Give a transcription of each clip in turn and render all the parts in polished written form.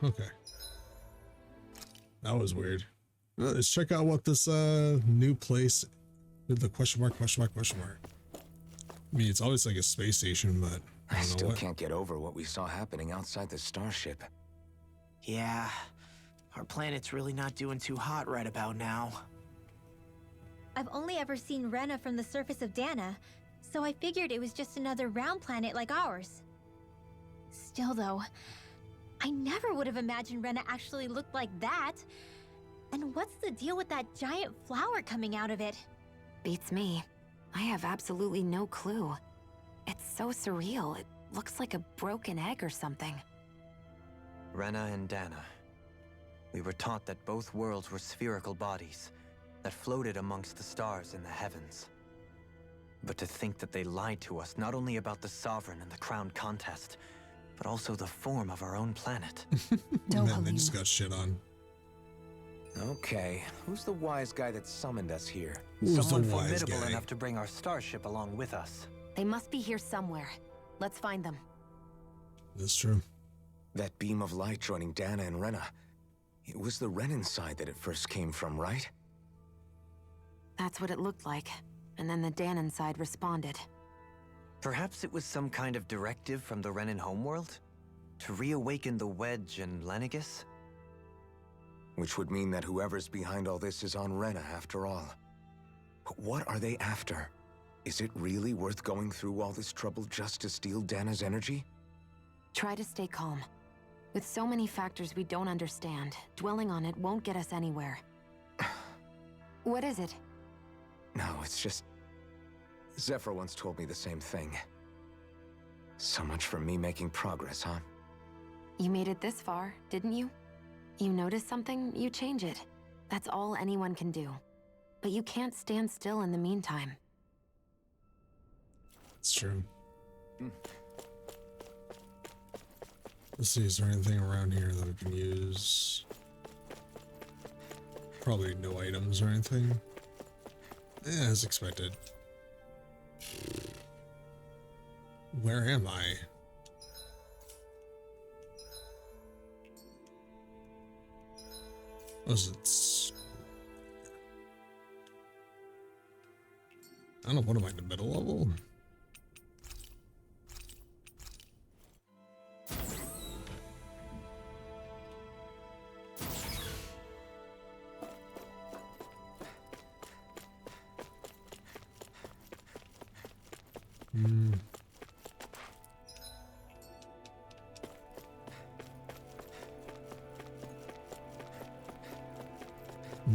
Okay. That was weird. Let's check out what this new place with the question mark. I mean, it's always like a space station, but I still can't get over what we saw happening outside the starship. Yeah, our planet's really not doing too hot right about now. I've only ever seen Rena from the surface of Dana, so I figured it was just another round planet like ours. Still though, I never would have imagined Rena actually looked like that. And what's the deal with that giant flower coming out of it? Beats me. I have absolutely no clue. It's so surreal. It looks like a broken egg or something. Rena and Dana. We were taught that both worlds were spherical bodies that floated amongst the stars in the heavens. But to think that they lied to us not only about the Sovereign and the Crown contest, but also the form of our own planet. Man, they just got shit on. Okay, who's the wise guy that summoned us here? Who's Someone the wise formidable guy? enough to bring our starship along with us. They must be here somewhere. Let's find them. That's true. That beam of light joining Dana and Rena. It was the Renan side that it first came from, right? That's what it looked like. And then the Danon side responded. Perhaps it was some kind of directive from the Renan homeworld? To reawaken the Wedge and Lenegis? Which would mean that whoever's behind all this is on Rena after all. But what are they after? Is it really worth going through all this trouble just to steal Dana's energy? Try to stay calm. With so many factors we don't understand, dwelling on it won't get us anywhere. What is it? No, it's just... Zephyr once told me the same thing. So much for me making progress, huh? You made it this far, didn't you? You notice something, you change it. That's all anyone can do. But you can't stand still in the meantime. It's true. Let's see, is there anything around here that we can use? Probably no items or anything. Yeah, as expected. Where am I? Was it? I don't know, what am I, the middle level?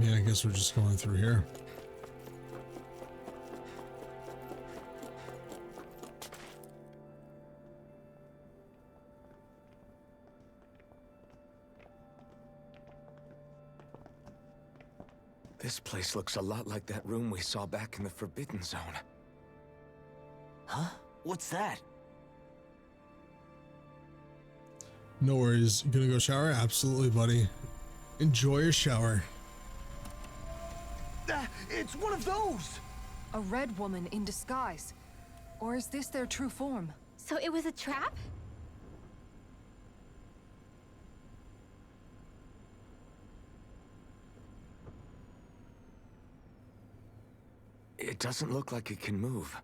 Yeah, I guess we're just going through here. This place looks a lot like that room we saw back in the Forbidden Zone. Huh? What's that? No worries. Gonna go shower? Absolutely, buddy. Enjoy your shower. It's one of those! A red woman in disguise. Or is this their true form? So it was a trap? It doesn't look like it can move.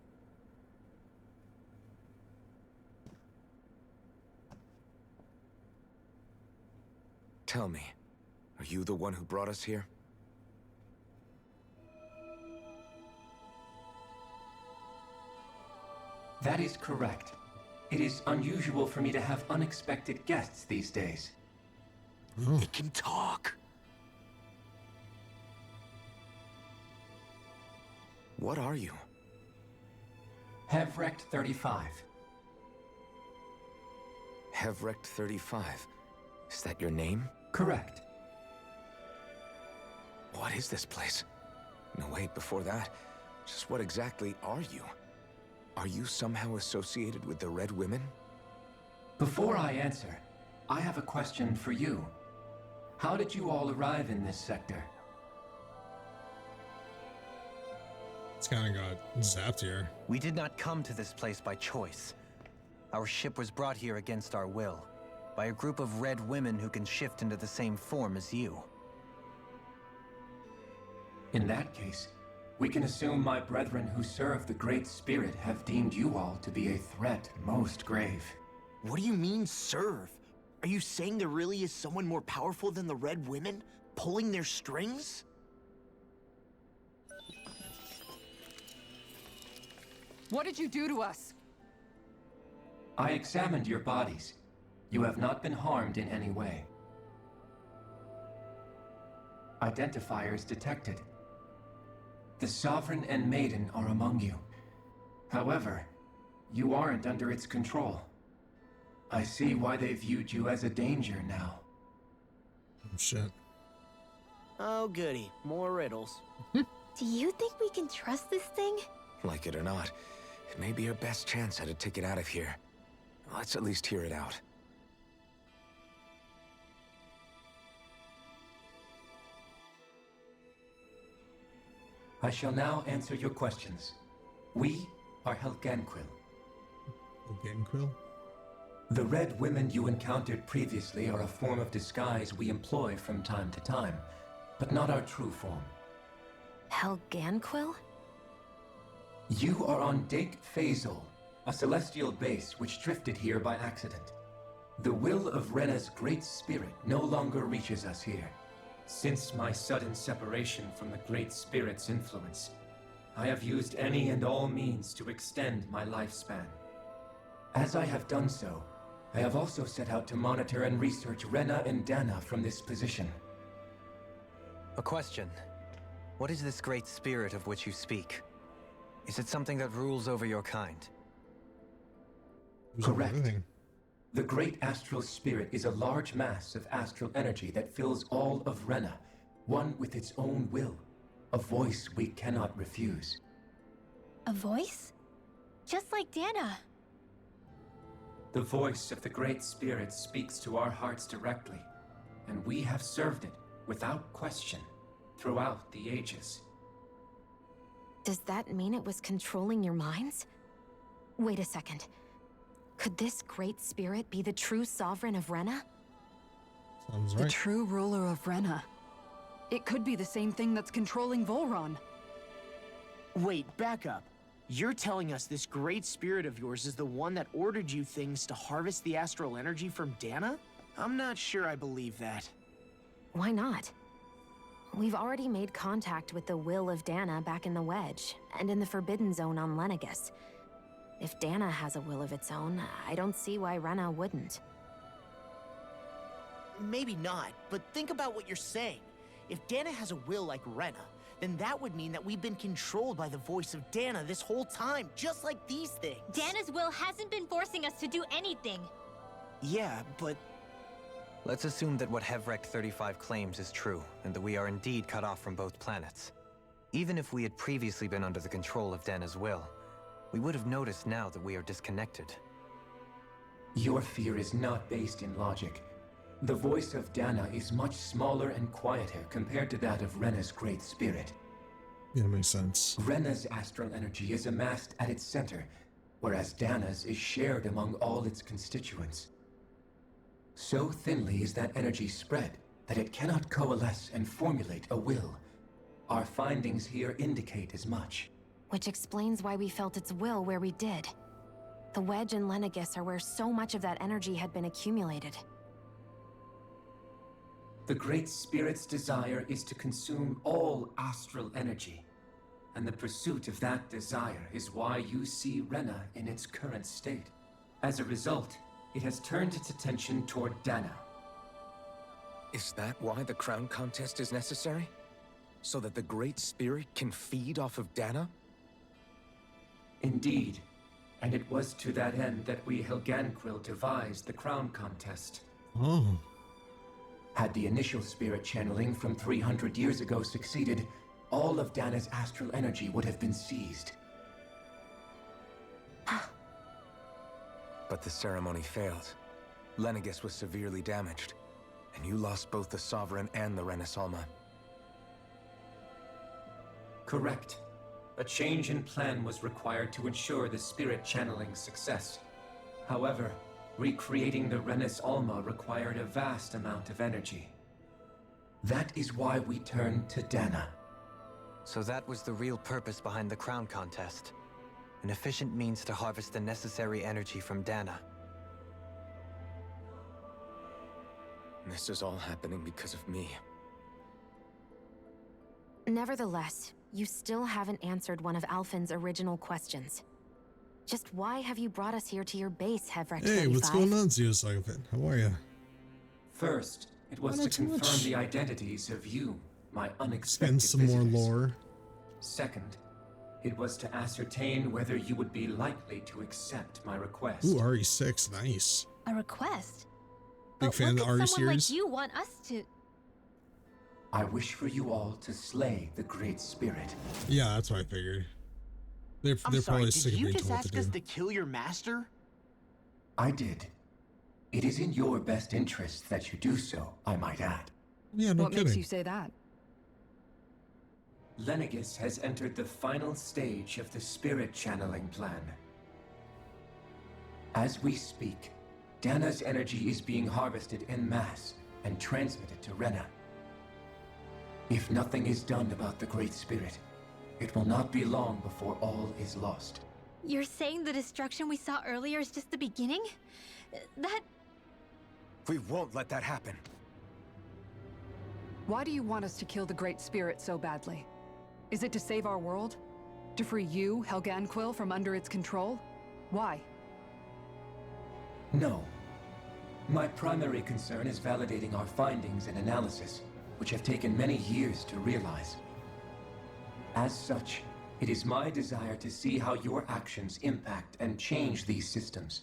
Tell me, are you the one who brought us here? That is correct. It is unusual for me to have unexpected guests these days. Oh. It can talk! What are you? Hevrecht 35. Hevrecht 35. Is that your name? Correct. What is this place? No, wait, before that, just what exactly are you? Are you somehow associated with the Red Women? Before I answer, I have a question for you. How did you all arrive in this sector? It's kind of got zapped here. We did not come to this place by choice. Our ship was brought here against our will. by a group of red women who can shift into the same form as you. In that case, we can assume my brethren who serve the Great Spirit have deemed you all to be a threat most grave. What do you mean, serve? Are you saying there really is someone more powerful than the Red Women, pulling their strings? What did you do to us? I examined your bodies. You have not been harmed in any way. Identifiers detected. The Sovereign and Maiden are among you. However, you aren't under its control. I see why they viewed you as a danger now. Oh, shit. Oh, goody. More riddles. Do you think we can trust this thing? Like it or not, it may be our best chance at a ticket out of here. Let's at least hear it out. I shall now answer your questions. We are Helganquil. Helganquil? The red women you encountered previously are a form of disguise we employ from time to time, but not our true form. Helganquil? You are on Dake Phasol, a celestial base which drifted here by accident. The will of Rena's great spirit no longer reaches us here. Since my sudden separation from the Great Spirit's influence, I have used any and all means to extend my lifespan. As I have done so, I have also set out to monitor and research Rena and Dana from this position. A question. What is this great spirit of which you speak? Is it something that rules over your kind? Who's Correct. everything? The Great Astral Spirit is a large mass of astral energy that fills all of Rena, one with its own will, a voice we cannot refuse. A voice? Just like Dana. The voice of the Great Spirit speaks to our hearts directly, and we have served it, without question, throughout the ages. Does that mean it was controlling your minds? Wait a second. Could this great spirit be the true sovereign of Rena? Sounds The right. true ruler of Rena. It could be the same thing that's controlling Volron. Wait, back up. You're telling us this great spirit of yours is the one that ordered you things to harvest the astral energy from Dana? I'm not sure I believe that. Why not? We've already made contact with the will of Dana back in the Wedge, and in the Forbidden Zone on Lenegus. If Dana has a will of its own, I don't see why Rena wouldn't. Maybe not, but think about what you're saying. If Dana has a will like Rena, then that would mean that we've been controlled by the voice of Dana this whole time, just like these things. Dana's will hasn't been forcing us to do anything. Yeah, but Let's assume that what Hevrek 35 claims is true, and that we are indeed cut off from both planets. Even if we had previously been under the control of Dana's will, we would have noticed now that we are disconnected. Your fear is not based in logic. The voice of Dana is much smaller and quieter compared to that of Rena's great spirit. Yeah, makes sense. Rena's astral energy is amassed at its center, whereas Dana's is shared among all its constituents. So thinly is that energy spread that it cannot coalesce and formulate a will. Our findings here indicate as much. Which explains why we felt its will where we did. The Wedge and Lenegus are where so much of that energy had been accumulated. The Great Spirit's desire is to consume all astral energy, and the pursuit of that desire is why you see Rena in its current state. As a result, it has turned its attention toward Dana. Is that why the crown contest is necessary? So that the Great Spirit can feed off of Dana? Indeed, and it was to that end that we Helganquil devised the crown contest. Oh. Had the initial spirit channeling from 300 years ago succeeded, all of Dana's astral energy would have been seized. But the ceremony failed. Lenegus was severely damaged, and you lost both the Sovereign and the Renasalma. Correct. A change in plan was required to ensure the spirit channeling's success. However, Recreating the Renis Alma required a vast amount of energy. That is why we turned to Dana. So that was the real purpose behind the crown contest. An efficient means to harvest the necessary energy from Dana. This is all happening because of me. Nevertheless, you still haven't answered one of Alphen's original questions. Just why have you brought us here to your base, Hevrecht 35? Hey, what's going on, Xenosaga? How are you? First, it was Not to too confirm much. the identities of you, my And unexpected some more visitors. lore. Second, it was to ascertain whether you would be likely to accept my request. Ooh, RE6, nice. A request? Big But fan of the what could RE someone series. like you want us to... I wish for you all to slay the Great Spirit. Yeah, that's what I figured. They're I'm probably sorry, sick did of you being just told what to ask us do. to kill your master? I did. It is in your best interest that you do so, I might add. Yeah, no What kidding. makes you say that? Lenegis has entered the final stage of the spirit channeling plan. As we speak, Dana's energy is being harvested en masse and transmitted to Rena. If nothing is done about the Great Spirit, it will not be long before all is lost. You're saying the destruction we saw earlier is just the beginning? That... We won't let that happen. Why do you want us to kill the Great Spirit so badly? Is it to save our world? To free you, Helganquil, from under its control? Why? No. My primary concern is validating our findings and analysis, which have taken many years to realize. As such, it is my desire to see how your actions impact and change these systems.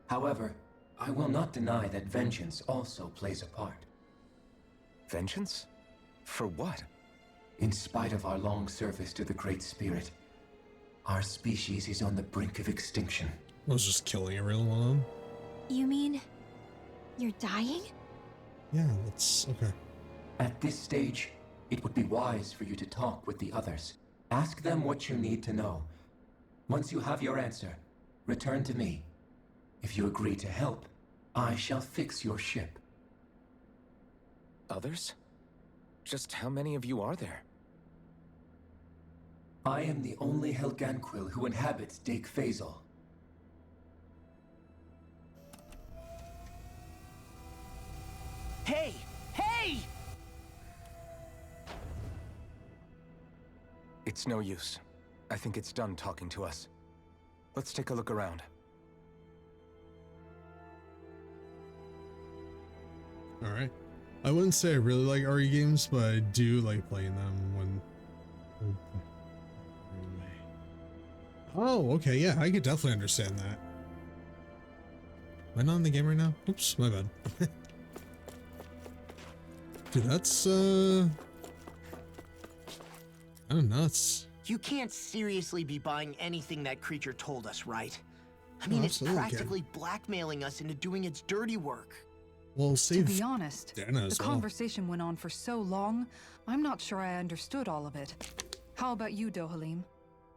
However, I will not deny that vengeance also plays a part. Vengeance? For what? In spite of our long service to the Great Spirit, our species is on the brink of extinction. I was just killing everyone alone. You mean... you're dying? Yeah, that's okay. At this stage, it would be wise for you to talk with the others. Ask them what you need to know. Once you have your answer, return to me. If you agree to help, I shall fix your ship. Others? Just how many of you are there? I am the only Helganquil who inhabits Dake Faisal. Hey! Hey! It's no use. I think it's done talking to us. Let's take a look around. Alright. I wouldn't say I really like RE games, but I do like playing them when... Oh, okay, yeah, I could definitely understand that. Am I not in the game right now? Oops, my bad. Dude, that's, kind of nuts. You can't seriously be buying anything that creature told us, right? I mean, Oh, it's absolutely can. practically blackmailing us into doing its dirty work. Well, To save be honest, Dana as the well. conversation went on for so long, I'm not sure I understood all of it. How about you, Dohalim?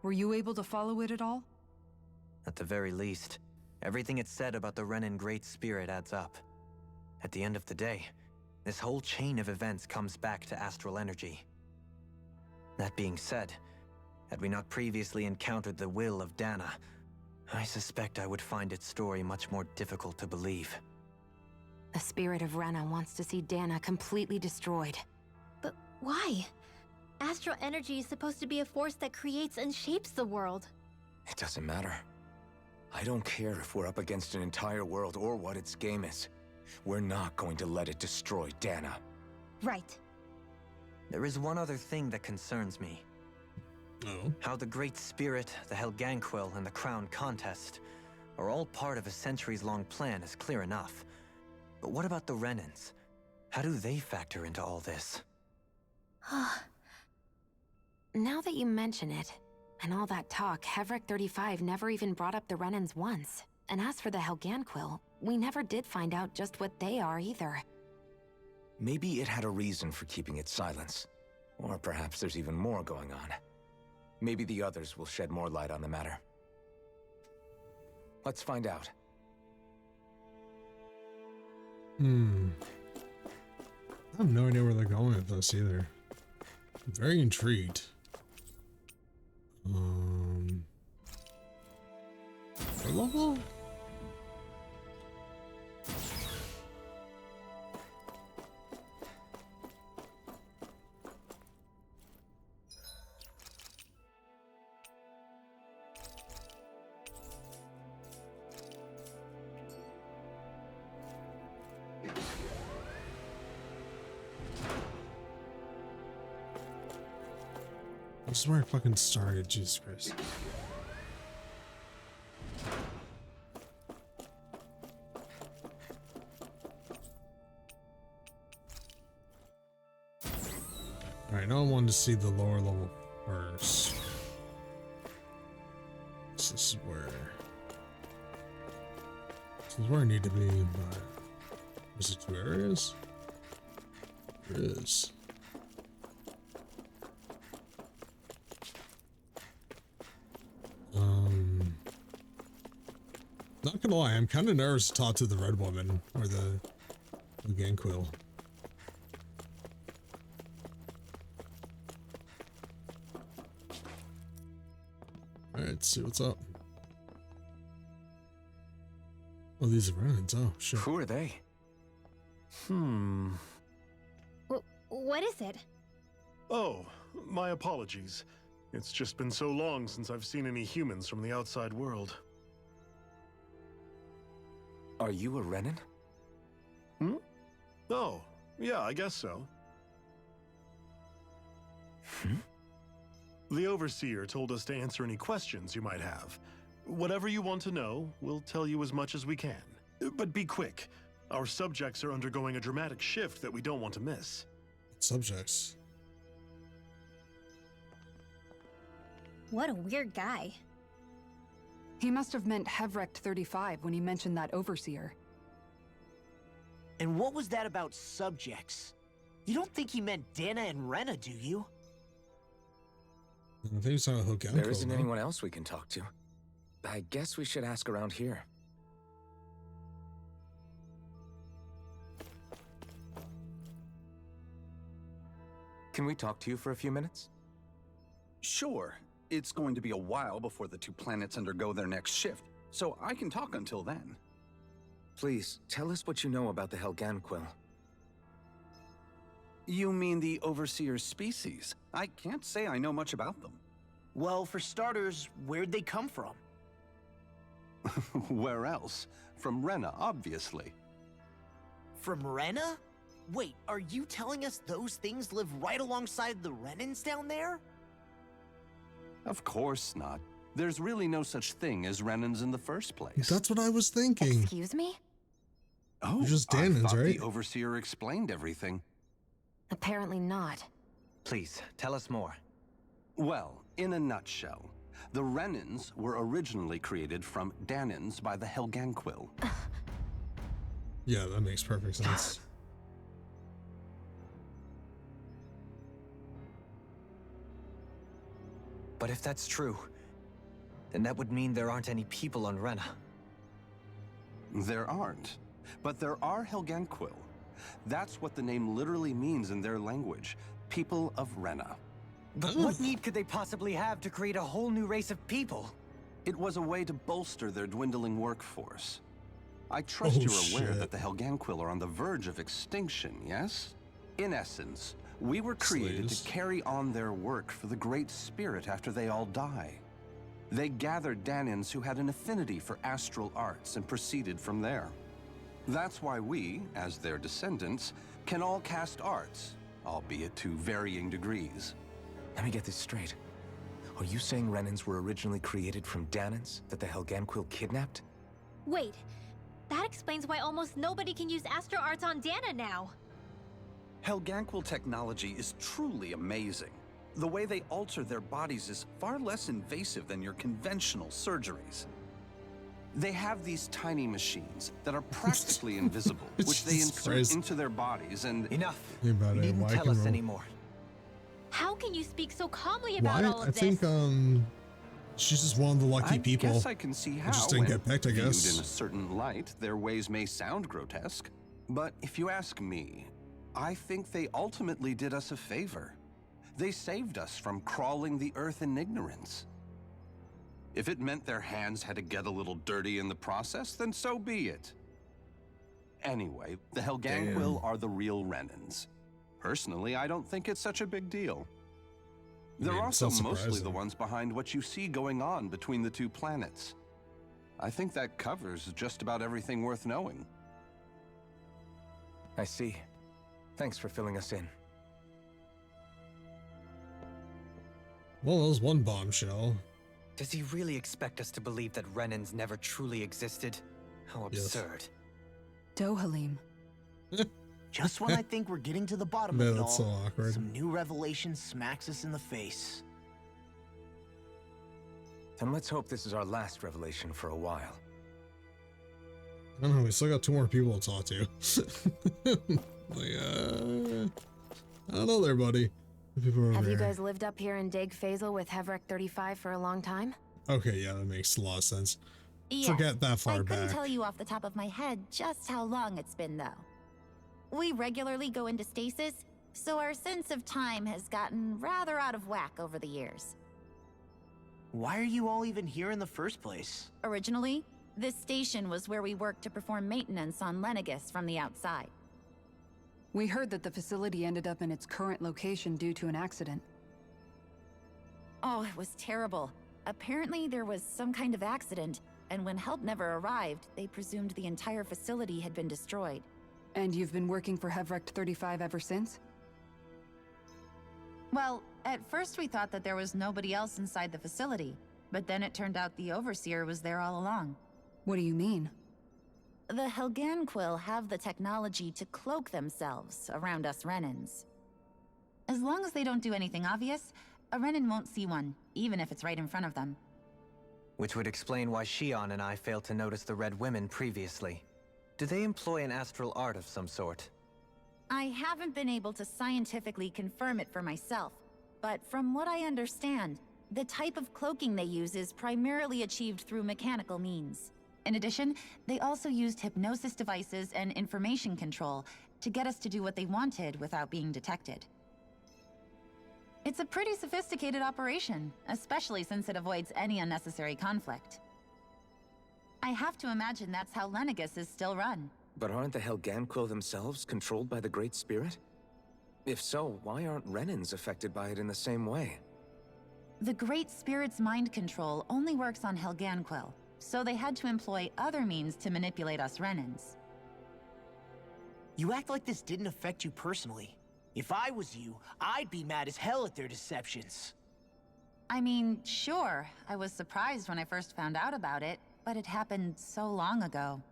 Were you able to follow it at all? At the very least, everything it said about the Renan Great Spirit adds up. At the end of the day, this whole chain of events comes back to astral energy. That being said, had we not previously encountered the will of Dana, I suspect I would find its story much more difficult to believe. The spirit of Rena wants to see Dana completely destroyed. But why? Astral energy is supposed to be a force that creates and shapes the world. It doesn't matter. I don't care if we're up against an entire world or what its game is. We're not going to let it destroy Dana. Right. There is one other thing that concerns me. Oh. How the Great Spirit, the Helganquil, and the Crown Contest are all part of a centuries-long plan is clear enough. But what about the Renans? How do they factor into all this? Now that you mention it, and all that talk, Hevrecht 35 never even brought up the Renans once. And as for the Helganquil, we never did find out just what they are either. Maybe it had a reason for keeping its silence. Or perhaps there's even more going on. Maybe the others will shed more light on the matter. Let's find out. I have no idea where they're going with this either. I'm very intrigued. What level? This is where I fucking started, Jesus Christ. Alright, now I wanted to see the lower level first. This is where I need to be, but is it 2 areas? There is. Not gonna lie, I'm kind of nervous to talk to the red woman or the Ganquill. Alright, let's see what's up. Oh, these are Renans. Oh, shit. Who are they? What is it? Oh, my apologies. It's just been so long since I've seen any humans from the outside world. Are you a Renan? Oh, yeah, I guess so. The Overseer told us to answer any questions you might have. Whatever you want to know, we'll tell you as much as we can. But be quick. Our subjects are undergoing a dramatic shift that we don't want to miss. Subjects. What a weird guy. He must have meant Hevrecht 35 when he mentioned that Overseer. And what was that about subjects? You don't think he meant Dana and Rena, do you? I think it's not a hook. There isn't anyone else we can talk to. I guess we should ask around here. Can we talk to you for a few minutes? Sure. It's going to be a while before the 2 planets undergo their next shift, so I can talk until then. Please, tell us what you know about the Helganquill. You mean the Overseer's species? I can't say I know much about them. Well, for starters, where'd they come from? Where else? From Rena, obviously. From Rena? Wait, are you telling us those things live right alongside the Renans down there? Of course not. There's really no such thing as Renans in the first place. That's what I was thinking. Excuse me? Oh, You're just I Danans, thought right? the Overseer explained everything. Apparently not. Please, tell us more. Well, in a nutshell, the Renans were originally created from Danans by the Helganquill. Yeah, that makes perfect sense. But if that's true, then that would mean there aren't any people on Rena. There aren't, but there are Helganquill. That's what the name literally means in their language, people of Rena. But what need could they possibly have to create a whole new race of people? It was a way to bolster their dwindling workforce. I trust you're aware that the Helganquill are on the verge of extinction, yes? In essence, we were created to carry on their work for the Great Spirit after they all die. They gathered Danans who had an affinity for astral arts and proceeded from there. That's why we, as their descendants, can all cast arts, albeit to varying degrees. Let me get this straight. Are you saying Renans were originally created from Danans that the Helganquill kidnapped? Wait, that explains why almost nobody can use Astro Arts on Dana now. Helganquill technology is truly amazing. The way they alter their bodies is far less invasive than your conventional surgeries. They have these tiny machines that are practically invisible, which they insert into their bodies and... Enough! You You needn't tell us anymore. How can you speak so calmly about all of I this? think she's just one of the lucky people. I guess I can see how, just didn't get picked, I viewed guess. in a certain light, their ways may sound grotesque. But if you ask me, I think they ultimately did us a favor. They saved us from crawling the earth in ignorance. If it meant their hands had to get a little dirty in the process, then so be it. Anyway, the Helganquil are the real Renans. Personally, I don't think it's such a big deal. They're also mostly the ones behind what you see going on between the two planets. I think that covers just about everything worth knowing. I see. Thanks for filling us in. Well, that was one bombshell. Does he really expect us to believe that Renans never truly existed? How absurd. Dohalim. Just when I think we're getting to the bottom Man, of it that's so all, awkward. some new revelation smacks us in the face. And let's hope this is our last revelation for a while. I don't know, we still got 2 more people to talk to. Like, I don't know there, buddy. Have you guys lived up here in Dig Faisal with Hevrek 35 for a long time? Okay, yeah, that makes a lot of sense. Yes. Forget that far I back. couldn't tell you off the top of my head just how long it's been, though. We regularly go into stasis, so our sense of time has gotten rather out of whack over the years. Why are you all even here in the first place? Originally, this station was where we worked to perform maintenance on Lenegis from the outside. We heard that the facility ended up in its current location due to an accident. Oh, it was terrible. Apparently there was some kind of accident, and when help never arrived, they presumed the entire facility had been destroyed. And you've been working for Hevrek 35 ever since? Well, at first we thought that there was nobody else inside the facility, but then it turned out the Overseer was there all along. What do you mean? The Helganquil have the technology to cloak themselves around us Renans. As long as they don't do anything obvious, a Renan won't see one, even if it's right in front of them. Which would explain why Shion and I failed to notice the Red Women previously. Do they employ an astral art of some sort? I haven't been able to scientifically confirm it for myself, but from what I understand, the type of cloaking they use is primarily achieved through mechanical means. In addition, they also used hypnosis devices and information control to get us to do what they wanted without being detected. It's a pretty sophisticated operation, especially since it avoids any unnecessary conflict. I have to imagine that's how Lenegis is still run. But aren't the Helganquil themselves controlled by the Great Spirit? If so, why aren't Renans affected by it in the same way? The Great Spirit's mind control only works on Helganquil, so they had to employ other means to manipulate us Renans. You act like this didn't affect you personally. If I was you, I'd be mad as hell at their deceptions. I mean, sure, I was surprised when I first found out about it, but it happened so long ago.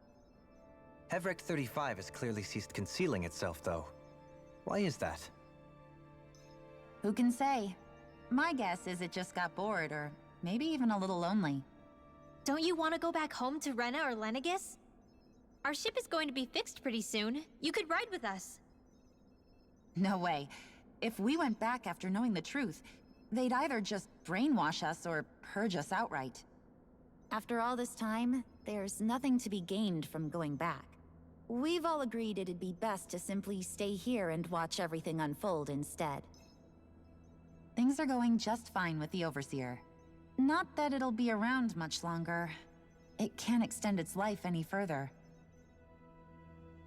Hevrek 35 has clearly ceased concealing itself, though. Why is that? Who can say? My guess is it just got bored, or maybe even a little lonely. Don't you want to go back home to Rena or Lenegis? Our ship is going to be fixed pretty soon. You could ride with us. No way. If we went back after knowing the truth, they'd either just brainwash us or purge us outright. After all this time, there's nothing to be gained from going back. We've all agreed it'd be best to simply stay here and watch everything unfold instead. Things are going just fine with the Overseer. Not that it'll be around much longer. It can't extend its life any further.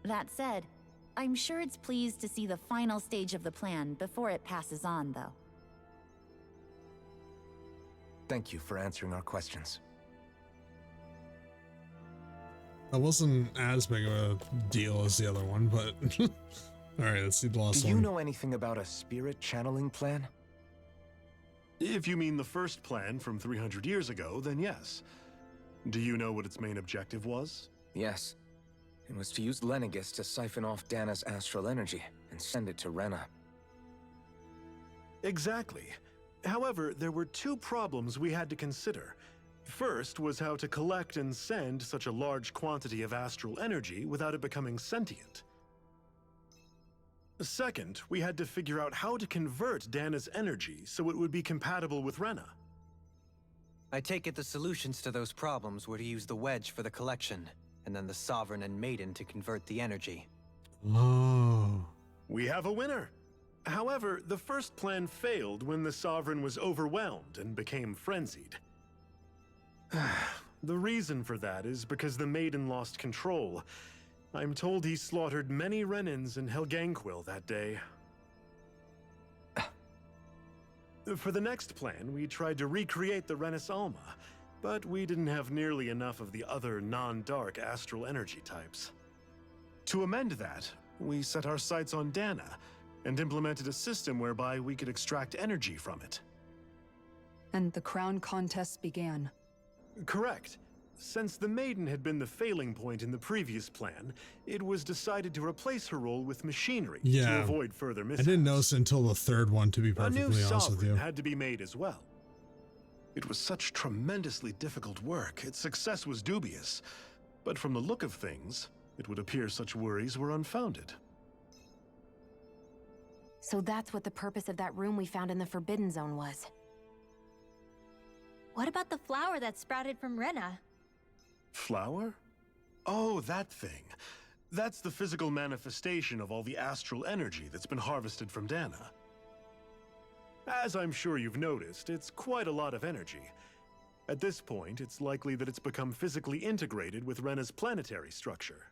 That said, I'm sure it's pleased to see the final stage of the plan before it passes on, though. Thank you for answering our questions. That wasn't as big of a deal as the other one, but... Alright, let's see the last one. Do you know anything about a spirit channeling plan? If you mean the first plan from 300 years ago, then yes. Do you know what its main objective was? Yes. It was to use Lenegis to siphon off Dana's astral energy and send it to Rena. Exactly. However, there were 2 problems we had to consider. First was how to collect and send such a large quantity of astral energy without it becoming sentient. Second, we had to figure out how to convert Dana's energy so it would be compatible with Rena. I take it the solutions to those problems were to use the Wedge for the collection, and then the Sovereign and Maiden to convert the energy. Oh. We have a winner. However, the first plan failed when the Sovereign was overwhelmed and became frenzied. The reason for that is because the Maiden lost control. I'm told he slaughtered many Renans in Helganquil that day. For the next plan, we tried to recreate the Renis Alma, but we didn't have nearly enough of the other non-dark astral energy types. To amend that, we set our sights on Dana, and implemented a system whereby we could extract energy from it. And the crown contests began. Correct. Since the Maiden had been the failing point in the previous plan, it was decided to replace her role with machinery to avoid further mishaps. I didn't notice until the third one, to be perfectly honest with you. A new Sovereign had to be made as well. It was such tremendously difficult work, its success was dubious. But from the look of things, it would appear such worries were unfounded. So that's what the purpose of that room we found in the Forbidden Zone was. What about the flower that sprouted from Rena? Flower? Oh, that thing. That's the physical manifestation of all the astral energy that's been harvested from Dana. As I'm sure you've noticed, it's quite a lot of energy. At this point, it's likely that it's become physically integrated with Rena's planetary structure.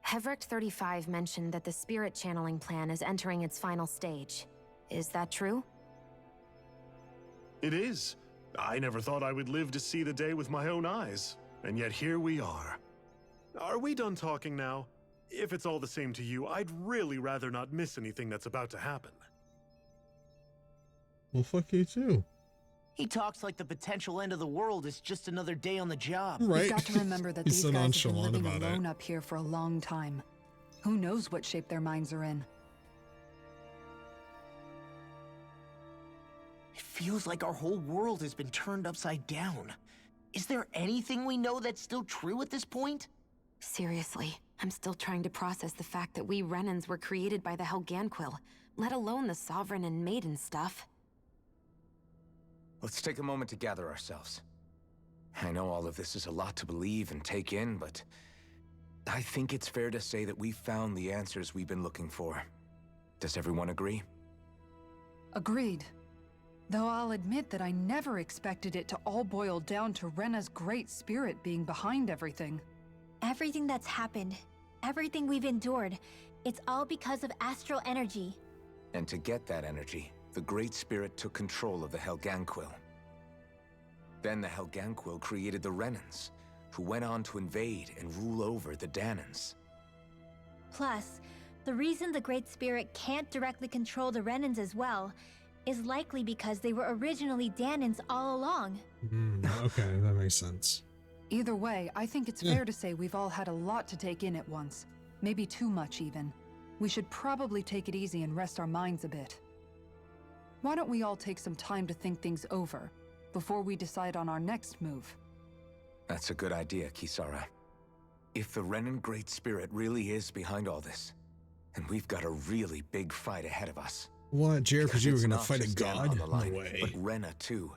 Hevrecht 35 mentioned that the spirit channeling plan is entering its final stage. Is that true? It is. I never thought I would live to see the day with my own eyes, and yet here we are. Are we done talking now? If it's all the same to you, I'd really rather not miss anything that's about to happen. Well, fuck you too. He talks like the potential end of the world is just another day on the job. Right. We've got to remember that He's these so guys have been nonchalant living about alone it. up here for a long time. Who knows what shape their minds are in? It feels like our whole world has been turned upside down. Is there anything we know that's still true at this point? Seriously, I'm still trying to process the fact that we Renans were created by the Helganquil, let alone the Sovereign and Maiden stuff. Let's take a moment to gather ourselves. I know all of this is a lot to believe and take in, but I think it's fair to say that we've found the answers we've been looking for. Does everyone agree? Agreed. Though I'll admit that I never expected it to all boil down to Rena's great spirit being behind everything. Everything that's happened, everything we've endured, it's all because of astral energy. And to get that energy, the Great Spirit took control of the Helganquil. Then the Helganquil created the Renans, who went on to invade and rule over the Danans. Plus, the reason the Great Spirit can't directly control the Renans as well is likely because they were originally Danans all along. Okay, that makes sense. Either way, I think it's fair to say we've all had a lot to take in at once. Maybe too much, even. We should probably take it easy and rest our minds a bit. Why don't we all take some time to think things over before we decide on our next move? That's a good idea, Kisara. If the Renan Great Spirit really is behind all this, then we've got a really big fight ahead of us. What, JRPG, we're gonna Not fight a just Dana god? on the line, No way. but Rena too.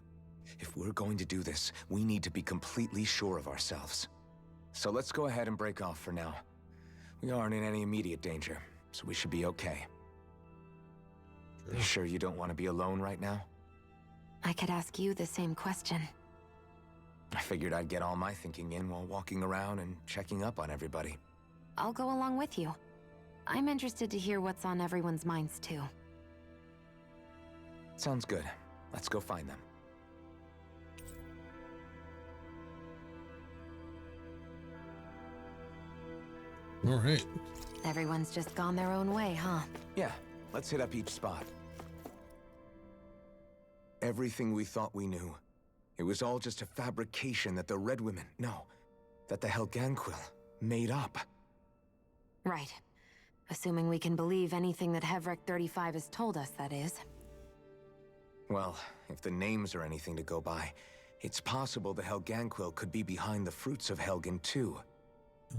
If we're going to do this, we need to be completely sure of ourselves. So let's go ahead and break off for now. We aren't in any immediate danger, so we should be okay. You sure you don't want to be alone right now? I could ask you the same question. I figured I'd get all my thinking in while walking around and checking up on everybody. I'll go along with you. I'm interested to hear what's on everyone's minds, too. Sounds good. Let's go find them. All right. Everyone's just gone their own way, huh? Yeah, let's hit up each spot. Everything we thought we knew, it was all just a fabrication that the Red Women, no, that the Helganquil made up. Right. Assuming we can believe anything that Hevrecht 35 has told us, that is. Well, if the names are anything to go by, it's possible the Helganquil could be behind the fruits of Helgen too.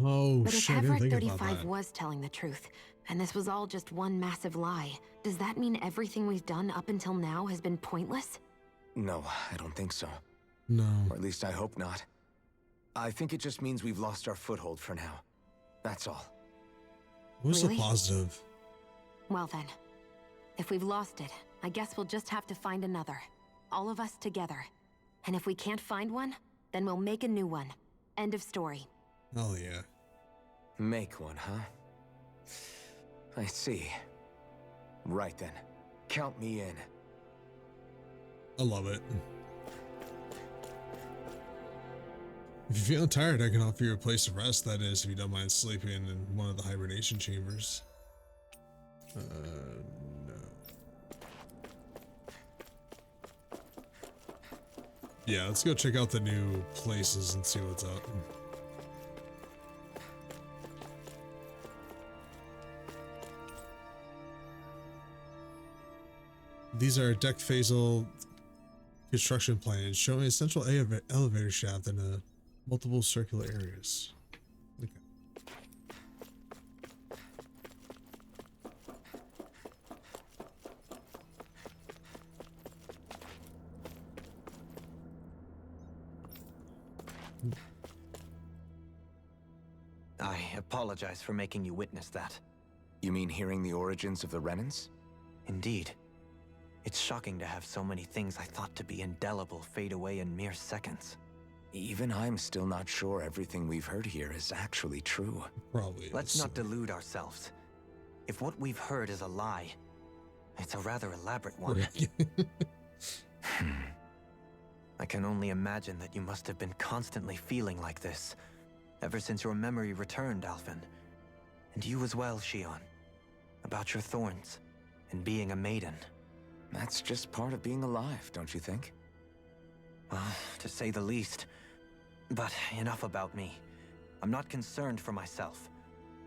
Oh, But if shit, I didn't Hevrecht think about 35 that. was telling the truth, and this was all just one massive lie, does that mean everything we've done up until now has been pointless? No, I don't think so. No. Or at least I hope not. I think it just means we've lost our foothold for now. That's all. What was so Really? positive? Well then, if we've lost it, I guess we'll just have to find another. All of us together. And if we can't find one, then we'll make a new one. End of story. Oh yeah. Make one, huh? I see. Right then. Count me in. I love it. If you're feeling tired, I can offer you a place of rest, that is, if you don't mind sleeping in one of the hibernation chambers. No. Yeah, let's go check out the new places and see what's up. These are deck phasal construction plans showing a central elevator shaft in a multiple circular areas. Okay. I apologize for making you witness that. You mean hearing the origins of the Renans? Indeed. It's shocking to have so many things I thought to be indelible fade away in mere seconds. Even I'm still not sure everything we've heard here is actually true. Probably is. Let's not delude ourselves. If what we've heard is a lie, it's a rather elaborate one. I can only imagine that you must have been constantly feeling like this, ever since your memory returned, Alphen. And you as well, Shion. About your thorns, and being a maiden. That's just part of being alive, don't you think? Well, to say the least. But enough about me. I'm not concerned for myself.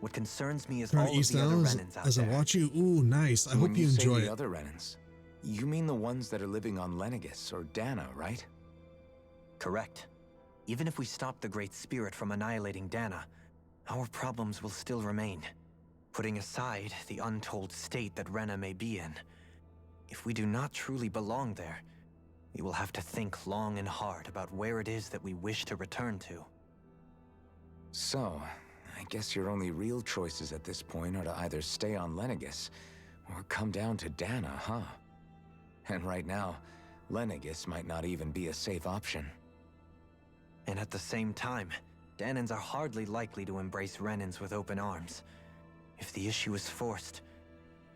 What concerns me is Trying all to of east the other down Renans out as I there. watch you. Ooh, nice. I When hope you say enjoy the it. other Renans, you mean the ones that are living on Lenegis or Dana, right? Correct. Even if we stop the Great Spirit from annihilating Dana, our problems will still remain. Putting aside the untold state that Rena may be in, if we do not truly belong there, we will have to think long and hard about where it is that we wish to return to. So, I guess your only real choices at this point are to either stay on Lenegis or come down to Dana, huh? And right now, Lenegis might not even be a safe option. And at the same time, Danans are hardly likely to embrace Renans with open arms. If the issue is forced,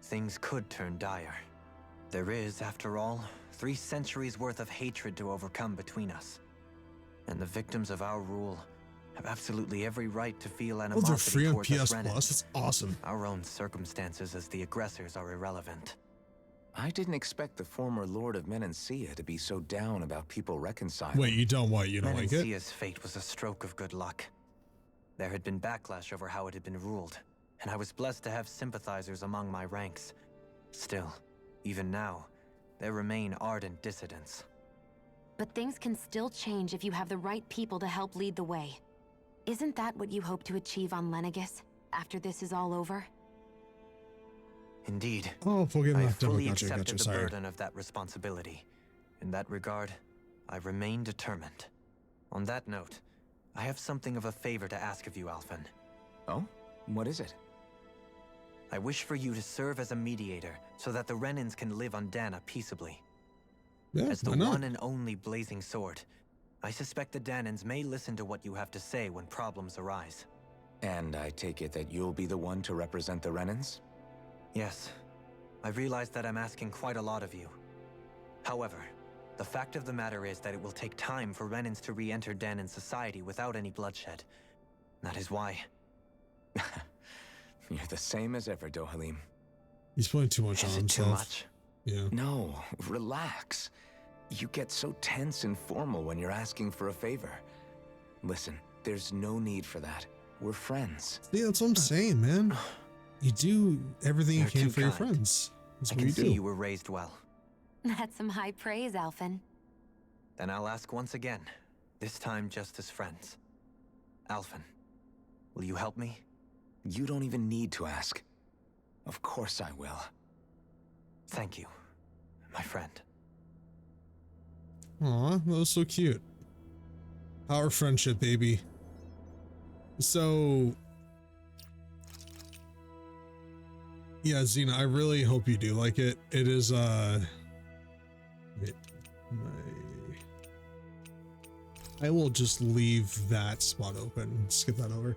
things could turn dire. There is, after all, 3 centuries worth of hatred to overcome between us. And the victims of our rule have absolutely every right to feel Oh, they're animosity free on towards us PS Renans. Plus. That's awesome. Our own circumstances as the aggressors are irrelevant. I didn't expect the former Lord of Menancia to be so down about people reconciling. Wait, you don't what? You don't like it? Menancia's fate was a stroke of good luck. There had been backlash over how it had been ruled, and I was blessed to have sympathizers among my ranks. Still, even now, there remain ardent dissidents. But things can still change if you have the right people to help lead the way. Isn't that what you hope to achieve on Lenegis, after this is all over? Indeed. Oh, forget I that. fully Gotcha, accepted gotcha. the Sorry. burden of that responsibility. In that regard, I remain determined. On that note, I have something of a favor to ask of you, Alphen. Oh? What is it? I wish for you to serve as a mediator so that the Renans can live on Dana peaceably. Yeah, As the why not? one and only blazing sword, I suspect the Danans may listen to what you have to say when problems arise. And I take it that you'll be the one to represent the Renans? Yes, I realize that I'm asking quite a lot of you. However, the fact of the matter is that it will take time for Renans to re-enter Danan society without any bloodshed. That is why. You're the same as ever, Dohalim. He's putting too much on Is it too himself. much? Yeah. No, relax. You get so tense and formal when you're asking for a favor. Listen, there's no need for that. We're friends. See, that's what I'm saying, man. You do everything you You're can too for your kind. friends. That's I what can you see do. you were raised well. That's some high praise, Alphen. Then I'll ask once again, this time just as friends. Alphen, will you help me? You don't even need to ask. Of course I will. Thank you, my friend. Aw, that was so cute. Our friendship, baby. So, Yeah, Xena, I really hope you do like it. It is I will just leave that spot open. Skip that over.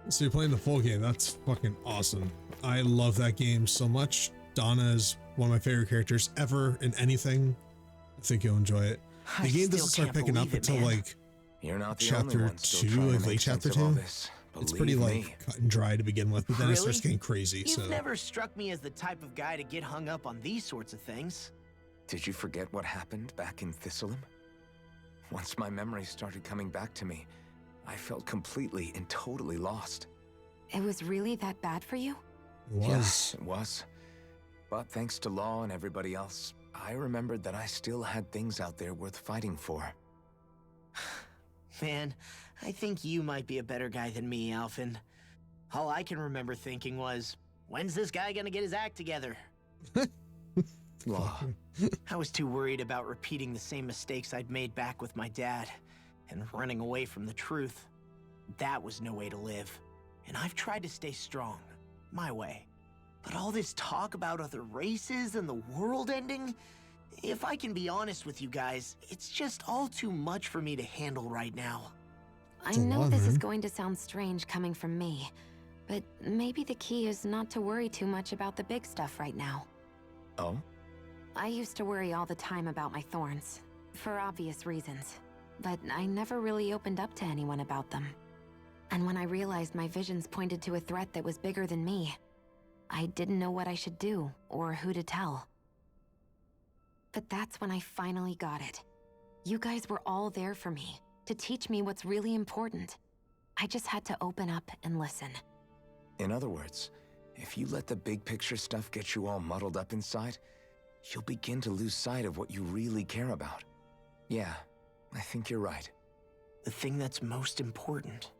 So you're playing the full game. That's fucking awesome. I love that game so much. Donna is one of my favorite characters ever in anything. I think you'll enjoy it. The game doesn't start picking up until like You're not the chapter only one still 2, trying to like make late chapter sense of all 2. this. It's pretty Believe like me. cut and dry to begin with, but then it starts getting crazy. You've So never struck me as the type of guy to get hung up on these sorts of things. Did you forget what happened back in Thistleum? Once my memories started coming back to me, I felt completely and totally lost. It was really that bad for you? it was. Yes, it was. But thanks to Law and everybody else, I remembered that I still had things out there worth fighting for. Man, I think you might be a better guy than me, Alphen. All I can remember thinking was, when's this guy gonna get his act together? Law. I was too worried about repeating the same mistakes I'd made back with my dad, and running away from the truth. That was no way to live. And I've tried to stay strong, my way. But all this talk about other races and the world ending, if I can be honest with you guys, it's just all too much for me to handle right now. I It's a know lot, this is man. going to sound strange coming from me, but maybe the key is not to worry too much about the big stuff right now. Oh? I used to worry all the time about my thorns, for obvious reasons, but I never really opened up to anyone about them. And when I realized my visions pointed to a threat that was bigger than me, I didn't know what I should do or who to tell. But that's when I finally got it. You guys were all there for me, to teach me what's really important. I just had to open up and listen. In other words, if you let the big picture stuff get you all muddled up inside, you'll begin to lose sight of what you really care about. Yeah, I think you're right. The thing that's most important,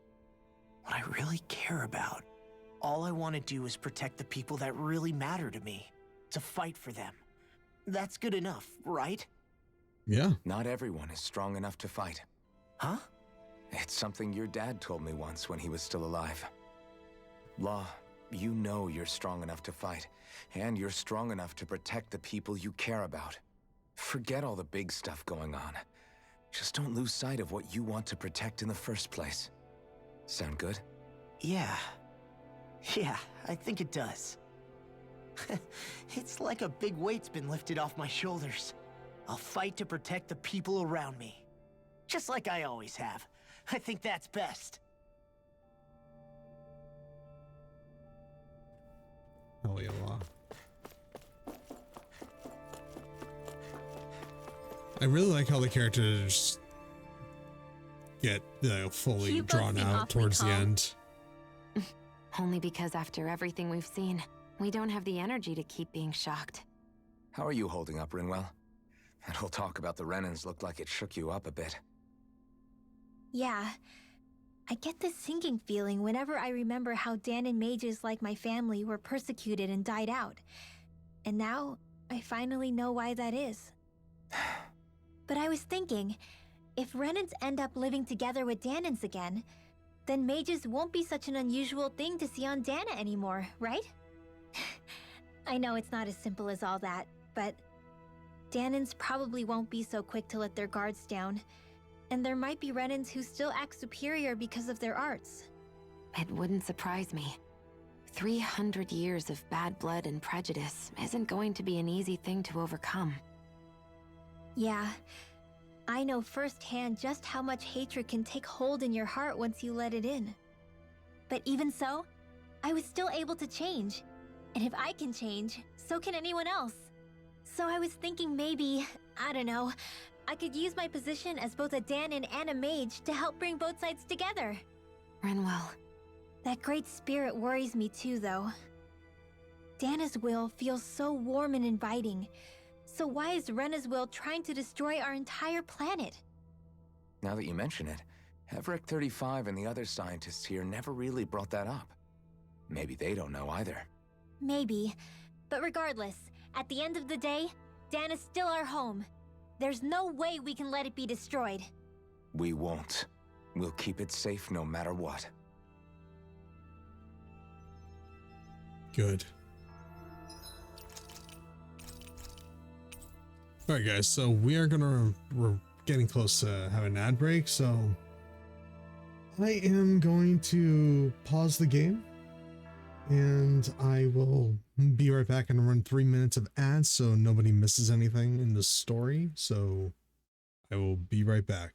what I really care about. All I want to do is protect the people that really matter to me, to fight for them. That's good enough, right? Yeah. Not everyone is strong enough to fight. Huh? It's something your dad told me once when he was still alive. Law, you know you're strong enough to fight, and you're strong enough to protect the people you care about. Forget all the big stuff going on. Just don't lose sight of what you want to protect in the first place. Sound good? Yeah. Yeah, I think it does. It's like a big weight's been lifted off my shoulders. I'll fight to protect the people around me. Just like I always have. I think that's best. Hell yeah, Law. I really like how the characters get fully You both drawn seem out awfully towards the calm. end. Only because after everything we've seen, we don't have the energy to keep being shocked. How are you holding up, Rinwell? That whole talk about the Renans looked like it shook you up a bit. Yeah. I get this sinking feeling whenever I remember how Dan and mages like my family were persecuted and died out. And now, I finally know why that is. But I was thinking, if Renans end up living together with Danans again, then mages won't be such an unusual thing to see on Dana anymore, right? I know it's not as simple as all that, but Danans probably won't be so quick to let their guards down. And there might be Renans who still act superior because of their arts. It wouldn't surprise me. 300 years of bad blood and prejudice isn't going to be an easy thing to overcome. Yeah, I know firsthand just how much hatred can take hold in your heart once you let it in. But even so, I was still able to change. And if I can change, so can anyone else. So I was thinking maybe, I don't know, I could use my position as both a Danan and a mage to help bring both sides together. Rinwell. That great spirit worries me too, though. Dana's will feels so warm and inviting. So why is Rena's will trying to destroy our entire planet? Now that you mention it, Everick 35 and the other scientists here never really brought that up. Maybe they don't know either. Maybe. But regardless, at the end of the day, Dana's still our home. There's no way we can let it be destroyed. We won't. We'll keep it safe no matter what. Good. All right, guys. So we're getting close to having an ad break. So I am going to pause the game, and I will be right back and run 3 minutes of ads so nobody misses anything in the story. So I will be right back.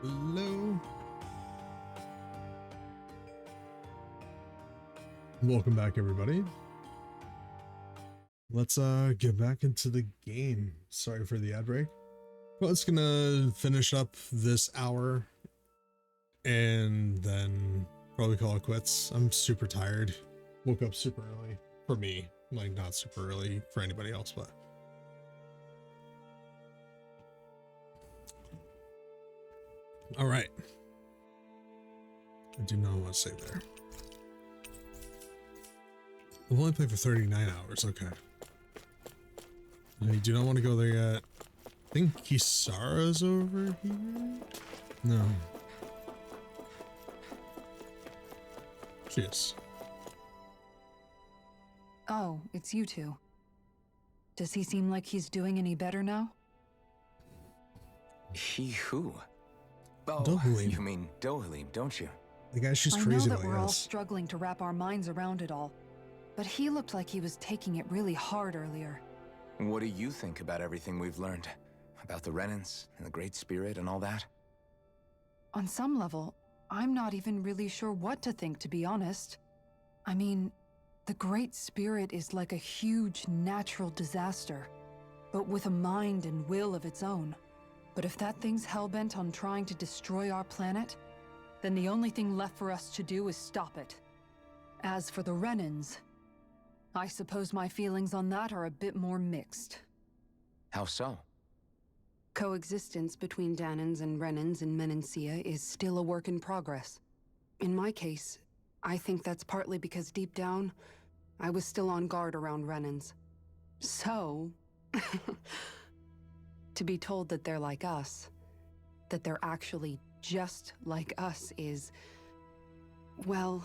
Hello. Welcome back, everybody. Let's get back into the game. Sorry for the ad break. Well, it's gonna finish up this hour and then probably call it quits. I'm super tired. Woke up super early for me, like not super early for anybody else, but all right. I do not want to say there. I've only played for 39 hours. Okay. I do not want to go there yet. I think Kisara's over here. No. She is. Oh, it's you two. Does he seem like he's doing any better now? He who? Oh, Dohalim. you mean Dohalim, don't you? The guy she's I crazy know that about, we're all yes. struggling to wrap our minds around it all, but he looked like he was taking it really hard earlier. What do you think about everything we've learned? About the Renans and the Great Spirit and all that? On some level, I'm not even really sure what to think, to be honest. I mean, the Great Spirit is like a huge natural disaster, but with a mind and will of its own. But if that thing's hellbent on trying to destroy our planet, then the only thing left for us to do is stop it. As for the Renans, I suppose my feelings on that are a bit more mixed. How so? Coexistence between Danans and Renans in Menancia is still a work in progress. In my case, I think that's partly because deep down, I was still on guard around Renans. So, to be told that they're like us, that they're actually just like us is, well,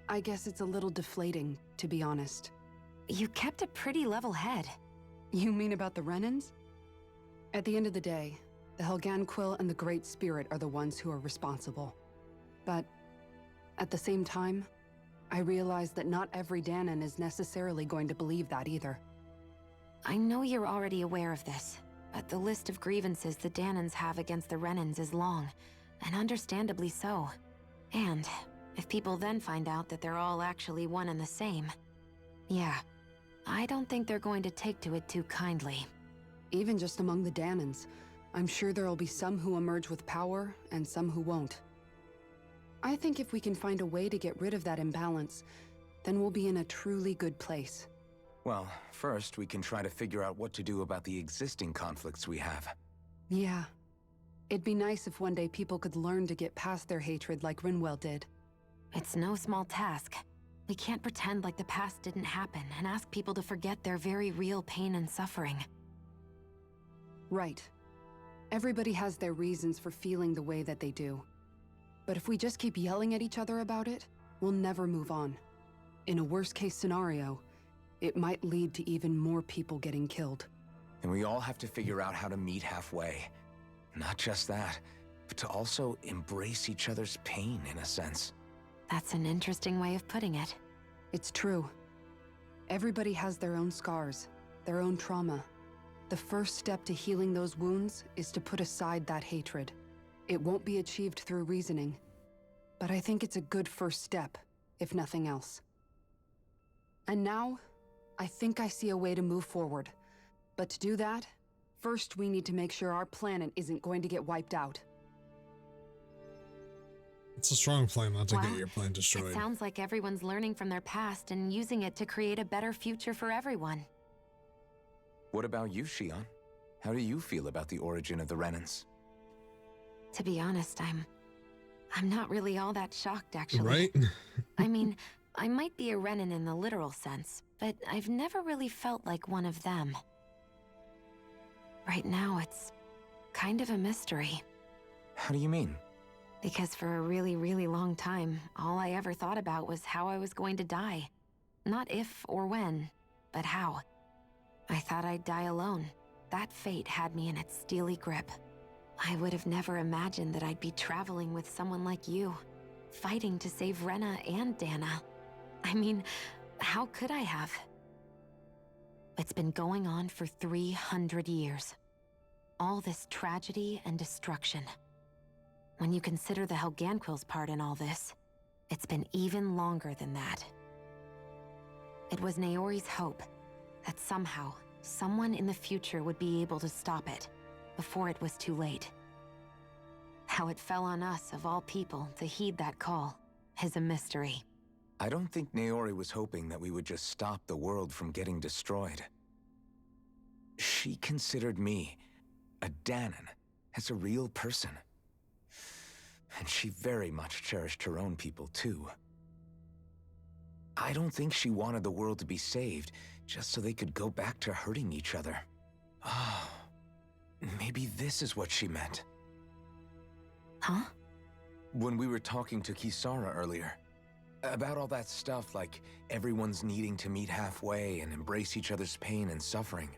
I guess it's a little deflating, to be honest. You kept a pretty level head. You mean about the Renans? At the end of the day, the Helganquil and the Great Spirit are the ones who are responsible. But at the same time, I realize that not every Danan is necessarily going to believe that either. I know you're already aware of this, but the list of grievances the Danans have against the Renans is long, and understandably so. And if people then find out that they're all actually one and the same, yeah, I don't think they're going to take to it too kindly. Even just among the Danans, I'm sure there'll be some who emerge with power and some who won't. I think if we can find a way to get rid of that imbalance, then we'll be in a truly good place. Well, first we can try to figure out what to do about the existing conflicts we have. Yeah. It'd be nice if one day people could learn to get past their hatred like Rinwell did. It's no small task. We can't pretend like the past didn't happen and ask people to forget their very real pain and suffering. Right. Everybody has their reasons for feeling the way that they do. But if we just keep yelling at each other about it, we'll never move on. In a worst-case scenario, it might lead to even more people getting killed. And we all have to figure out how to meet halfway. Not just that, but to also embrace each other's pain, in a sense. That's an interesting way of putting it. It's true. Everybody has their own scars, their own trauma. The first step to healing those wounds is to put aside that hatred. It won't be achieved through reasoning, but I think it's a good first step, if nothing else. And now, I think I see a way to move forward. But to do that, first we need to make sure our planet isn't going to get wiped out. It's a strong plan not to get your plan destroyed. It sounds like everyone's learning from their past and using it to create a better future for everyone. What about you, Shion? How do you feel about the origin of the Renans? To be honest, I'm not really all that shocked, actually. Right? I mean, I might be a Renan in the literal sense, but I've never really felt like one of them. Right now, it's kind of a mystery. How do you mean? Because for a really, really long time, all I ever thought about was how I was going to die. Not if or when, but how. I thought I'd die alone. That fate had me in its steely grip. I would have never imagined that I'd be traveling with someone like you, fighting to save Rena and Dana. I mean, how could I have? It's been going on for 300 years. All this tragedy and destruction. When you consider the Helganquil's part in all this, it's been even longer than that. It was Naori's hope that somehow, someone in the future would be able to stop it before it was too late. How it fell on us, of all people, to heed that call is a mystery. I don't think Naori was hoping that we would just stop the world from getting destroyed. She considered me, a Danan, as a real person. And she very much cherished her own people, too. I don't think she wanted the world to be saved just so they could go back to hurting each other. Oh, maybe this is what she meant. Huh? When we were talking to Kisara earlier, about all that stuff like everyone's needing to meet halfway and embrace each other's pain and suffering.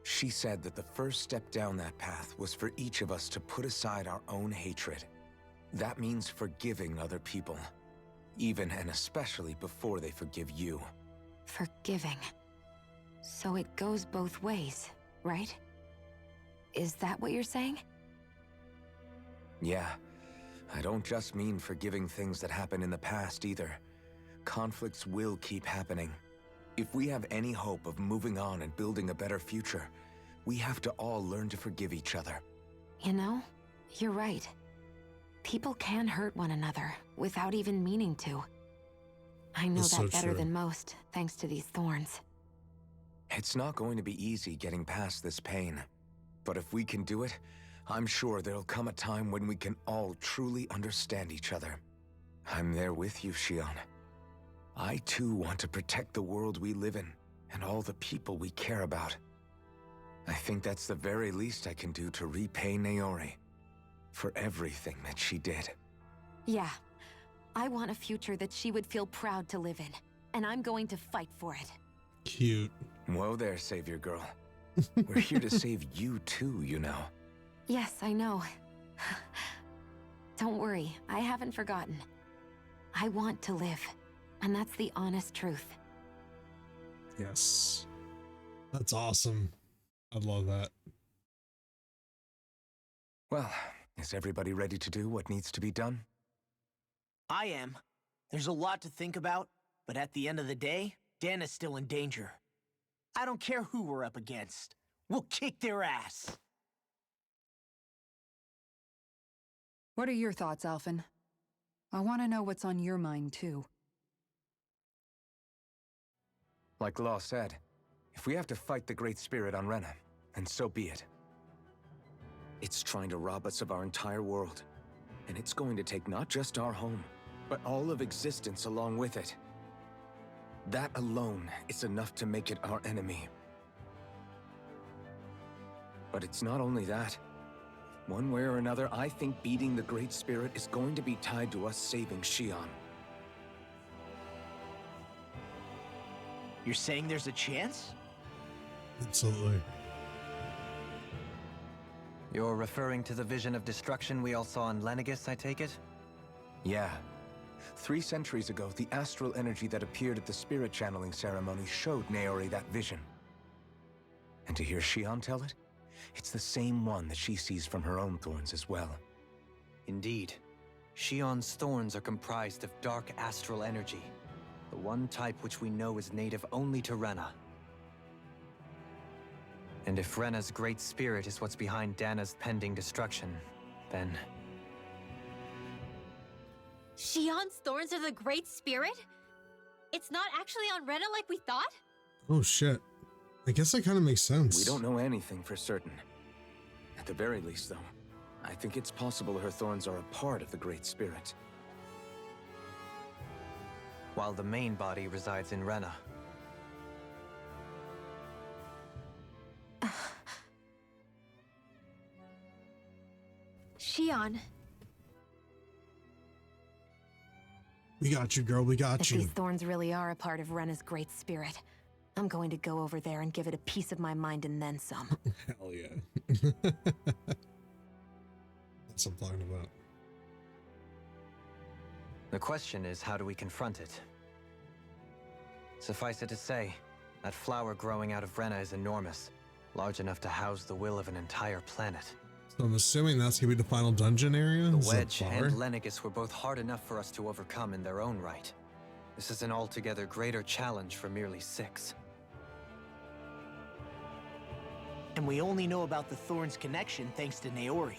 She said that the first step down that path was for each of us to put aside our own hatred. That means forgiving other people, even and especially before they forgive you. Forgiving. So it goes both ways, right? Is that what you're saying? Yeah. I don't just mean forgiving things that happened in the past either. Conflicts will keep happening. If we have any hope of moving on and building a better future, we have to all learn to forgive each other. You know, you're right. People can hurt one another without even meaning to. I know That's that so better true. than most, thanks to these thorns. It's not going to be easy getting past this pain. But if we can do it, I'm sure there'll come a time when we can all truly understand each other. I'm there with you, Shion. I too want to protect the world we live in, and all the people we care about. I think that's the very least I can do to repay Naori for everything that she did. Yeah, I want a future that she would feel proud to live in, and I'm going to fight for it. Cute. Whoa there, Savior Girl. We're here to save you too, you know. Yes, I know. Don't worry, I haven't forgotten. I want to live, and that's the honest truth. Yes. That's awesome. I love that. Well, is everybody ready to do what needs to be done? I am. There's a lot to think about, but at the end of the day, Dana's still in danger. I don't care who we're up against. We'll kick their ass. What are your thoughts, Alphen? I want to know what's on your mind, too. Like Law said, if we have to fight the Great Spirit on Rena, then so be it. It's trying to rob us of our entire world, and it's going to take not just our home, but all of existence along with it. That alone is enough to make it our enemy. But it's not only that. One way or another, I think beating the Great Spirit is going to be tied to us saving Shion. You're saying there's a chance? Absolutely. You're referring to the vision of destruction we all saw in Lenegis, I take it? Yeah. 3 centuries ago, the astral energy that appeared at the spirit channeling ceremony showed Naori that vision. And to hear Shion tell it, it's the same one that she sees from her own thorns as well. Indeed. Shion's thorns are comprised of dark astral energy, the one type which we know is native only to Rena. And if Rena's great spirit is what's behind Dana's pending destruction, then... Shion's thorns are the Great Spirit? It's not actually on Rena like we thought? Oh shit. I guess that kind of makes sense. We don't know anything for certain. At the very least, though, I think it's possible her thorns are a part of the Great Spirit. While the main body resides in Rena. Shion. We got you, girl. We got If you. these thorns really are a part of Rena's great spirit, I'm going to go over there and give it a piece of my mind and then some. Hell yeah. That's what I'm talking about. The question is, how do we confront it? Suffice it to say, that flower growing out of Rena is enormous, large enough to house the will of an entire planet. So I'm assuming that's gonna be the final dungeon area? The Is that Wedge flower? and Lenegis were both hard enough for us to overcome in their own right. This is an altogether greater challenge for merely 6. And we only know about the Thorns connection thanks to Naori.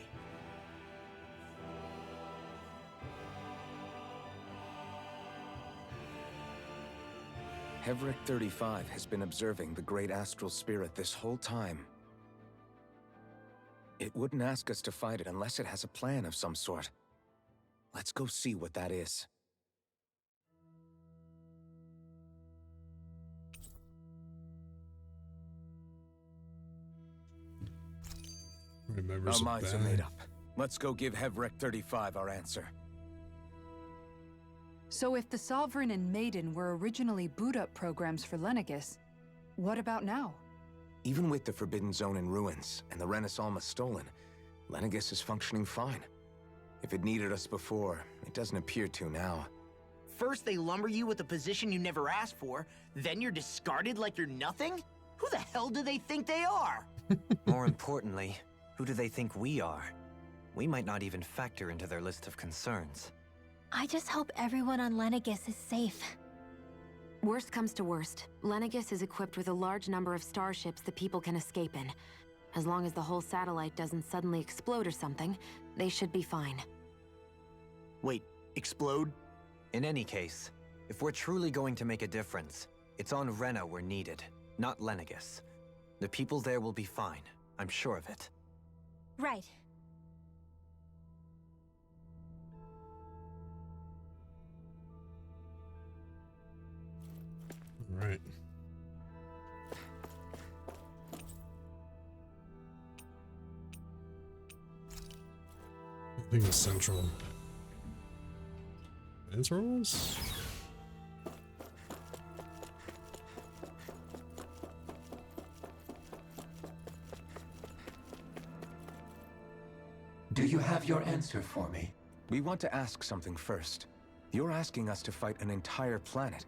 Hevric 35 has been observing the Great Astral Spirit this whole time. It wouldn't ask us to fight it unless it has a plan of some sort. Let's go see what that is. Remembers Our it minds are bad. made up. Let's go give Hevric 35 our answer. So if the Sovereign and Maiden were originally boot-up programs for Lenegis, what about now? Even with the Forbidden Zone in ruins and the Renis Alma stolen, Lenegis is functioning fine. If it needed us before, it doesn't appear to now. First they lumber you with a position you never asked for, then you're discarded like you're nothing? Who the hell do they think they are? More importantly, who do they think we are? We might not even factor into their list of concerns. I just hope everyone on Lenegis is safe. Worst comes to worst, Lenegis is equipped with a large number of starships that people can escape in. As long as the whole satellite doesn't suddenly explode or something, they should be fine. Wait, explode? In any case, if we're truly going to make a difference, it's on Rena we're needed, not Lenegis. The people there will be fine, I'm sure of it. Right. Right. I think it's central. Intervals? Do you have your answer for me? We want to ask something first. You're asking us to fight an entire planet.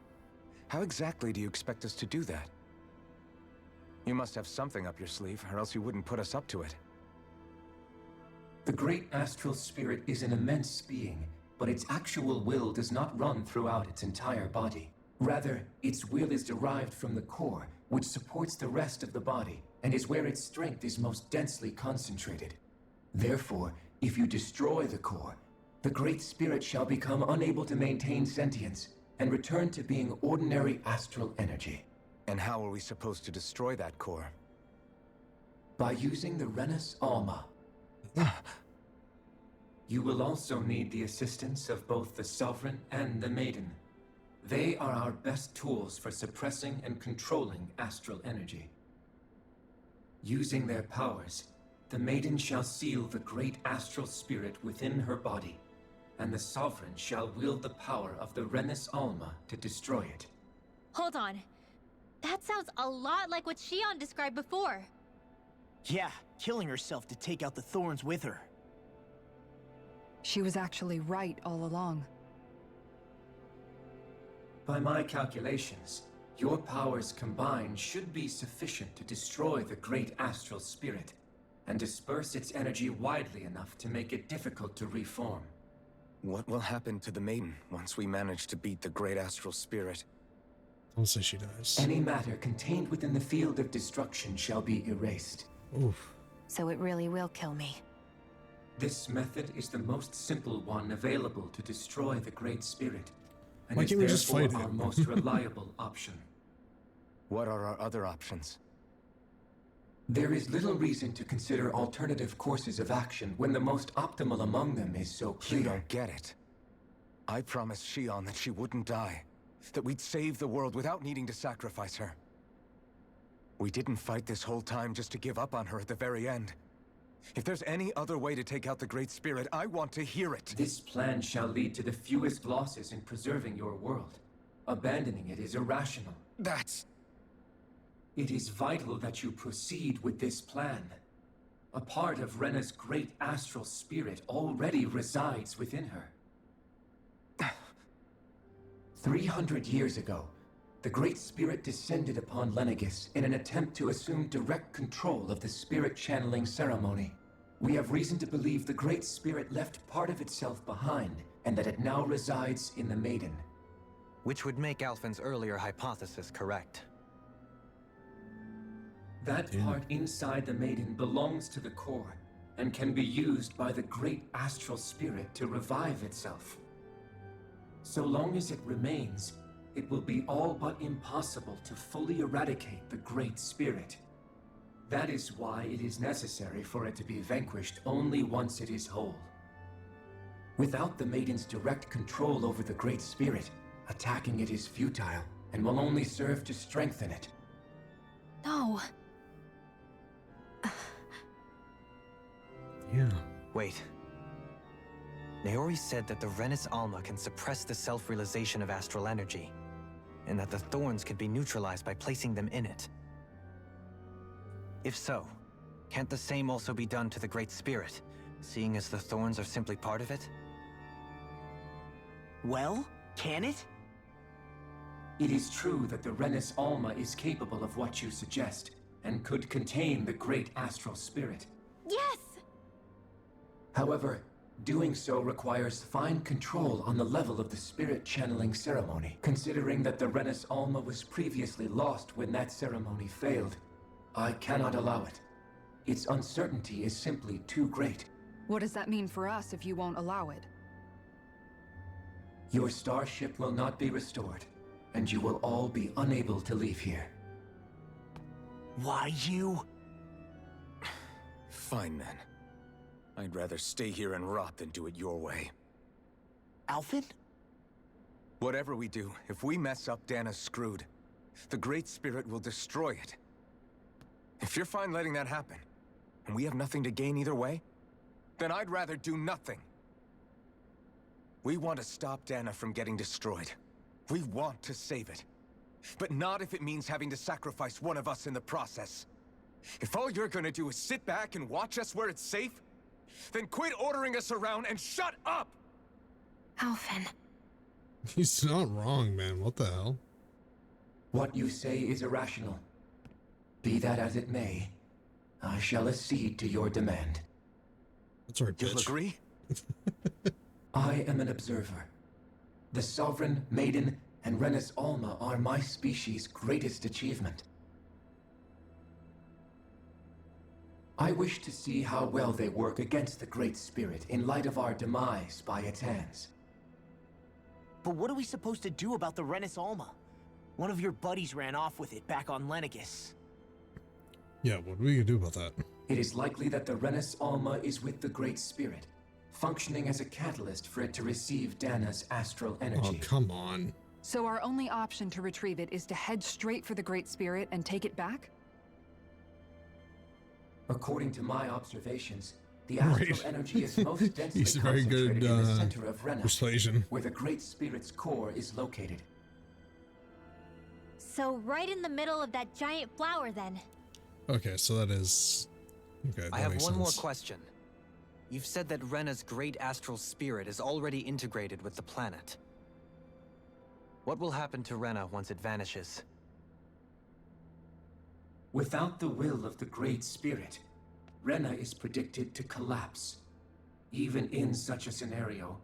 How exactly do you expect us to do that? You must have something up your sleeve, or else you wouldn't put us up to it. The great astral spirit is an immense being, but its actual will does not run throughout its entire body. Rather, its will is derived from the core, which supports the rest of the body, and is where its strength is most densely concentrated. Therefore, if you destroy the core, the great spirit shall become unable to maintain sentience, and return to being ordinary astral energy. And how are we supposed to destroy that core? By using the Renis Alma. You will also need the assistance of both the Sovereign and the Maiden. They are our best tools for suppressing and controlling astral energy. Using their powers, the Maiden shall seal the great astral spirit within her body, and the Sovereign shall wield the power of the Renis Alma to destroy it. Hold on. That sounds a lot like what Shion described before. Yeah, killing herself to take out the thorns with her. She was actually right all along. By my calculations, your powers combined should be sufficient to destroy the great astral spirit, and disperse its energy widely enough to make it difficult to reform. What will happen to the Maiden once we manage to beat the great astral spirit? Don't say she dies. Any matter contained within the field of destruction shall be erased. Oof. So it really will kill me. This method is the most simple one available to destroy the Great Spirit, and Why is can't we just therefore fight our it? most reliable option. What are our other options? There is little reason to consider alternative courses of action when the most optimal among them is so clear. You don't get it. I promised Shion that she wouldn't die, that we'd save the world without needing to sacrifice her. We didn't fight this whole time just to give up on her at the very end. If there's any other way to take out the Great Spirit, I want to hear it. This plan shall lead to the fewest losses in preserving your world. Abandoning it is irrational. That's... It is vital that you proceed with this plan. A part of Rena's great astral spirit already resides within her. 300 years ago, the Great Spirit descended upon Lenegis in an attempt to assume direct control of the spirit channeling ceremony. We have reason to believe the Great Spirit left part of itself behind, and that it now resides in the Maiden. Which would make Alphen's earlier hypothesis correct. That part inside the Maiden belongs to the core, and can be used by the great astral spirit to revive itself. So long as it remains, it will be all but impossible to fully eradicate the Great Spirit. That is why it is necessary for it to be vanquished only once it is whole. Without the Maiden's direct control over the Great Spirit, attacking it is futile, and will only serve to strengthen it. No. Yeah. Wait. Naori said that the Renis Alma can suppress the self-realization of astral energy, and that the thorns could be neutralized by placing them in it. If so, can't the same also be done to the Great Spirit, seeing as the thorns are simply part of it? Well, can it? It is true that the Renis Alma is capable of what you suggest, and could contain the great astral spirit. Yes! However, doing so requires fine control on the level of the spirit channeling ceremony. Considering that the Renis Alma was previously lost when that ceremony failed, I cannot allow it. Its uncertainty is simply too great. What does that mean for us if you won't allow it? Your starship will not be restored, and you will all be unable to leave here. Why you? Fine then. I'd rather stay here and rot than do it your way. Alphen? Whatever we do, if we mess up, Dana's screwed. The Great Spirit will destroy it. If you're fine letting that happen, and we have nothing to gain either way, then I'd rather do nothing. We want to stop Dana from getting destroyed. We want to save it. But not if it means having to sacrifice one of us in the process. If all you're gonna do is sit back and watch us where it's safe, then quit ordering us around and shut up! Alphen. He's not wrong, man. What the hell? What you say is irrational. Be that as it may, I shall accede to your demand. That's right, bitch. You'll agree? I am an observer. The Sovereign, Maiden, and Renis Alma are my species' greatest achievement. I wish to see how well they work against the Great Spirit in light of our demise by its hands. But what are we supposed to do about the Renis Alma? One of your buddies ran off with it back on Lenegis. Yeah, what are we gonna do about that? It is likely that the Renis Alma is with the Great Spirit, functioning as a catalyst for it to receive Dana's astral energy. Oh, come on. So our only option to retrieve it is to head straight for the Great Spirit and take it back? According to my observations, the astral energy is most densely He's very concentrated good in the center of Rena, persuasion. where the Great Spirit's core is located. So right in the middle of that giant flower then. Okay, so that is... Okay, that I have makes one more sense. question. You've said that Rena's great astral spirit is already integrated with the planet. What will happen to Rena once it vanishes? Without the will of the Great Spirit, Rena is predicted to collapse. Even in such a scenario,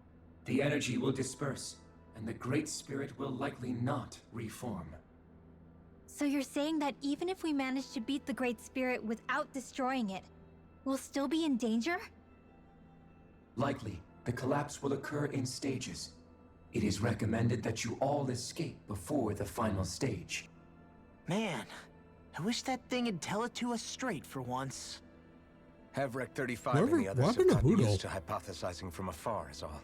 the energy will disperse, and the Great Spirit will likely not reform. So you're saying that even if we manage to beat the Great Spirit without destroying it, we'll still be in danger? Likely, the collapse will occur in stages. It is recommended that you all escape before the final stage. Man, I wish that thing would tell it to us straight for once. Havrek 35 Whatever- and the others what have happened to gotten Boodle? used to hypothesizing from afar is all.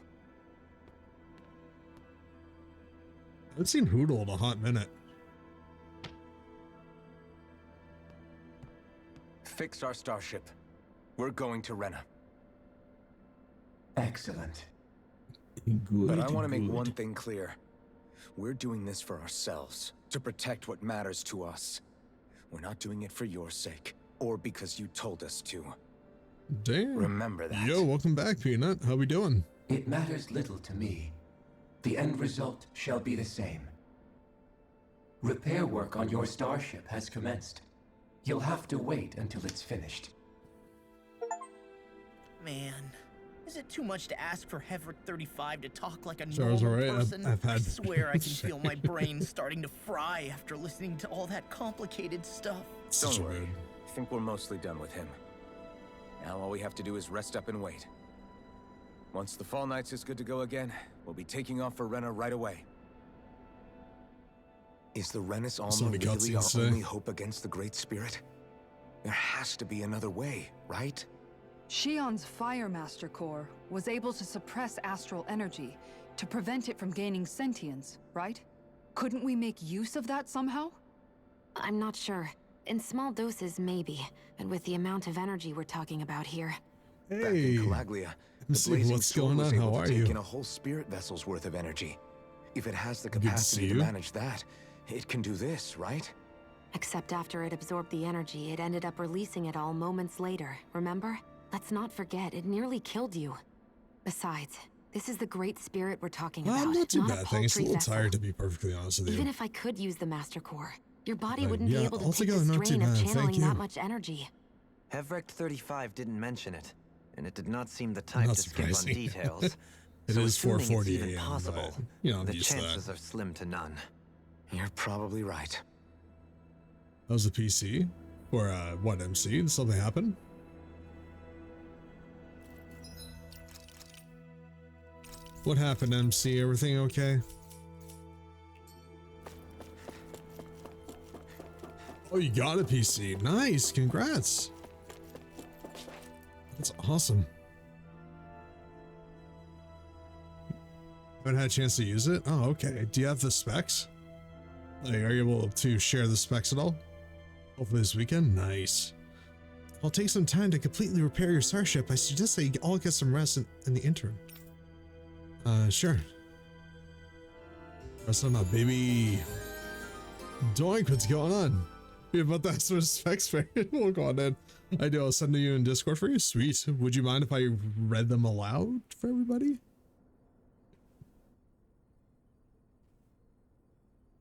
I haven't seen Hoodle in a hot minute. Fix our starship. We're going to Rena. Excellent. Good, But I want to make one thing clear. We're doing this for ourselves, to protect what matters to us. We're not doing it for your sake, or because you told us to. Damn. Remember that. Yo, welcome back, Peanut. How we doing? It matters little to me. The end result shall be the same. Repair work on your starship has commenced. You'll have to wait until it's finished. Man, is it too much to ask for Havrek 35 to talk like a Sorry, it's normal alright. person? I've had... I swear I can feel my brain starting to fry after listening to all that complicated stuff. Such Don't a worry. good. I think we're mostly done with him. Now all we have to do is rest up and wait. Once the Fall Knights is good to go again, we'll be taking off for Rena right away. Is the Renis Alma many really our cutscenes today. only hope against the Great Spirit? There has to be another way, right? Shion's Fire Master Core was able to suppress astral energy to prevent it from gaining sentience, right? Couldn't we make use of that somehow? I'm not sure. In small doses, maybe. But with the amount of energy we're talking about here. Back Hey, in Calaglia, the see Blazing what's Sword going was on. able How to are take you? in a whole spirit vessel's worth of energy. If it has the Good to see capacity to you. manage that, it can do this, right? Except after it absorbed the energy, it ended up releasing it all moments later, remember? Let's not forget, it nearly killed you. Besides, this is the Great Spirit we're talking about, Not too not bad. I think it's a little vessel. tired, to be perfectly honest with you. Even if I could use the Master Core, your body But wouldn't yeah, be able to take altogether the not too strain of bad, channeling thank you. that much energy. Hevrect 35 didn't mention it, and it did not seem the type Not to skip on surprising. details. It So is assuming it's 4:40 even a.m., possible, but, you know, I'm the used to that. chances are slim to none. You're probably right. That was a PC? Or, what, MC? Did something happen? What happened, MC? Everything okay? Oh, you got a PC. Nice. Congrats. That's awesome. Haven't had a chance to use it? Oh, okay. Do you have the specs? Like, are you able to share the specs at all? Hopefully this weekend? Nice. I'll take some time to completely repair your starship. I suggest that you all get some rest in the interim. Sure. Rest on up, baby. Doink, what's going on? You about that sort of specs fair? We'll go on in. I do. I'll send you in Discord for you. Sweet. Would you mind if I read them aloud for everybody?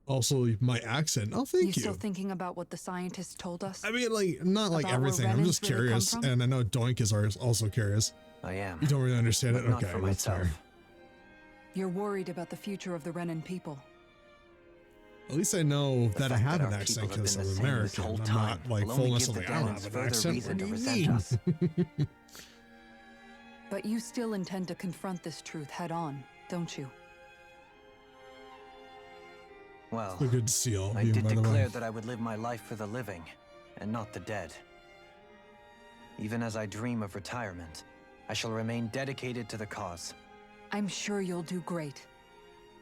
Also, my accent. Oh, thank you. Still thinking about what the scientists told us? I mean, like, not like About where everything. I'm just Renans really come curious. from? And I know Doink is also curious. I am. You don't really understand it? But not Okay, for that's fair. myself. You're worried about the future of the Renan people. At least I know that I fact have that an our accent people have because been I'm the same this American. whole I'm time not like will full only myself give like, the I don't Danans have an further accent. reason What do to you resent mean? us. But you still intend to confront this truth head on, don't you? Well, So good to see all of I you, did by the way. declare that I would live my life for the living, and not the dead. Even as I dream of retirement, I shall remain dedicated to the cause. I'm sure you'll do great.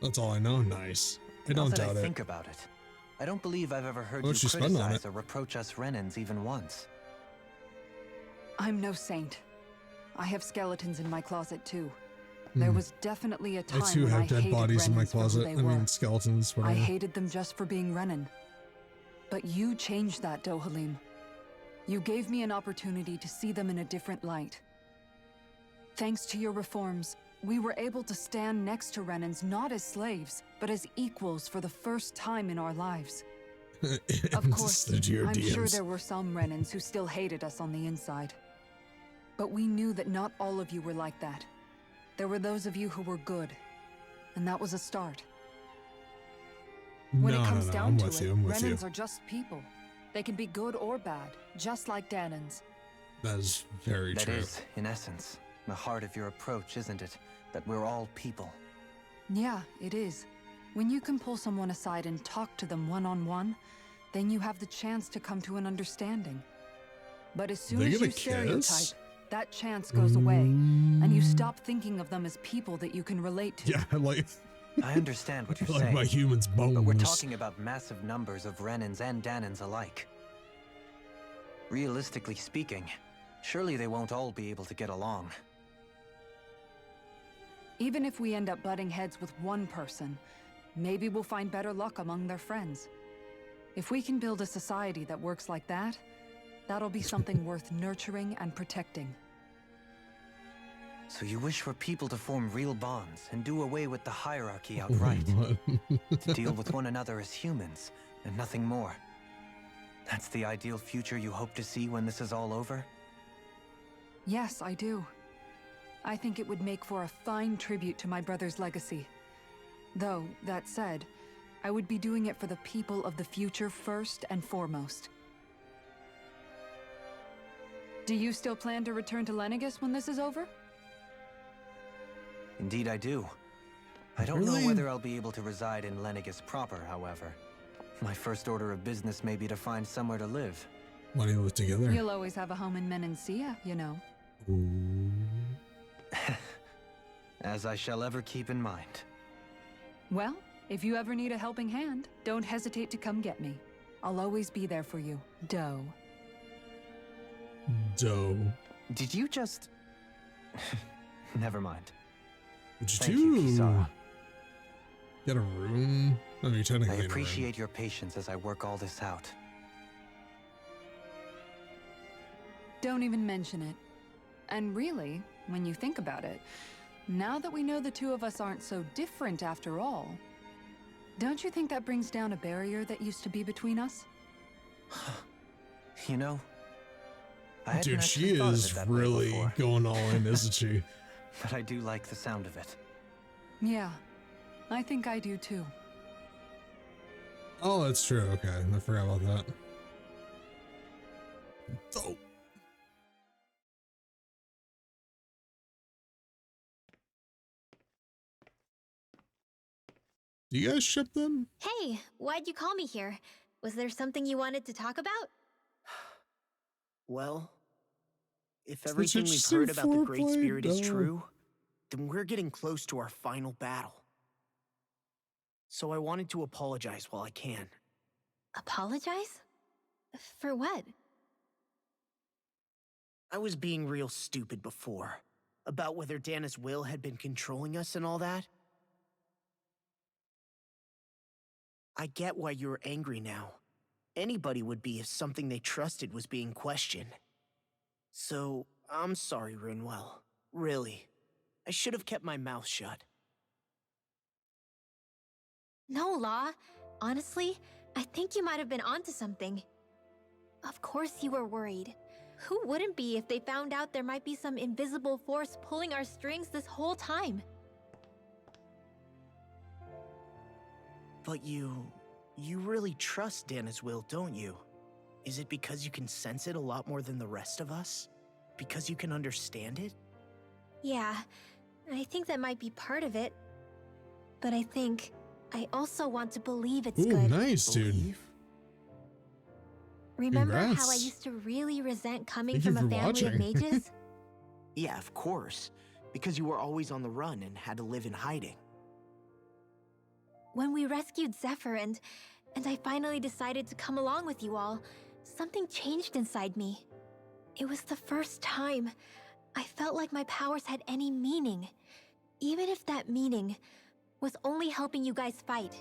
That's all I know. Nice. I don't Now that doubt I it. think about it, I don't believe I've ever heard How you much you spend on criticize it? or reproach us Renans even once. I'm no saint. I have skeletons in my closet too. There was definitely a time I too when have dead hated bodies in my Renans for who closet. they I mean, were. skeletons, I whatever. hated them just for being Renan. But you changed that, Dohalim. You gave me an opportunity to see them in a different light. Thanks to your reforms, we were able to stand next to Renans not as slaves, but as equals for the first time in our lives. Of course, I'm sure there were some Renans who still hated us on the inside. But we knew that not all of you were like that. There were those of you who were good, and that was a start. When it comes down I'm to with it, you. I'm with you. Renans are just people. They can be good or bad, just like Danans. That is very That true. is, in essence, the heart of your approach, isn't it? That we're all people. Yeah, it is. When you can pull someone aside and talk to them one-on-one, then you have the chance to come to an understanding. But as soon They as gonna you stereotype, kiss? that chance goes away, and you stop thinking of them as people that you can relate to. Yeah, like I understand what you're like saying. my human's bones. But we're talking about massive numbers of Renans and Danans alike. Realistically speaking, surely they won't all be able to get along. Even if we end up butting heads with one person, maybe we'll find better luck among their friends. If we can build a society that works like that, that'll be something worth nurturing and protecting. So you wish for people to form real bonds and do away with the hierarchy outright. To deal with one another as humans, and nothing more. That's the ideal future you hope to see when this is all over? Yes, I do. I think it would make for a fine tribute to my brother's legacy. Though, that said, I would be doing it for the people of the future first and foremost. Do you still plan to return to Lenegis when this is over? Indeed I do. I don't Really? know whether I'll be able to reside in Lenegis proper, however. My first order of business may be to find somewhere to live. Money live together. You'll always have a home in Menancia, you know. As I shall ever keep in mind. Well, if you ever need a helping hand, don't hesitate to come get me. I'll always be there for you, Doe. Doe. Did you just... Never mind. Would you Thank you, Kisara. Get a room? I mean, technically I in a room. appreciate your patience as I work all this out. Don't even mention it. And really, when you think about it, now that we know the two of us aren't so different after all, don't you think that brings down a barrier that used to be between us? You know, I hadn't Dude, actually she thought of is it that way really before. going all in, isn't she? But I do like the sound of it. Yeah, I think I do too. Oh, that's true. Okay, I forgot about that. Oh. Do you guys ship them? Hey, why'd you call me here? Was there something you wanted to talk about? Well, if Such everything we've interesting heard about the Great foreplay, Spirit is no. true, then we're getting close to our final battle. So I wanted to apologize while I can. Apologize? For what? I was being real stupid before, about whether Dana's will had been controlling us and all that. I get why you're angry now. Anybody would be if something they trusted was being questioned. So, I'm sorry, Rinwell. Really. I should have kept my mouth shut. No, Law. Honestly, I think you might have been onto something. Of course you were worried. Who wouldn't be if they found out there might be some invisible force pulling our strings this whole time? But you really trust Dana's will, don't you? Is it because you can sense it a lot more than the rest of us? Because you can understand it? Yeah, I think that might be part of it. But I also want to believe it's Ooh, good. nice, dude. Remember how I Congrats. used to really resent coming Thank you from a for family of watching. mages? Yeah, of course. Because you were always on the run and had to live in hiding. When we rescued Zephyr and I finally decided to come along with you all, something changed inside me. It was the first time I felt like my powers had any meaning, even if that meaning was only helping you guys fight.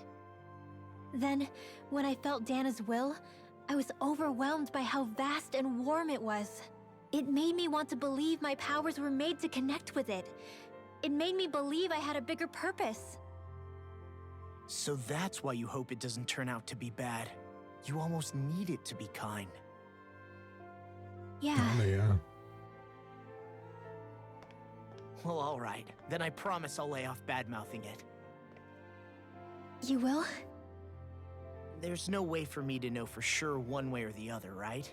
Then, when I felt Dana's will, I was overwhelmed by how vast and warm it was. It made me want to believe my powers were made to connect with it. It made me believe I had a bigger purpose. So that's why you hope it doesn't turn out to be bad. You almost need it to be kind. Yeah. Kinda, yeah. Well, alright. Then I promise I'll lay off bad-mouthing it. You will? There's no way for me to know for sure one way or the other, right?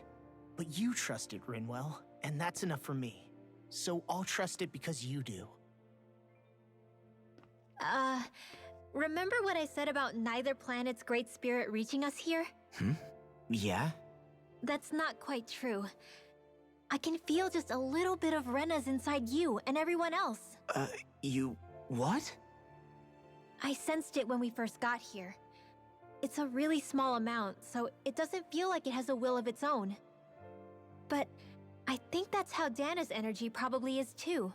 But you trust it, Rinwell, and that's enough for me. So I'll trust it because you do. Remember what I said about neither planet's great spirit reaching us here? Yeah? That's not quite true. I can feel just a little bit of Rena's inside you and everyone else. You... what? I sensed it when we first got here. It's a really small amount, so it doesn't feel like it has a will of its own. But I think that's how Dana's energy probably is too.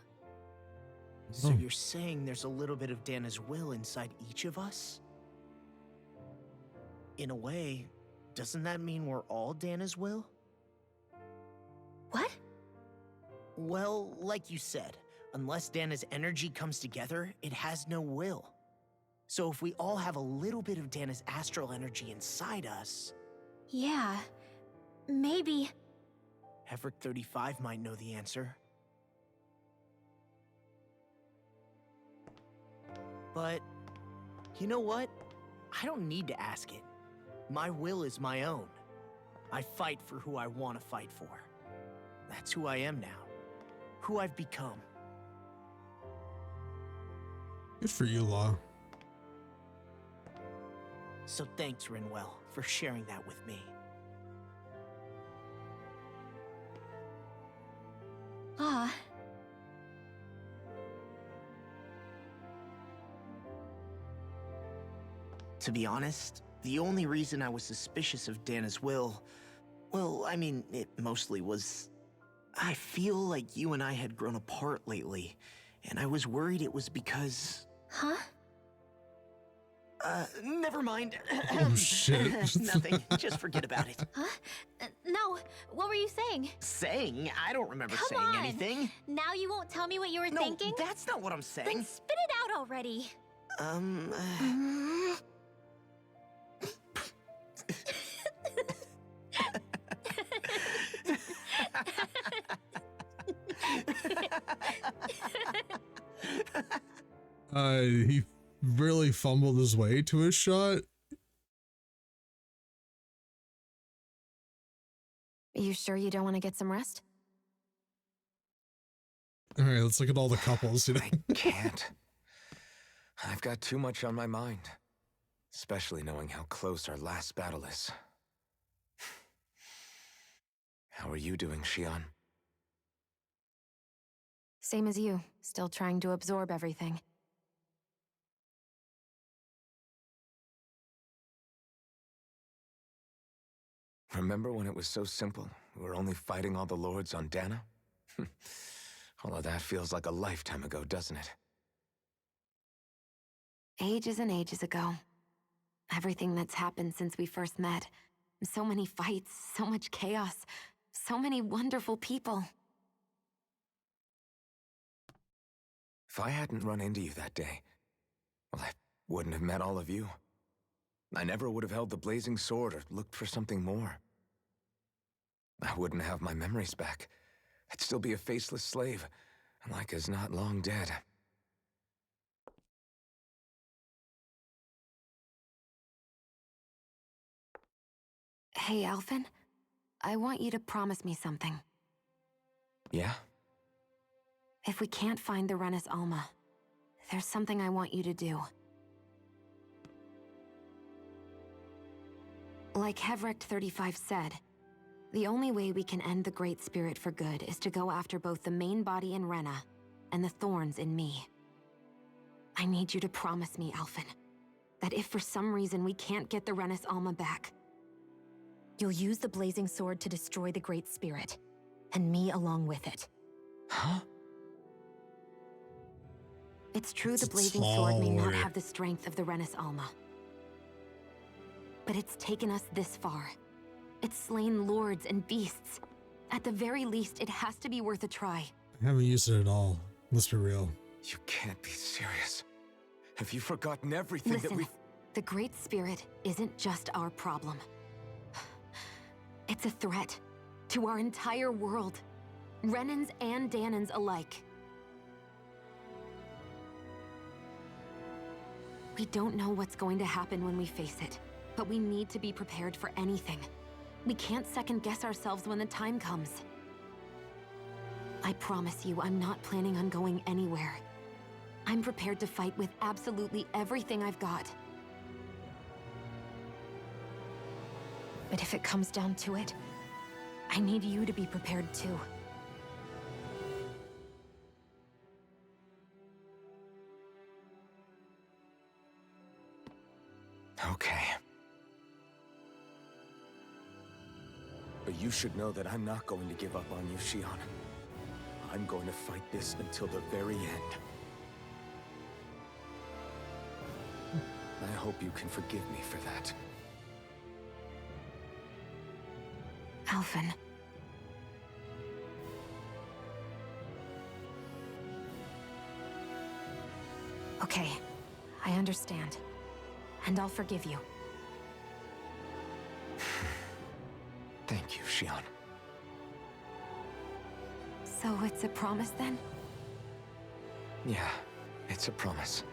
So you're saying there's a little bit of Dana's will inside each of us? In a way, doesn't that mean we're all Dana's will? What? Well, like you said, unless Dana's energy comes together, it has no will. So if we all have a little bit of Dana's astral energy inside us... Yeah, maybe... Heverick 35 might know the answer. But, you know what? I don't need to ask it. My will is my own. I fight for who I want to fight for. That's who I am now. Who I've become. Good for you, Law. So thanks, Rinwell, for sharing that with me. Ah. To be honest, the only reason I was suspicious of Dana's will, well, I mean, it mostly was... I feel like you and I had grown apart lately, and I was worried it was because... Huh? Never mind. Oh shit. Nothing. Just forget about it. Huh? No, what were you saying? Saying? I don't remember Come saying on. anything. Now you won't tell me what you were No, thinking? that's not what I'm saying. Then spit it out already. He really fumbled his way to his shot. You sure you don't want to get some rest? All right, let's look at all the couples. You know? I can't. I've got too much on my mind. Especially knowing how close our last battle is. How are you doing, Shion? Same as you, still trying to absorb everything. Remember when it was so simple? We were only fighting all the lords on Dana? All of that feels like a lifetime ago, doesn't it? Ages and ages ago. Everything that's happened since we first met. So many fights, so much chaos, so many wonderful people. If I hadn't run into you that day, well, I wouldn't have met all of you. I never would have held the blazing sword or looked for something more. I wouldn't have my memories back. I'd still be a faceless slave, like as not long dead. Hey, Alphen. I want you to promise me something. Yeah? If we can't find the Renis Alma, there's something I want you to do. Like Hevrecht 35 said, the only way we can end the Great Spirit for good is to go after both the main body in Rena and the thorns in me. I need you to promise me, Alphen, that if for some reason we can't get the Renis Alma back, you'll use the blazing sword to destroy the Great Spirit, and me along with it. Huh? It's true the blazing sword may not have the strength of the Renis Alma. But it's taken us this far. It's slain lords and beasts. At the very least, it has to be worth a try. I haven't used it at all. Let's be real. You can't be serious. Have you forgotten everything that Listen, we've... the Great Spirit isn't just our problem. It's a threat to our entire world. Renans and Danans alike. We don't know what's going to happen when we face it, but we need to be prepared for anything. We can't second-guess ourselves when the time comes. I promise you, I'm not planning on going anywhere. I'm prepared to fight with absolutely everything I've got. But if it comes down to it, I need you to be prepared too. Okay. But you should know that I'm not going to give up on you, Shion. I'm going to fight this until the very end. I hope you can forgive me for that. Alphen. Okay, I understand. And I'll forgive you. Thank you, Shion. So it's a promise then? Yeah, it's a promise.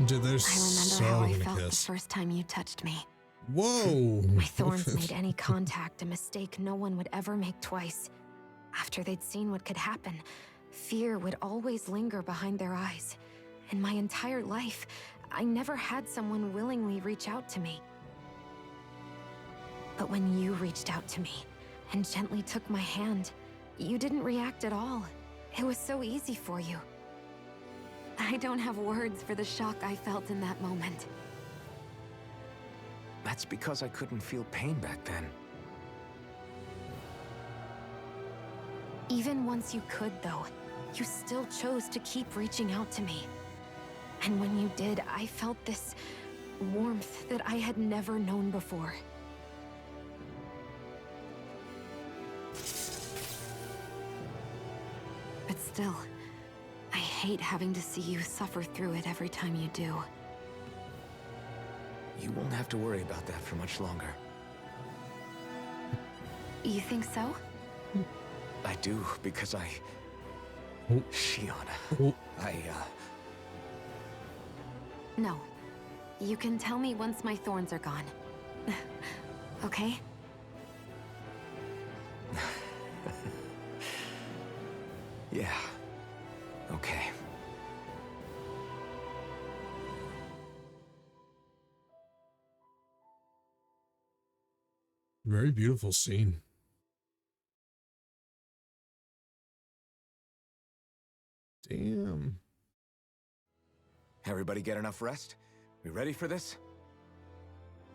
Dude, they're I remember so how I gonna felt kiss. the first time you touched me. Whoa! My thorns made any contact a mistake no one would ever make twice. After they'd seen what could happen, fear would always linger behind their eyes. In my entire life, I never had someone willingly reach out to me. But when you reached out to me and gently took my hand, you didn't react at all. It was so easy for you. I don't have words for the shock I felt in that moment. That's because I couldn't feel pain back then. Even once you could, though, you still chose to keep reaching out to me. And when you did, I felt this warmth that I had never known before. But still, I hate having to see you suffer through it every time you do. You won't have to worry about that for much longer. You think so? I do, because I... Shion. No. You can tell me once my thorns are gone. Okay? Yeah. Okay. Very beautiful scene. Damn. Everybody get enough rest? We ready for this?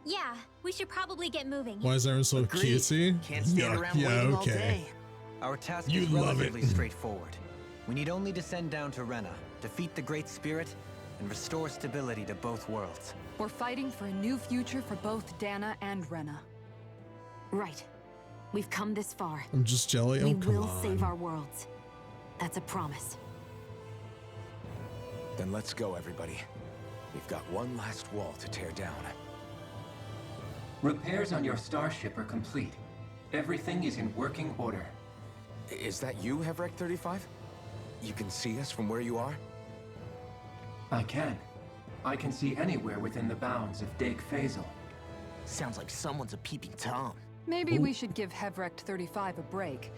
Yeah, we should probably get moving. Why is everyone so cutesy? Can't stand around waiting all day. Our task You is love relatively it. straightforward. We need only descend down to Rena, defeat the Great Spirit, and restore stability to both worlds. We're fighting for a new future for both Dana and Rena. Right. We've come this far. I'm just jelly. We Oh, come will on. save our worlds. That's a promise. Then let's go, everybody. We've got one last wall to tear down. Repairs on your starship are complete. Everything is in working order. Is that you, Hevrek 35? You can see us from where you are? I can. I can see anywhere within the bounds of Dake Faisal. Sounds like someone's a peeping Tom. Maybe we should give Hevrect 35 a break.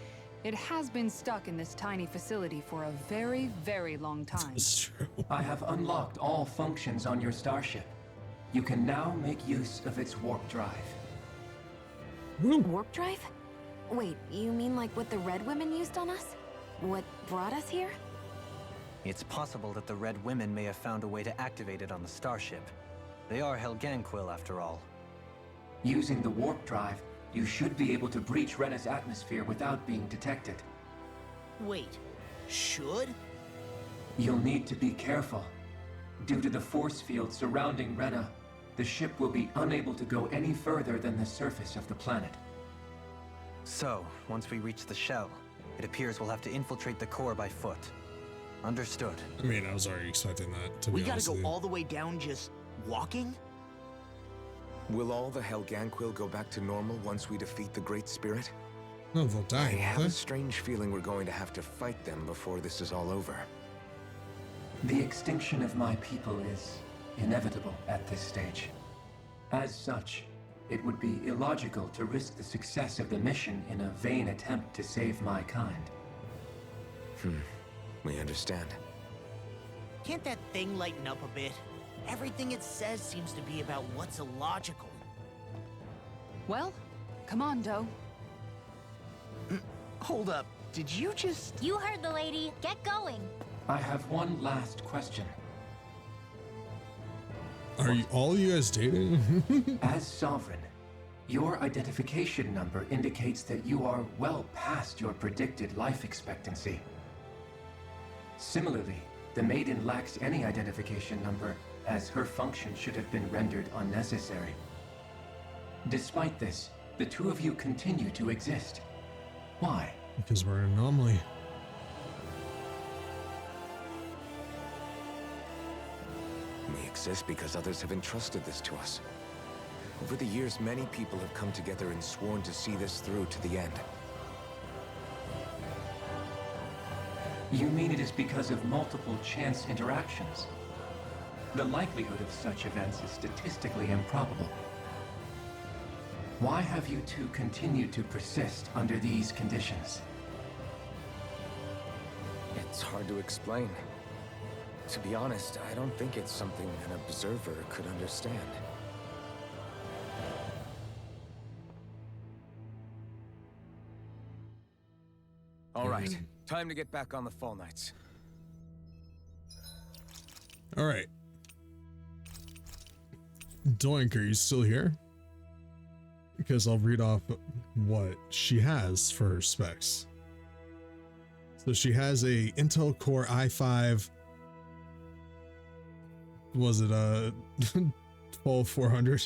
It has been stuck in this tiny facility for a very, very long time. It's true. I have unlocked all functions on your starship. You can now make use of its warp drive. Warp drive? Wait, you mean like what the Red Women used on us? What brought us here? It's possible that the Red Women may have found a way to activate it on the starship. They are Helganquil, after all. Using the warp drive, you should be able to breach Rena's atmosphere without being detected. Wait, should? You'll need to be careful. Due to the force field surrounding Rena, the ship will be unable to go any further than the surface of the planet. So, once we reach the shell, it appears we'll have to infiltrate the core by foot. Understood. I mean, I was already expecting that, to be We gotta honest go with you. all the way down just walking? Will all the Helganquil go back to normal once we defeat the Great Spirit? No, they'll die, I won't have they? a strange feeling we're going to have to fight them before this is all over. The extinction of my people is inevitable at this stage. As such, it would be illogical to risk the success of the mission in a vain attempt to save my kind. We understand. Can't that thing lighten up a bit? Everything it says seems to be about what's illogical. Well, come on, Doe. Hold up, did you just... You heard the lady. Get going. I have one last question. Are you all you guys dating? As Sovereign, your identification number indicates that you are well past your predicted life expectancy. Similarly, the Maiden lacks any identification number, as her function should have been rendered unnecessary. Despite this, the two of you continue to exist. Why? Because we're an anomaly. We exist because others have entrusted this to us. Over the years, many people have come together and sworn to see this through to the end. You mean it is because of multiple chance interactions? The likelihood of such events is statistically improbable. Why have you two continued to persist under these conditions? It's hard to explain. To be honest, I don't think it's something an observer could understand. All right, time to get back on the Fall Knights. All right. Doink, are you still here? Because I'll read off what she has for her specs. So she has a Intel Core i5. Was it 12400?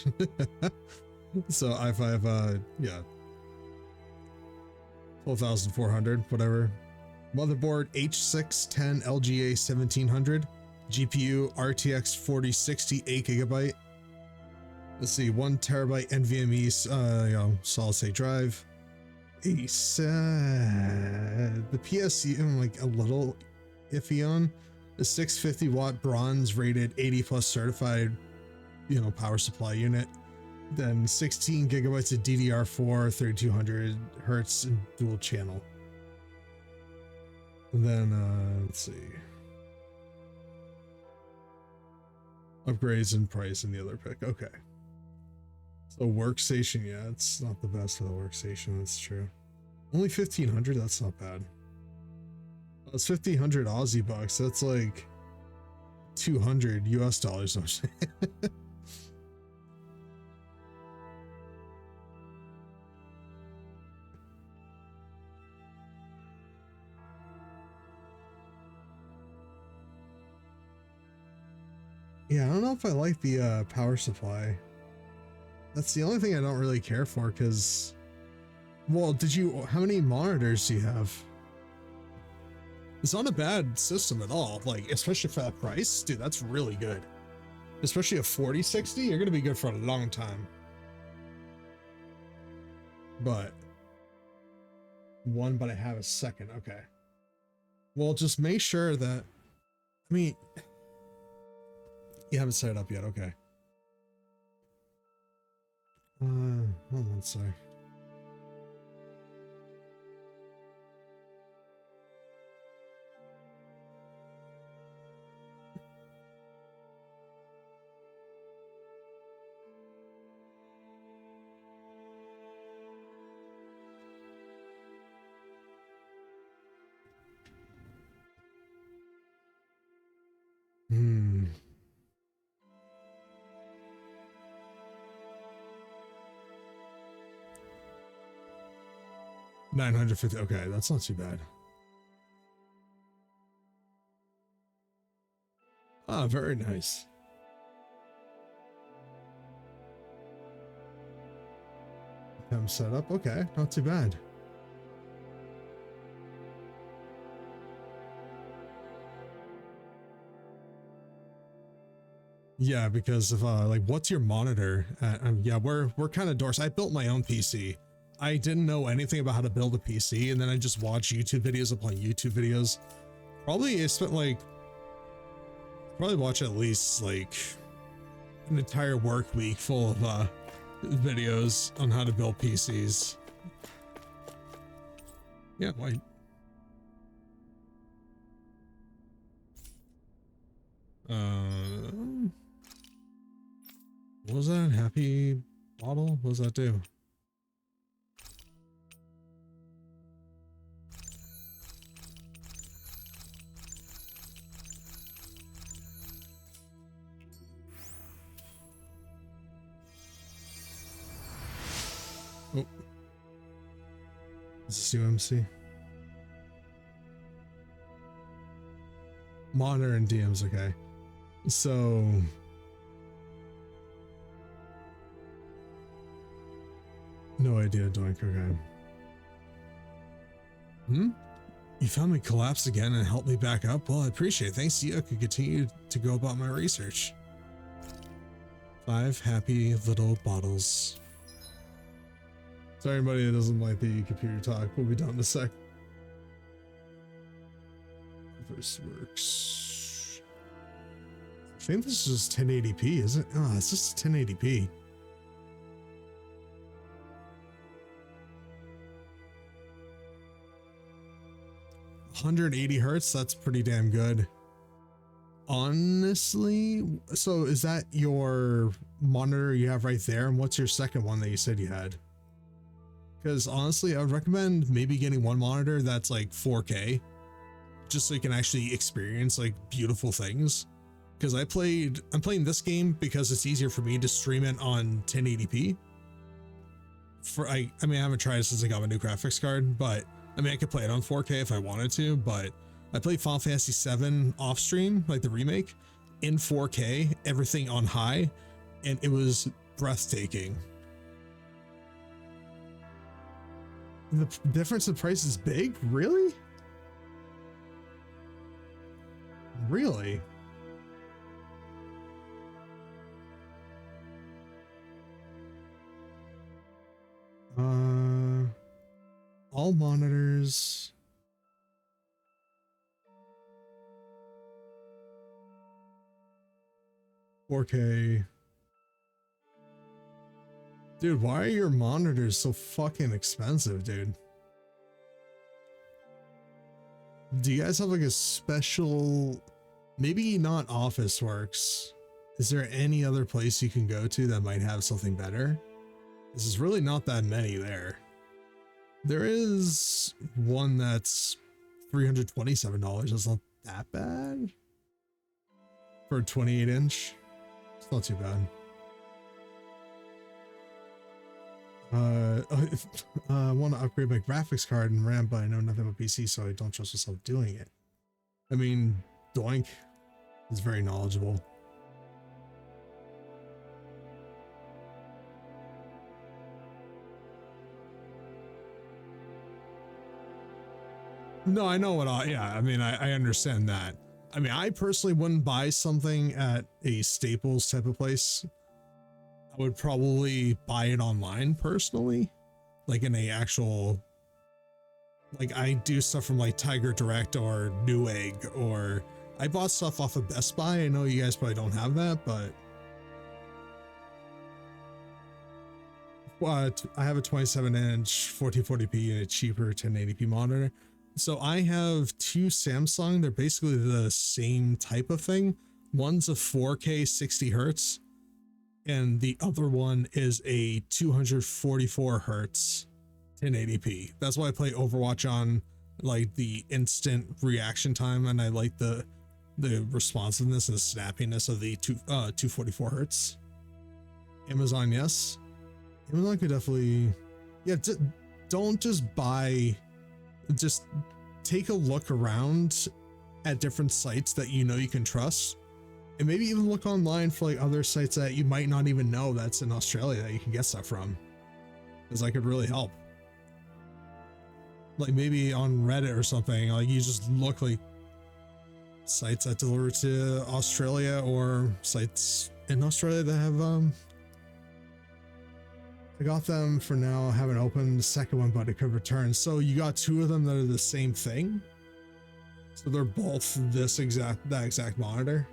So i5, yeah, 12,400, whatever. Motherboard H610 LGA 1700. GPU RTX 4060, 8GB. Let's see, 1TB NVMe, solid state drive. The PSU, I'm like a little iffy on. The 650 watt bronze rated 80 plus certified, power supply unit. Then 16 gigabytes of DDR4, 3200 hertz and dual channel. And then, let's see. Upgrades and price in the other pick. Okay. So workstation, yeah, it's not the best for the workstation. That's true. Only 1,500. That's not bad. That's 1,500 Aussie bucks. That's like 200 US dollars. Yeah, I don't know if I like the power supply. That's the only thing I don't really care for, because, well, how many monitors do you have? It's not a bad system at all, like, especially for that price. Dude, that's really good. Especially a 4060, you're gonna be good for a long time. But I have a second, okay. Well, just make sure that, I mean, you haven't set it up yet, okay. Hold on, sorry. Hmm. 950. Okay, that's not too bad. Ah, very nice. I'm set up. Okay, not too bad. Yeah, because of like, what's your monitor? Yeah, we're kind of dorks. I built my own PC. I didn't know anything about how to build a PC, and then I just watched YouTube videos upon YouTube videos. Probably I spent like, probably watch at least like an entire work week full of videos on how to build PCs. Yeah, why? What was that? Happy bottle? What does that do? Oh. Is this UMC? Monitor and DMs, okay. So no idea, Doink, okay. You found me collapsed again and helped me back up? Well, I appreciate it. Thanks to you, I could continue to go about my research. 5 happy little bottles. Sorry, anybody that doesn't like the computer talk. We'll be done in a sec. First works. I think this is just 1080p, isn't it? Oh, it's just 1080p. $180 hertz, that's pretty damn good. Honestly, so is that your monitor you have right there? And what's your second one that you said you had? Because honestly, I would recommend maybe getting one monitor that's like 4K, just so you can actually experience like beautiful things. Because I'm playing this game because it's easier for me to stream it on 1080p. I mean, I haven't tried it since I got my new graphics card, but I mean, I could play it on 4K if I wanted to, but I played Final Fantasy VII off stream, like the remake, in 4K, everything on high, and it was breathtaking. The difference in price is big? Really? Really? All monitors. $4K. Dude, why are your monitors so fucking expensive, dude? Do you guys have like a special, maybe not Officeworks? Is there any other place you can go to that might have something better? This is really not that many there. There is one that's $327. That's not that bad. For a 28-inch. It's not too bad. I want to upgrade my graphics card and RAM, but I know nothing about PC, so I don't trust myself doing it. I mean, Doink is very knowledgeable. No, I know what yeah, I mean, I understand that. I mean, I personally wouldn't buy something at a Staples type of place. I would probably buy it online personally, like in a actual, like I do stuff from like Tiger Direct or Newegg, or I bought stuff off of Best Buy. I know you guys probably don't have that, but I have a 27-inch 1440p and a cheaper 1080p monitor. So I have two Samsung. They're basically the same type of thing. One's a 4K 60 hertz, and the other one is a 244 hertz 1080p. That's why I play Overwatch on, like the instant reaction time, and I like the responsiveness and the snappiness of the 244 hertz. Amazon, yes. Amazon could definitely, yeah. Don't just buy. Just take a look around at different sites that you know you can trust, and maybe even look online for like other sites that you might not even know that's in Australia that you can get stuff from, because that could really help. Like maybe on Reddit or something, like you just look like sites that deliver to Australia, or sites in Australia that have I got them for now. I haven't opened the second one, but it could return. So you got two of them that are the same thing. So they're both that exact monitor.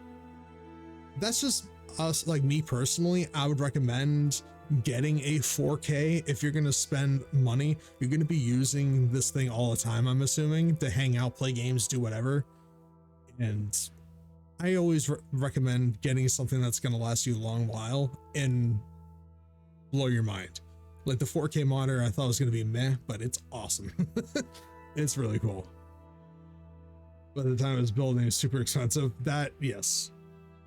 That's just us, like me personally. I would recommend getting a 4K if you're going to spend money. You're going to be using this thing all the time, I'm assuming, to hang out, play games, do whatever. And I always recommend getting something that's going to last you a long while and blow your mind. Like the 4K monitor, I thought was going to be meh, but it's awesome. It's really cool. By the time it was building, it was super expensive. That, yes,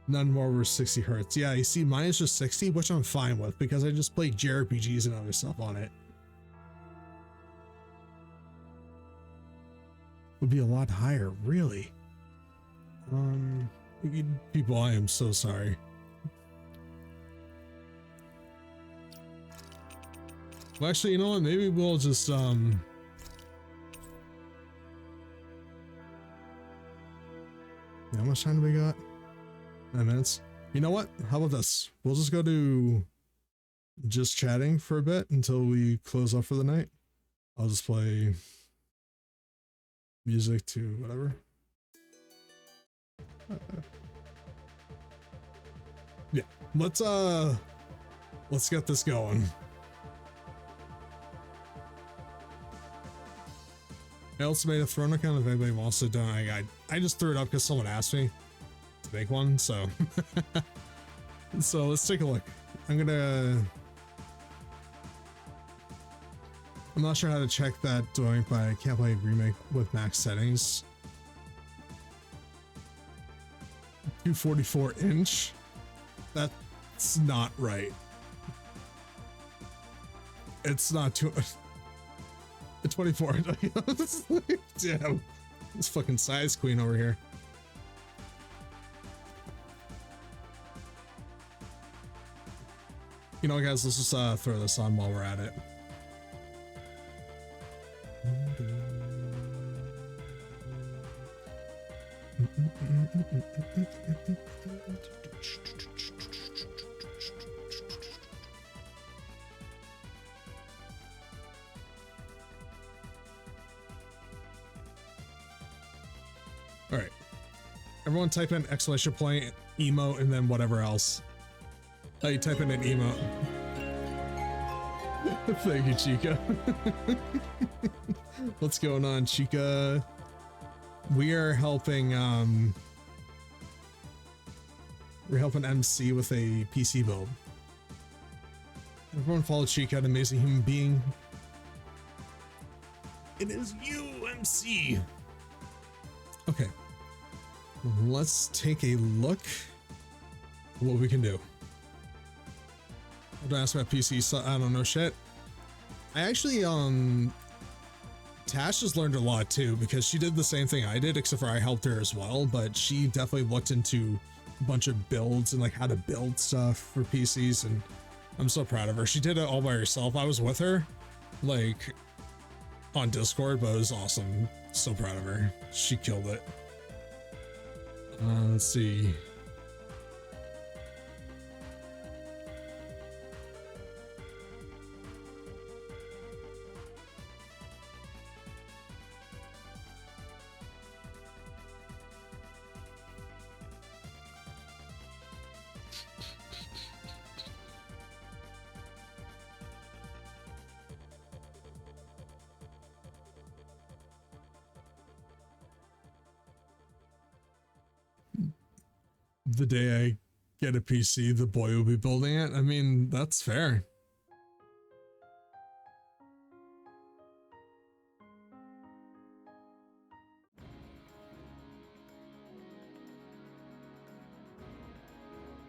none more were 60 hertz. Yeah, you see, mine is just 60, which I'm fine with because I just play JRPGs and other stuff on it. Would be a lot higher, really. People, I am so sorry. Well, actually, you know what? Maybe we'll just, how much time do we got? 9 minutes. You know what? How about this? We'll just go to just chatting for a bit until we close up for the night. I'll just play music to whatever. Yeah, let's get this going. I also made a throne account if anybody wants to donate. I just threw it up because someone asked me to make one, so so let's take a look. I'm not sure how to check that doing, but I can't play remake with max settings. 244 inch? That's not right. It's not too. 24. Damn. This fucking size queen over here. You know, guys, let's just throw this on while we're at it. All right, everyone type in exclamation point, emote, and then whatever else. Oh, you type in an emote. Thank you, Chica. What's going on, Chica? We are helping we're helping MC with a PC build. Everyone follow Chica, an amazing human being. It is you, MC. Okay. Let's take a look at what we can do. Don't ask about PC, so I don't know shit. I actually, Tash has learned a lot too, because she did the same thing I did, except for I helped her as well, but she definitely looked into a bunch of builds and like how to build stuff for PCs, and I'm so proud of her. She did it all by herself. I was with her, like, on Discord, but it was awesome. So proud of her. She killed it. Let's see. The day I get a PC, the boy will be building it. I mean, that's fair.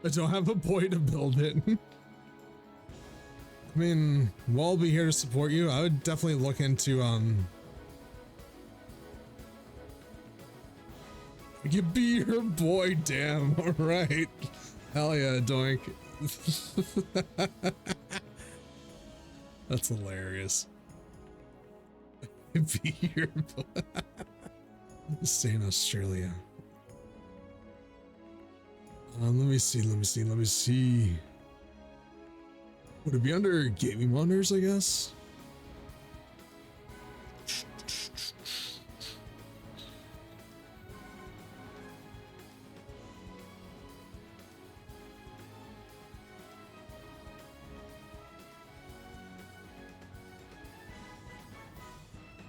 I don't have a boy to build it. I mean, we'll all be here to support you. I would definitely look into, you be your boy, damn. All right. Hell yeah, Doink. That's hilarious. Be your boy. Stay in Australia. Let me see. Would it be under gaming monitors, I guess?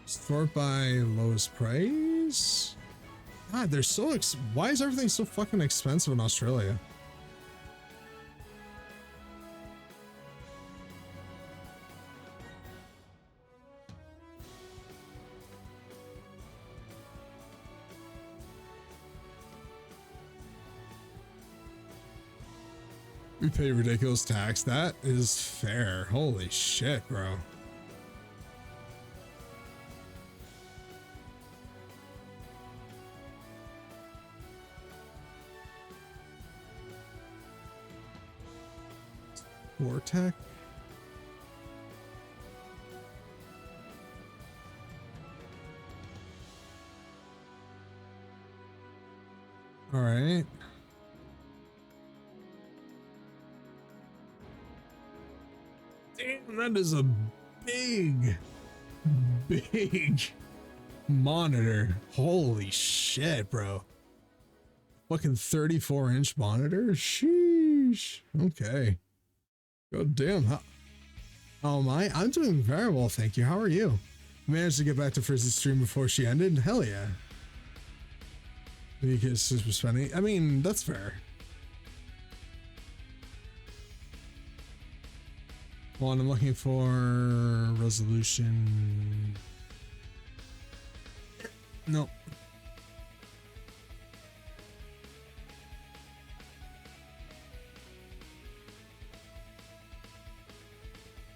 Sort by lowest price? God, they're so why is everything so fucking expensive in Australia? We pay ridiculous tax. That is fair. Holy shit, bro. Vortec? All right. Damn, that is a big monitor. Holy shit, bro. Fucking 34-inch monitor? Sheesh. Okay. God damn. How am I? I'm doing very well, thank you. How are you? Managed to get back to Frizzy's stream before she ended? Hell yeah. You get super spending. I mean, that's fair. Well, I'm looking for resolution. Nope.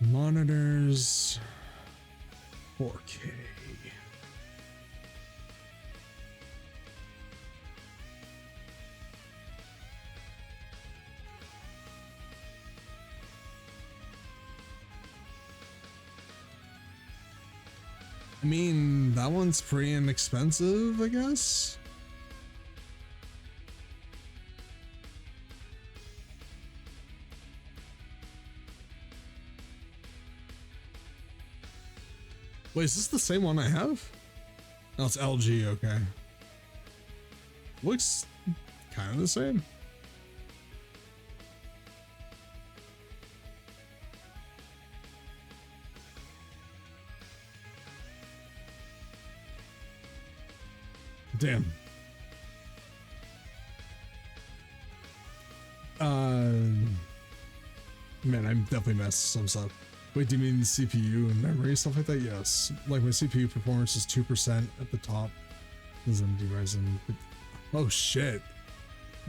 Monitors. 4K. I mean, that one's pretty inexpensive, I guess. Wait, is this the same one I have? No, it's LG, okay. Looks kind of the same. Damn. Man, I definitely messed some stuff. Wait, do you mean the CPU and memory stuff like that? Yes. Like my CPU performance is 2% at the top. This is AMD Ryzen. Oh shit.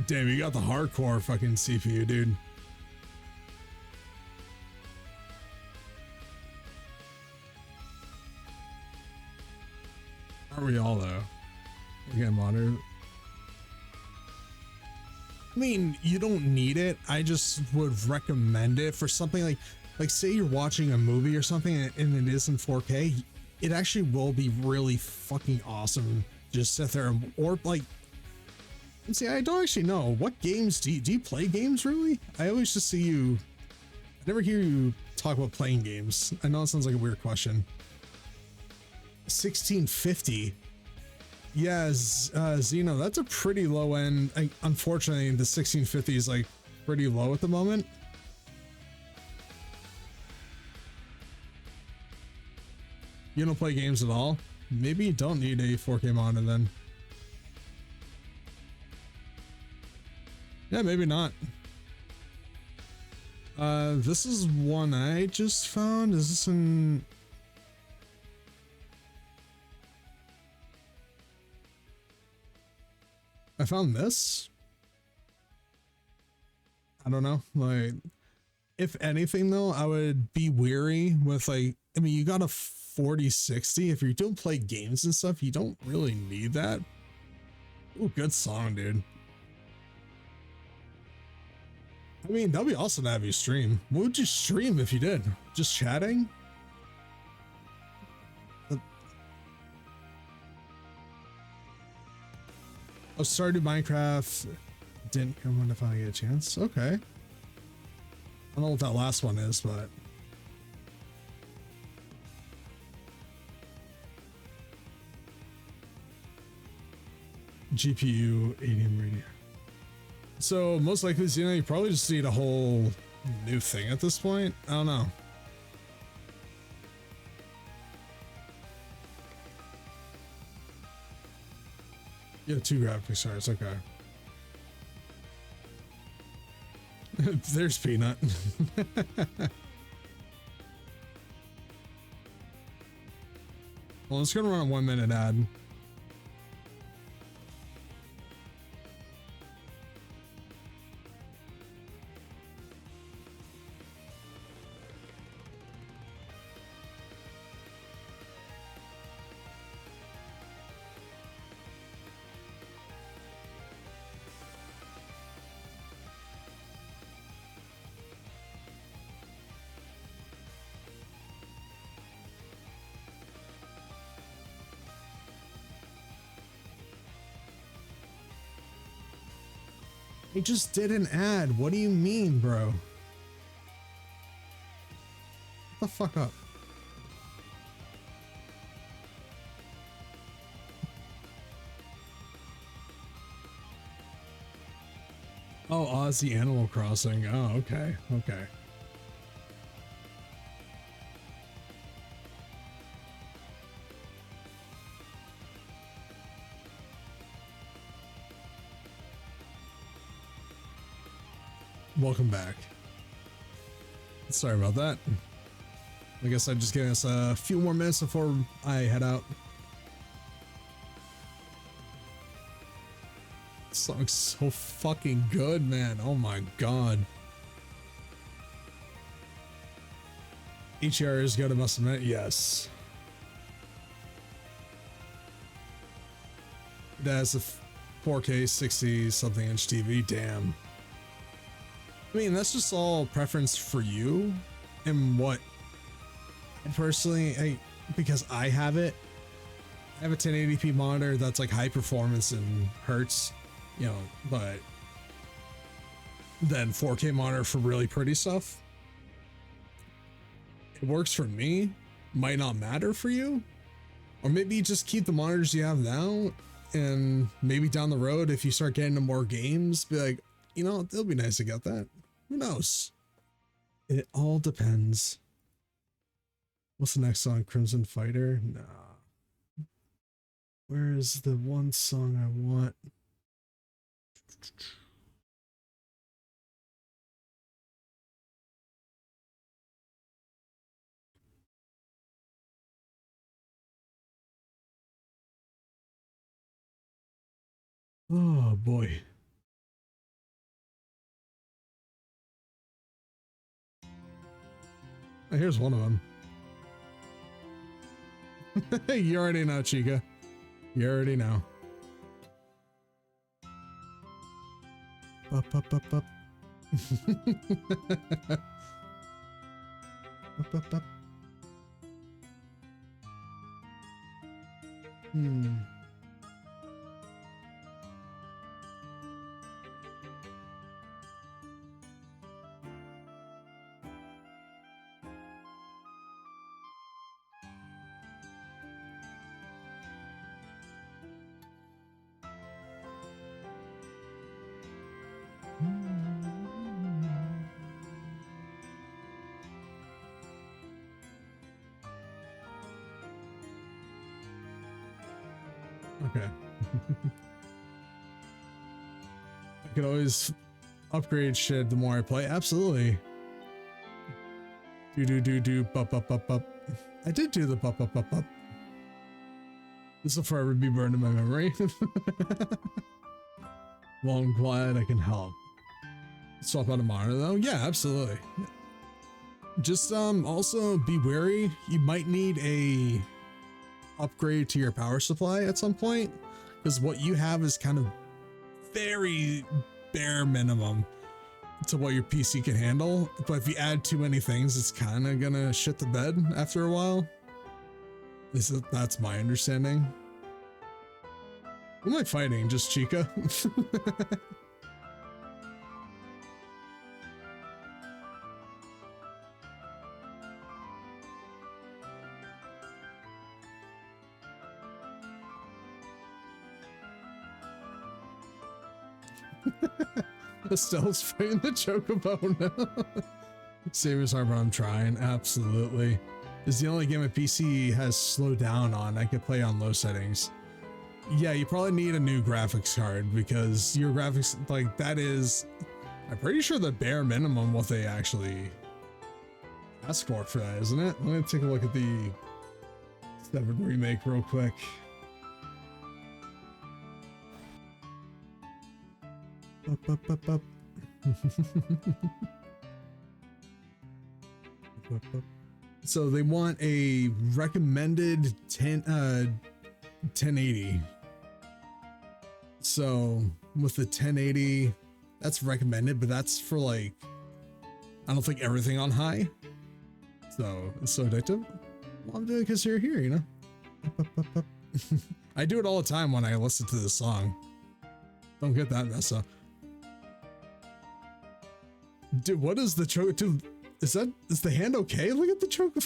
Damn, you got the hardcore fucking CPU, dude. Aren't we all though? Again, monitor. I mean, you don't need it. I just would recommend it for something like say you're watching a movie or something and it is in 4K, it actually will be really fucking awesome. Just sit there and, or like, see, I don't actually know what games do you play games really? I always just see you, I never hear you talk about playing games. I know it sounds like a weird question. 1650. Yeah, Xeno, that's a pretty low end. Unfortunately, the 1650 is like pretty low at the moment. You don't play games at all? Maybe you don't need a 4K monitor then. Yeah, maybe not. This is one I just found. Is this in... I found this. I don't know. Like, if anything though, I would be weary with like, I mean, you got a 4060. If you don't play games and stuff, you don't really need that. Ooh, good song, dude. I mean, that'd be awesome to have you stream. What would you stream if you did? Just chatting? Oh, started Minecraft. Didn't come when if I get a chance. Okay. I don't know what that last one is, but GPU 80 radio. So most likely, you know, you probably just need a whole new thing at this point. I don't know. Yeah, 2 graphics cards. Okay. There's Peanut. Well, it's gonna run a 1-minute ad. It just did an ad. What do you mean, bro? Shut the fuck up. Oh, Aussie Animal Crossing. Oh, okay. Okay. Welcome back. Sorry about that. I guess I'm just giving us a few more minutes before I head out. This song's so fucking good, man. Oh my god. HER is good, I must admit. Yes. It has a 4K 60 something inch TV. Damn. I mean, that's just all preference for you and what personally, because I have it, I have a 1080p monitor that's like high performance in hertz, you know, but then 4K monitor for really pretty stuff. It works for me, might not matter for you, or maybe just keep the monitors you have now, and maybe down the road, if you start getting into more games, be like, you know, it'll be nice to get that. Who knows? It all depends. What's the next song? Crimson Fighter? Nah. Where is the one song I want? Oh boy. Oh, here's one of them. You already know, Chica. You already know. Up, up, up, up. Up, up, up. Okay. I could always upgrade shit the more I play. Absolutely. Do bup up up up. I did do the bup up up up. This will forever be burned in my memory. Well, I'm glad I can help. Swap out a monitor though? Yeah, absolutely. Just also be wary. You might need a upgrade to your power supply at some point, because what you have is kind of very bare minimum to what your PC can handle. But if you add too many things, it's kind of gonna shit the bed after a while. At least that's my understanding. Who am I fighting? Just Chica? Estelle's fighting the Chocobo now. Saber's Harbor, I'm trying. Absolutely. This is the only game my PC has slowed down on. I could play on low settings. Yeah, you probably need a new graphics card, because your graphics, like, that is, I'm pretty sure the bare minimum what they actually ask for that, isn't it? I'm gonna take a look at the 7 remake real quick. Up, up, up, up. So they want a recommended 1080. So with the 1080, that's recommended, but that's for like, I don't think everything on high. So it's so addictive. Well, I'm doing it because you're here, you know? Up, up, up, up. I do it all the time when I listen to this song. Don't get that mess up. Dude, what is the choke? Dude, is the hand okay? Look at the choke.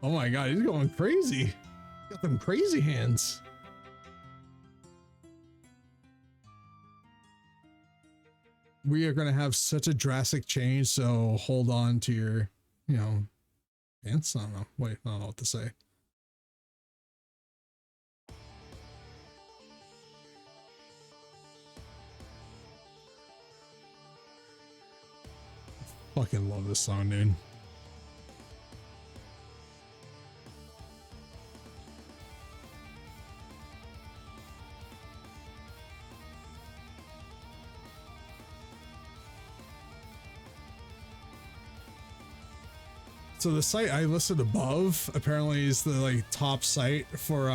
Oh my god, he's going crazy. Got them crazy hands. We are gonna have such a drastic change, so hold on to your, you know, pants. I don't know. Wait, I don't know what to say. Fucking love this song, dude. So the site I listed above apparently is the like top site for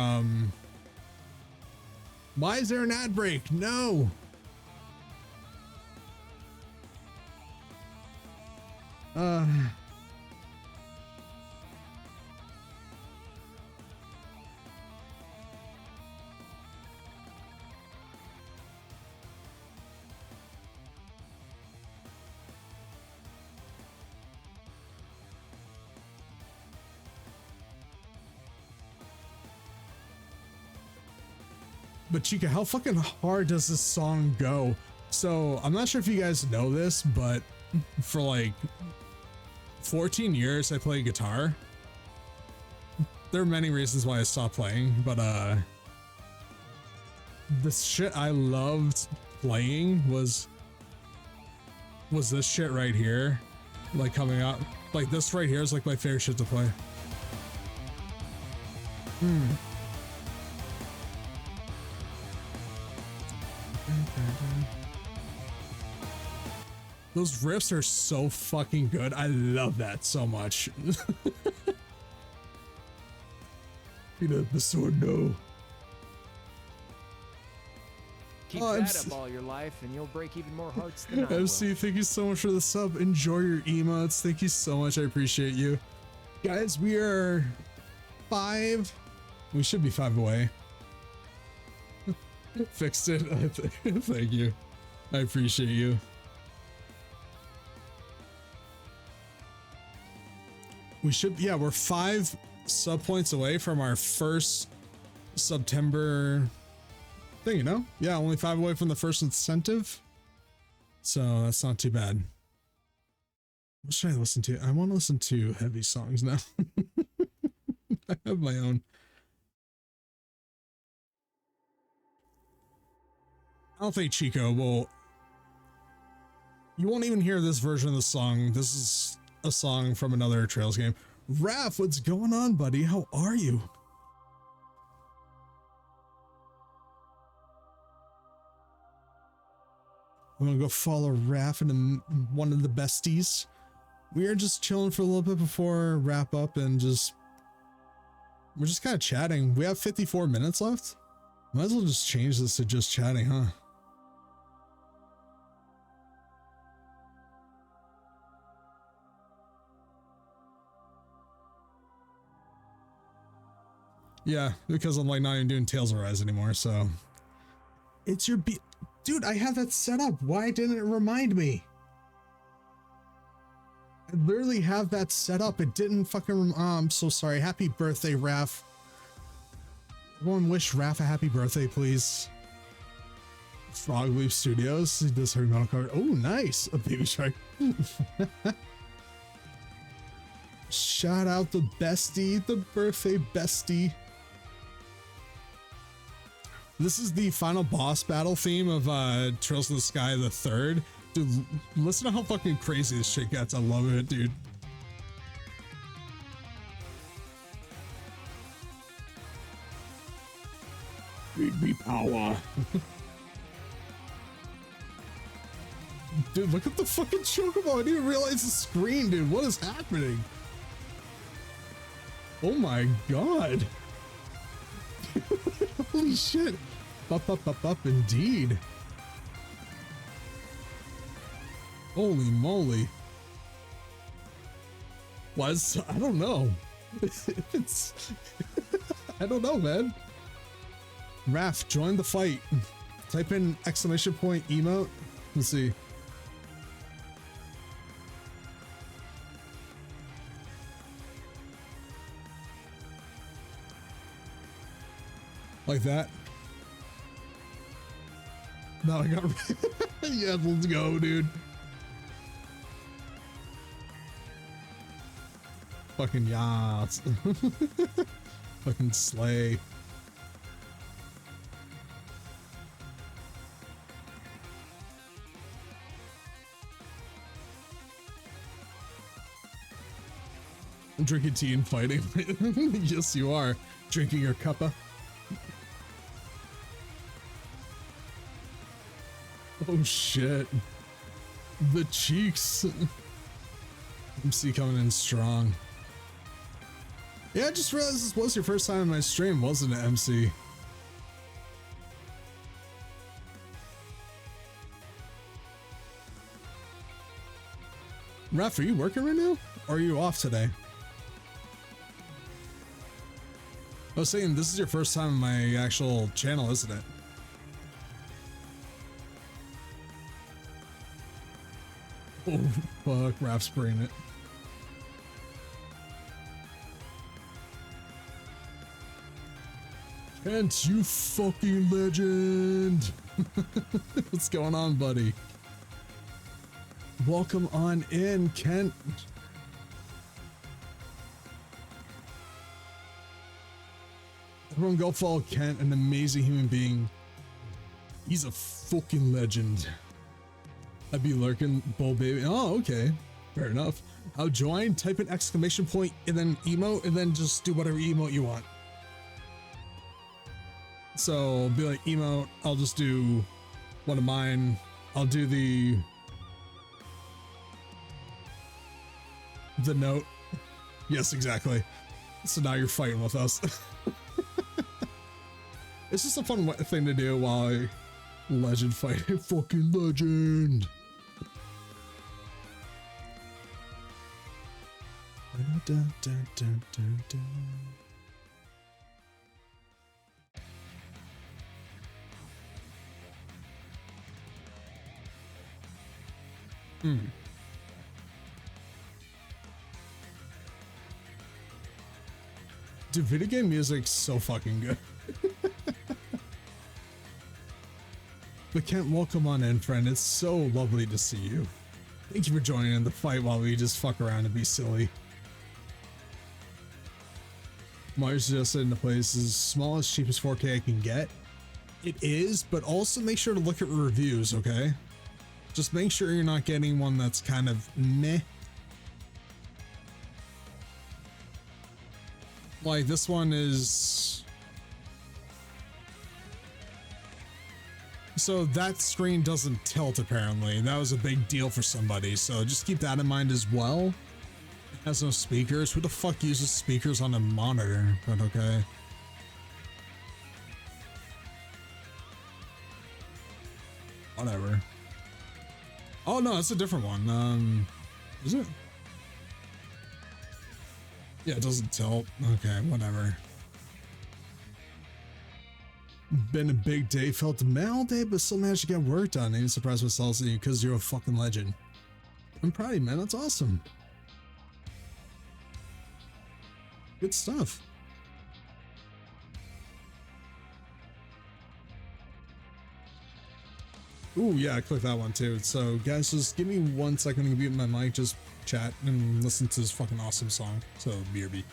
why is there an ad break? No. But Chica, how fucking hard does this song go? So I'm not sure if you guys know this, but for like 14 years I played guitar. There are many reasons why I stopped playing, but the shit I loved playing was this shit right here, like coming up. Like this right here is like my favorite shit to play. Those riffs are so fucking good. I love that so much. You know, the sword, no. Keep that up all your life and you'll break even more hearts than I will. MC, thank you so much for the sub. Enjoy your emotes. Thank you so much. I appreciate you. Guys, we are 5. We should be 5 away. Fixed it. Thank you. I appreciate you. We should, yeah, we're 5 sub points away from our first September thing, you know? Yeah, only 5 away from the first incentive. So that's not too bad. What should I listen to? I want to listen to heavy songs now. I have my own. I don't think Chico will. You won't even hear this version of the song. This is a song from another Trails game. Raph, what's going on, buddy? How are you? I'm gonna go follow Raph and one of the besties. We are just chilling for a little bit before wrap up and we're just kind of chatting. We have 54 minutes left. Might as well just change this to just chatting, huh? Yeah, because I'm like not even doing Tales of Rise anymore, so. It's your dude, I have that set up. Why didn't it remind me? I literally have that set up. It didn't fucking, I'm so sorry. Happy birthday, Raph. Everyone wish Raph a happy birthday, please. Frog Leap Studios. He does heavy metal cover. Oh, nice. A Baby Shark. Shout out the bestie, the birthday bestie. This is the final boss battle theme of Trails of the Sky the Third. Dude, listen to how fucking crazy this shit gets. I love it, dude. Feed me power. Dude, look at the fucking chocobo. I didn't even realize the screen, dude. What is happening? Oh my god. Holy shit. Up, indeed. Holy moly. Was, I don't know. It's, I don't know, man. Raph, join the fight. Type in exclamation point emote. Let's see. Like that. No, I got. Yeah, let's go, dude. Fucking yas. Fucking slay. I'm drinking tea and fighting. Yes, you are. Drinking your cuppa. Oh shit. The cheeks. MC coming in strong. Yeah, I just realized this was your first time in my stream, wasn't it, MC? Raph, are you working right now? Or are you off today? I was saying, this is your first time on my actual channel, isn't it? Oh, fuck, Raph's bringing it. Kent, you fucking legend! What's going on, buddy? Welcome on in, Kent. Everyone go follow Kent, an amazing human being. He's a fucking legend. I'd be lurking, bull baby. Oh, okay. Fair enough. I'll join, type an exclamation point, and then emote, and then just do whatever emote you want. So, be like, emote, I'll just do one of mine. I'll do the note. Yes, exactly. So now you're fighting with us. It's just a fun thing to do while I legend fight. Fucking legend. Dun, dun, dun, dun, dun. Dude, video game music's so fucking good. But Kent, welcome on in, friend. It's so lovely to see you. Thank you for joining in the fight while we just fuck around and be silly. Mario suggested in the place is smallest, cheapest 4K I can get. It is, but also make sure to look at reviews, okay? Just make sure you're not getting one that's kind of meh. Like this one is... So that screen doesn't tilt apparently. That was a big deal for somebody, so just keep that in mind as well. It has no speakers. Who the fuck uses speakers on a monitor? But okay. Whatever. Oh no, it's a different one. Is it? Yeah, it doesn't tilt. Okay, whatever. Been a big day, felt mad all day, but still managed to get work done. I even surprised myself because you're a fucking legend. I'm proud of you, man. That's awesome. Good stuff. Ooh, yeah, I clicked that one too. So, guys, just give me 1 second to mute my mic, just chat and listen to this fucking awesome song. So, BRB.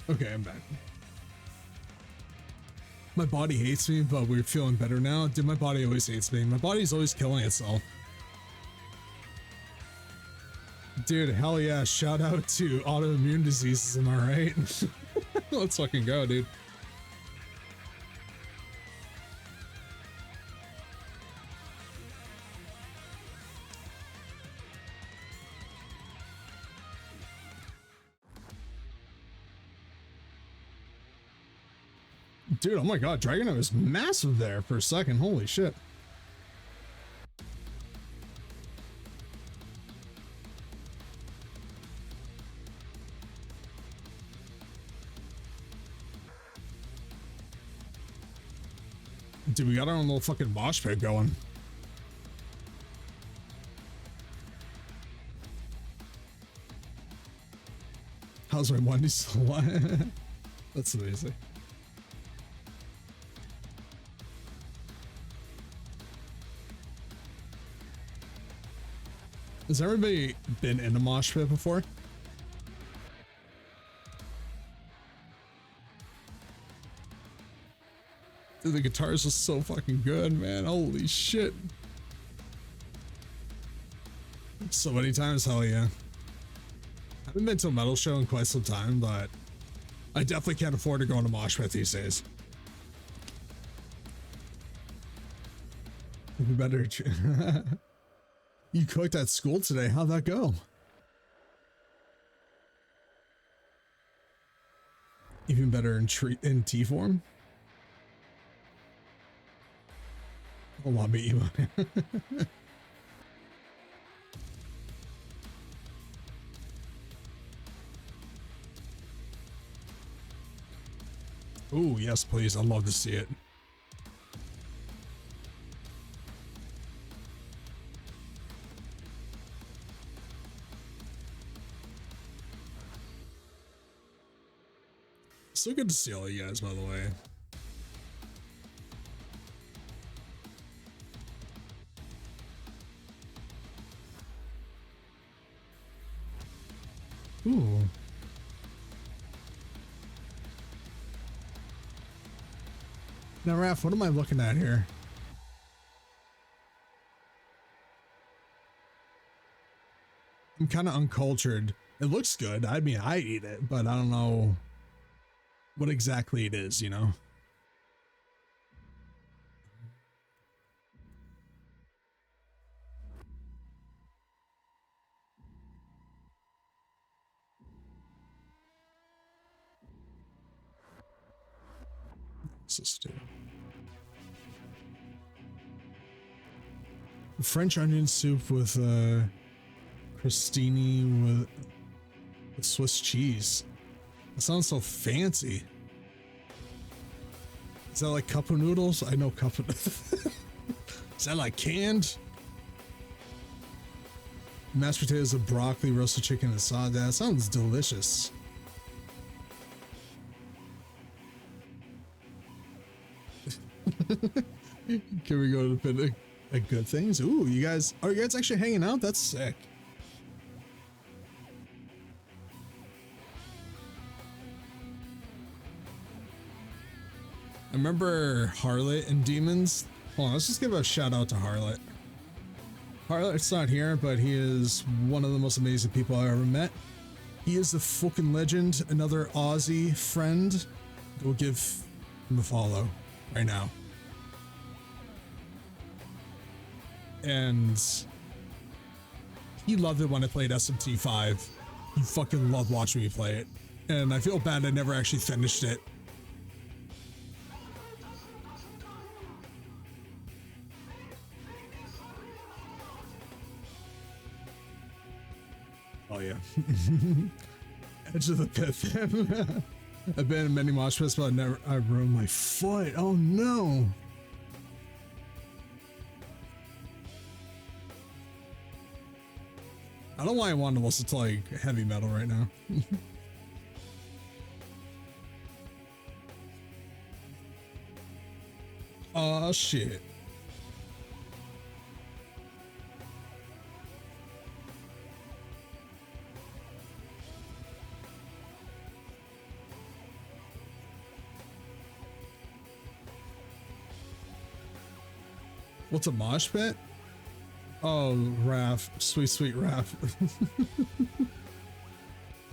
Okay, I'm back. My body hates me, but we're feeling better now. Dude, my body always hates me. My body's always killing itself. Dude, hell yeah. Shout out to autoimmune diseases, am I right? Let's fucking go, dude. Dude, oh my god, Dragonite was massive there for a second. Holy shit. Dude, we got our own little fucking mosh pit going. How's my Wendy still alive? That's amazing. Has everybody been in a mosh pit before? Dude, the guitars are so fucking good, man. Holy shit. So many times, hell yeah. I haven't been to a metal show in quite some time, but I definitely can't afford to go on a mosh pit these days. You better. You cooked at school today. How'd that go? Even better in T form. Oh, I'll meet you. Oh, yes, please. I'd love to see it. So good to see all you guys, by the way. Ooh. Now, Raph, what am I looking at here? I'm kind of uncultured. It looks good. I mean, I eat it, but I don't know what exactly it is, you know? So stupid. French onion soup with crostini with Swiss cheese. That sounds so fancy. Is that like cup of noodles? I know cup of. Is that like canned? Mashed potatoes with broccoli, roasted chicken, and sauce. That sounds delicious. Can we go to the bit of good things? Ooh, you guys, are you guys actually hanging out? That's sick. I remember Harlot and Demons. Hold on, let's just give a shout out to Harlot. Harlot's not here, but he is one of the most amazing people I ever met. He is the fucking legend. Another Aussie friend. Go give him a follow right now. And he loved it when I played SMT5. He fucking loved watching me play it. And I feel bad I never actually finished it. Oh yeah. Edge of the pit. I've been in many mosh pits, but I ruined my foot. Oh no. I don't know why I want to listen to like heavy metal right now. Oh shit. What's a mosh pit? Oh, Raph. Sweet, sweet Raph.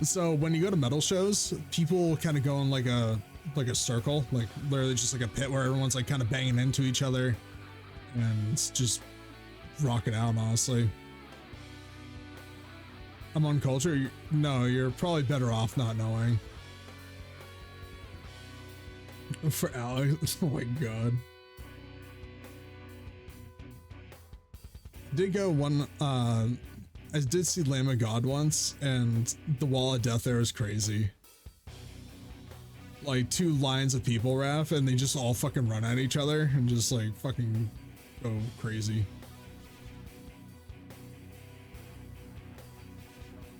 So when you go to metal shows, people kind of go in like a circle, like literally just like a pit where everyone's like kind of banging into each other and it's just rocking out, honestly. I'm uncultured? No, you're probably better off not knowing. For Alex, oh my god. Did go one, I did see Lamb of God once, and the Wall of Death there is crazy. like 2 lines of people, Raph, and they just all fucking run at each other and just like fucking go crazy.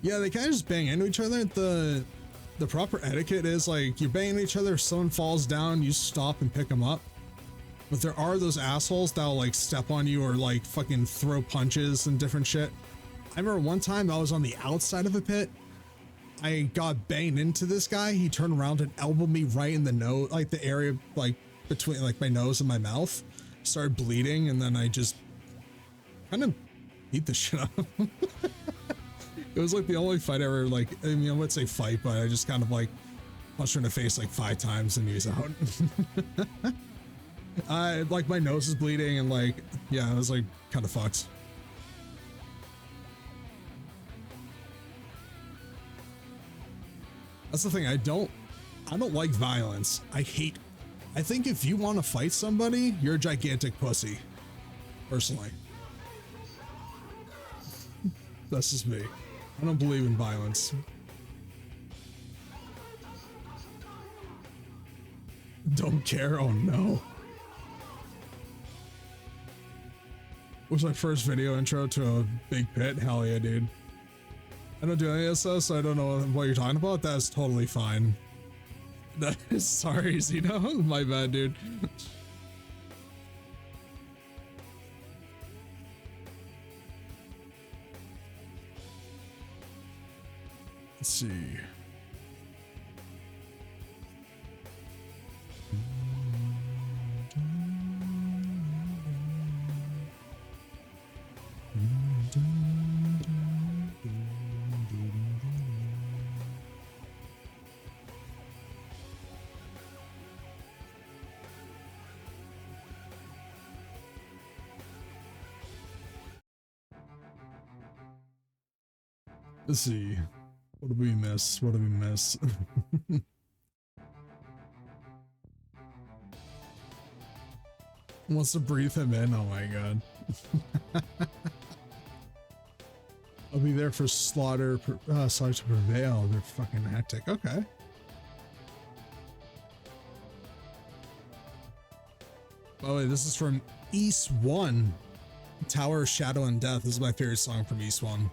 Yeah, they kind of just bang into each other. The proper etiquette is like you're banging each other, if someone falls down, you stop and pick them up. But there are those assholes that'll like step on you or like fucking throw punches and different shit. I remember one time I was on the outside of a pit. I got banged into this guy. He turned around and elbowed me right in the nose, like the area like between like my nose and my mouth. Started bleeding, and then I just kind of beat the shit out of him. It was like the only fight ever, like, I mean, I would say fight, but I just kind of like punched her in the face like 5 times and he was out. Like my nose is bleeding and like, yeah, I was like kind of fucked. That's the thing. I don't like violence. I think if you want to fight somebody, you're a gigantic pussy. Personally. That's just me. I don't believe in violence. Don't care? Oh no. Was my first video intro to a big pit? Hell yeah, dude. I don't do any of this stuff, so I don't know what you're talking about. That's totally fine. Sorry, Zeno. My bad, dude. Let's see. Let's see. What did we miss? What did we miss? Wants to breathe him in. Oh my god. I'll be there for slaughter to prevail. They're fucking hectic. Okay. Oh wait, this is from East 1. Tower of Shadow and Death. This is my favorite song from East 1.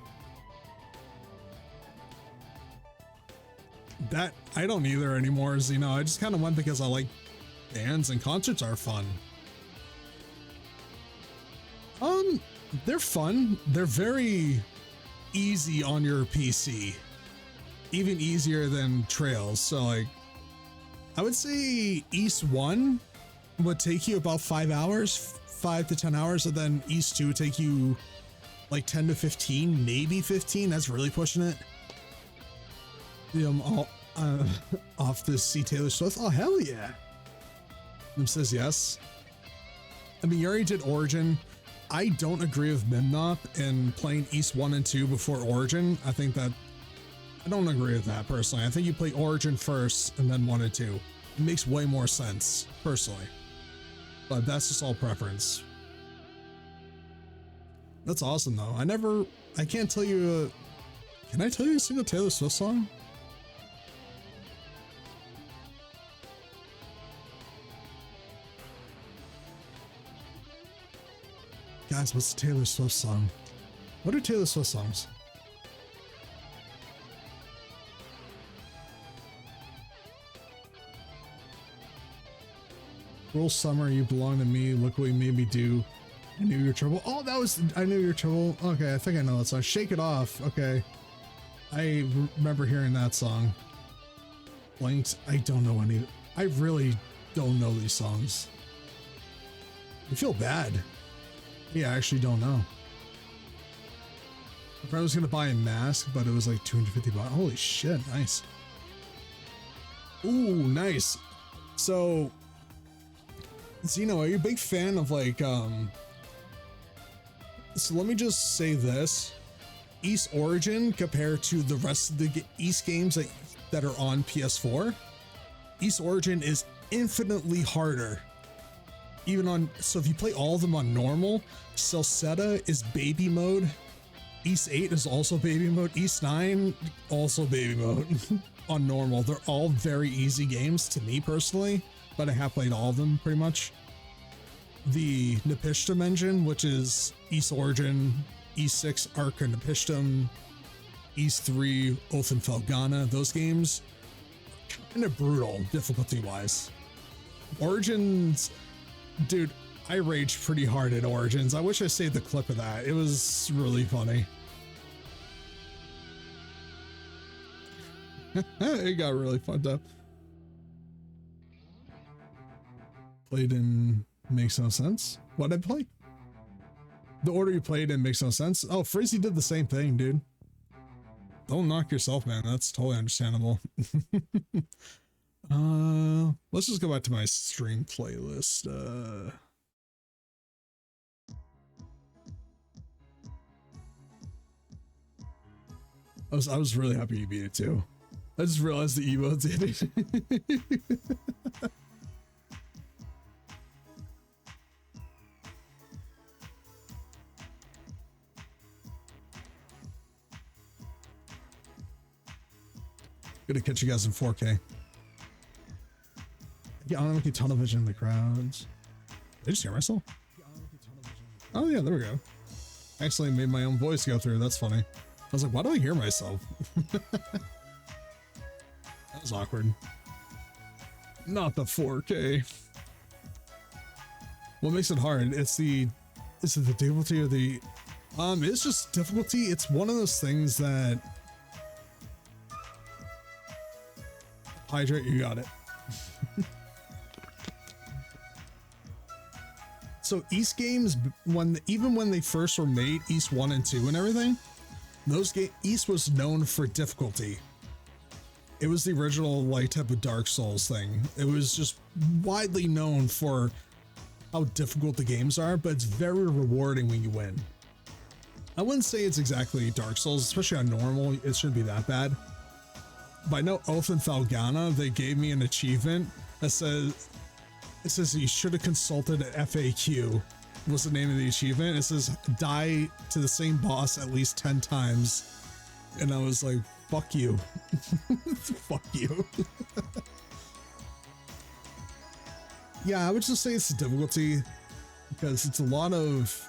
That I don't either anymore, Zeno. I just kind of went because I like bands and concerts are fun. They're fun. They're very easy on your PC, even easier than Trails. So like, I would say East 1 would take you about 5 hours, 5 to 10 hours, and then East 2 would take you like 10 to 15, maybe 15. That's really pushing it. All off to see Taylor Swift. Oh hell yeah! Says yes. I mean, you already did Origin. I don't agree with Mimnop in playing East 1 and 2 before Origin. I think that I don't agree with that personally. I think you play Origin first and then 1 and 2. It makes way more sense personally, but that's just all preference. That's awesome though. I can't tell you. Can I tell you a single Taylor Swift song? Guys, what's the Taylor Swift song? What are Taylor Swift songs? Cruel Summer, You Belong to Me, Look What You Made Me Do, I Knew Your Trouble. Oh, that was I Knew Your Trouble. Okay, I think I know that song. Shake It Off. Okay. I remember hearing that song. Blanked, I don't know any. I really don't know these songs. I feel bad. Yeah, I actually don't know. My friend was gonna buy a mask, but it was like 250 bucks. Holy shit, nice. Ooh, nice. So, Zeno, are you a big fan of like, so let me just say this. East Origin compared to the rest of the East games that are on PS4, East Origin is infinitely harder. Even on, so if you play all of them on normal, Celceta is baby mode. East 8 is also baby mode. East 9, also baby mode. on normal. They're all very easy games to me personally, but I have played all of them pretty much. The Nepishtim engine, which is Ys Origin, E6 Arca Nepishtim, Ys 3 Oath and Felghana, those games are kind of brutal difficulty wise. Origins, dude, I raged pretty hard at Origins. I wish I saved the clip of that. It was really funny. It got really fucked up. Played in makes no sense. What did I play? The order you played in makes no sense. Oh, Frizzy did the same thing, dude. Don't knock yourself, man. That's totally understandable. Let's just go back to my stream playlist. I was really happy you beat it too. I just realized the emotes did it. Gonna catch you guys in 4K. Yeah, on Unlucky Tunnel Vision in the crowds. Did I just hear myself? Oh yeah, there we go. I actually made my own voice go through. That's funny. I was like, why do I hear myself? That was awkward. Not the 4K. What makes it hard? Is it the difficulty or the it's just difficulty. It's one of those things that hydrate, you got it. So Ys games, even when they first were made, Ys 1 and 2 and everything, Ys was known for difficulty. It was the original like type of Dark Souls thing. It was just widely known for how difficult the games are, but it's very rewarding when you win. I wouldn't say it's exactly Dark Souls, especially on normal. It shouldn't be that bad. But I know Oath and Felghana, they gave me an achievement that says, it says you should have consulted an FAQ. What's the name of the achievement? It says die to the same boss at least 10 times. And I was like, fuck you. Fuck you. Yeah, I would just say it's the difficulty because it's a lot of,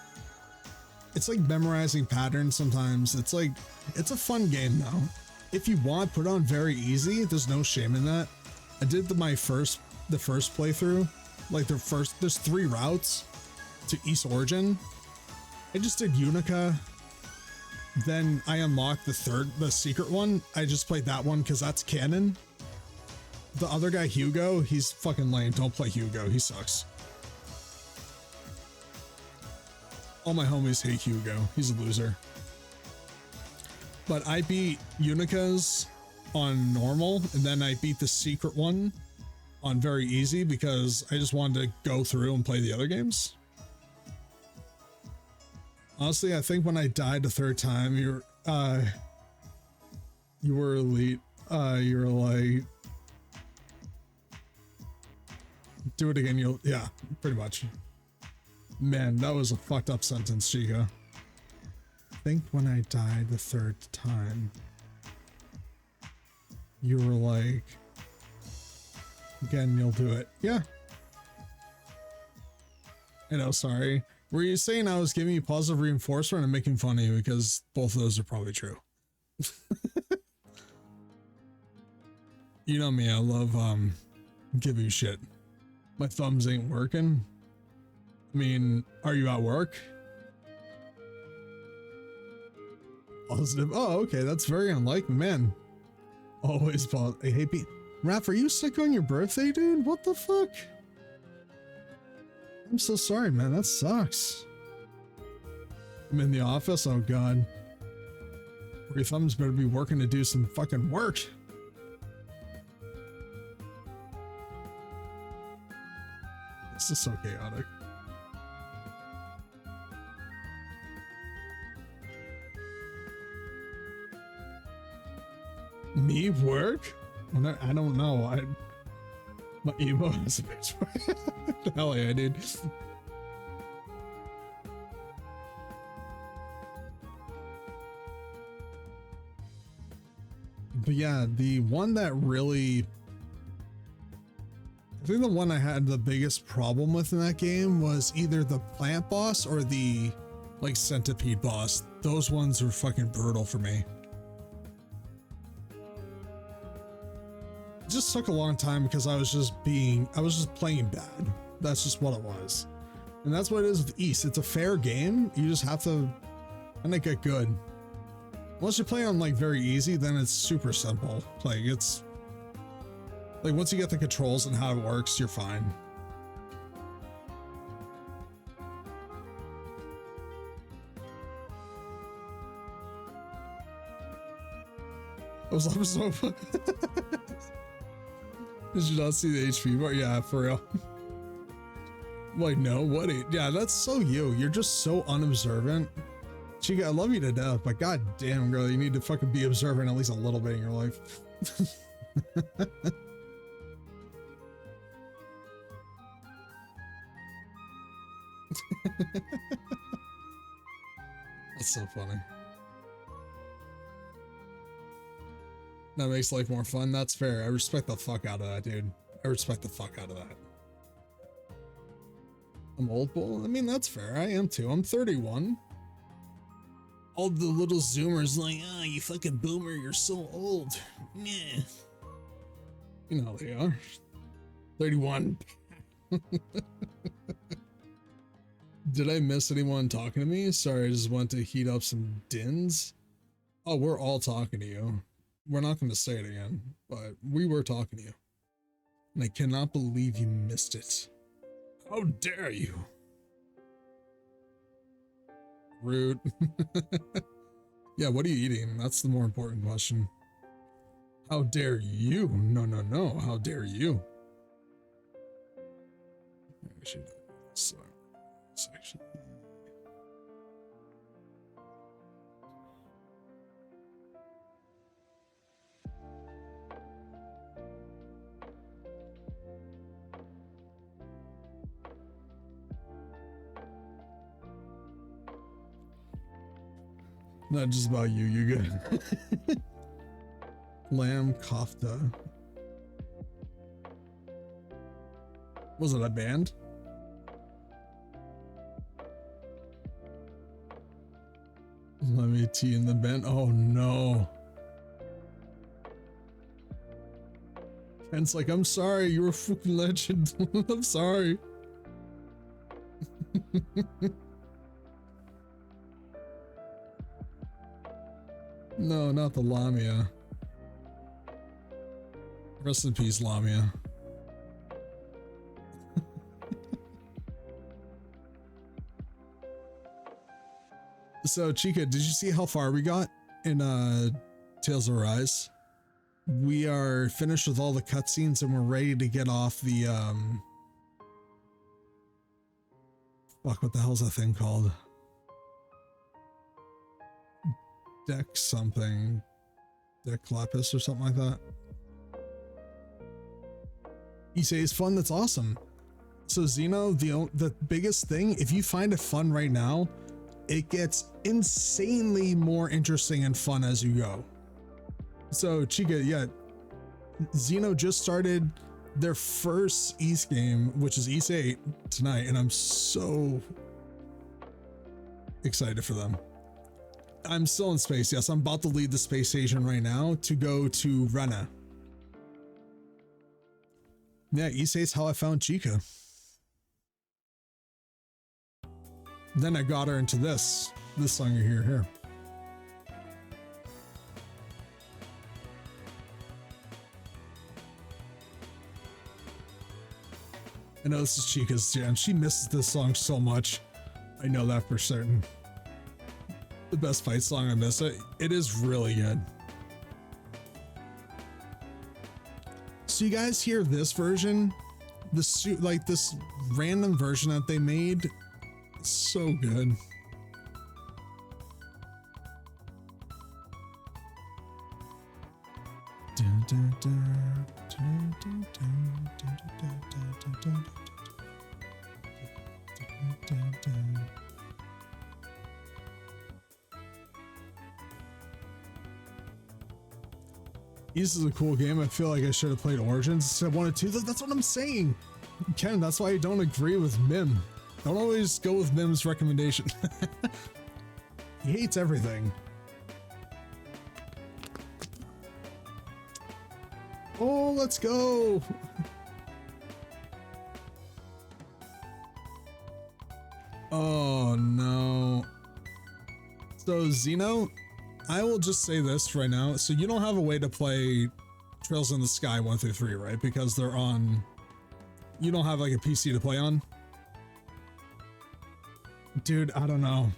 it's like memorizing patterns sometimes. It's like, it's a fun game though. If you want, put it on very easy. There's no shame in that. I did the first playthrough, like there's 3 routes to Ys Origin. I just did Unica. Then I unlocked the secret one. I just played that one because that's canon. The other guy, Hugo, he's fucking lame. Don't play Hugo. He sucks. All my homies hate Hugo. He's a loser. But I beat Unica's on normal, and then I beat the secret one on very easy because I just wanted to go through and play the other games. Honestly, I think when I died the 3rd time, you were elite. You were like, do it again. Yeah, pretty much. Man, that was a fucked up sentence, Chica. I think when I died the 3rd time, you were like, again, you'll do it. Yeah. I know, sorry. Were you saying I was giving you positive reinforcement and making fun of you? Because both of those are probably true. You know me, I love giving you shit. My thumbs ain't working. I mean, are you at work? Positive. Oh, okay, that's very unlike me, man. Always positive. Hey, Pete. Raph, are you sick on your birthday, dude? What the fuck? I'm so sorry, man. That sucks. I'm in the office. Oh, God. Your thumbs better be working to do some fucking work. This is so chaotic. Me work? I don't know. My emo is a bitch. Hell yeah, dude. But yeah, the one that really, I think the one I had the biggest problem with in that game was either the plant boss or the like centipede boss. Those ones were fucking brutal for me. It just took a long time because I was just playing bad. That's just what it was. And that's what it is with East. It's a fair game. You just have to kind of get good. Once you play on like very easy, then it's super simple. Like it's like once you get the controls and how it works, you're fine. I was so Did you not see the HP bar? Yeah, for real. Like, no, what? Yeah, that's so you. You're just so unobservant. Chica, I love you to death, but god damn, girl, you need to fucking be observant at least a little bit in your life. That's so funny. That makes life more fun. That's fair. I respect the fuck out of that, dude. I respect the fuck out of that. I'm old, bull. I mean, that's fair. I am too. I'm 31. All the little zoomers like, oh, you fucking boomer, you're so old. Yeah. You know how they are. 31. Did I miss anyone talking to me? Sorry, I just went to heat up some dins. Oh, we're all talking to you. We're not going to say it again, but we were talking to you. And I cannot believe you missed it. How dare you? Rude. Yeah, what are you eating? That's the more important question. How dare you? No, no, no. How dare you? I should section. Not just about you, you're good. Lamb kofta. Was it a band? Let me tea in the band. Oh no. Ken's like, I'm sorry, you're a fucking legend. I'm sorry. No, not the Lamia. Rest in peace, Lamia. So, Chica, did you see how far we got in Tales of Arise? We are finished with all the cutscenes and we're ready to get off the fuck, what the hell's that thing called? Deck something. Deck Lapis or something like that. You say it's fun, that's awesome. So Xeno, the biggest thing, if you find it fun right now, it gets insanely more interesting and fun as you go. So Chica, yeah, Xeno just started their first East game, which is East 8 tonight, and I'm so excited for them. I'm still in space, yes. I'm about to leave the space station right now to go to Rena. Yeah, East 8's how I found Chica. Then I got her into this song you hear here. I know this is Chica's jam. She misses this song so much. I know that for certain. The best fight song I miss it. It is really good. So you guys hear this version? Like this random version that they made. It's so good. East is a cool game. I feel like I should have played Origins instead of 1 and 2. That's what I'm saying, Ken. That's why I don't agree with Mim. Don't always go with Mim's recommendation. He hates everything. Oh, let's go. Oh no. So Xeno, I will just say this right now. So you don't have a way to play Trails in the Sky 1 through 3, right? Because they're on, you don't have like a PC to play on. Dude, I don't know.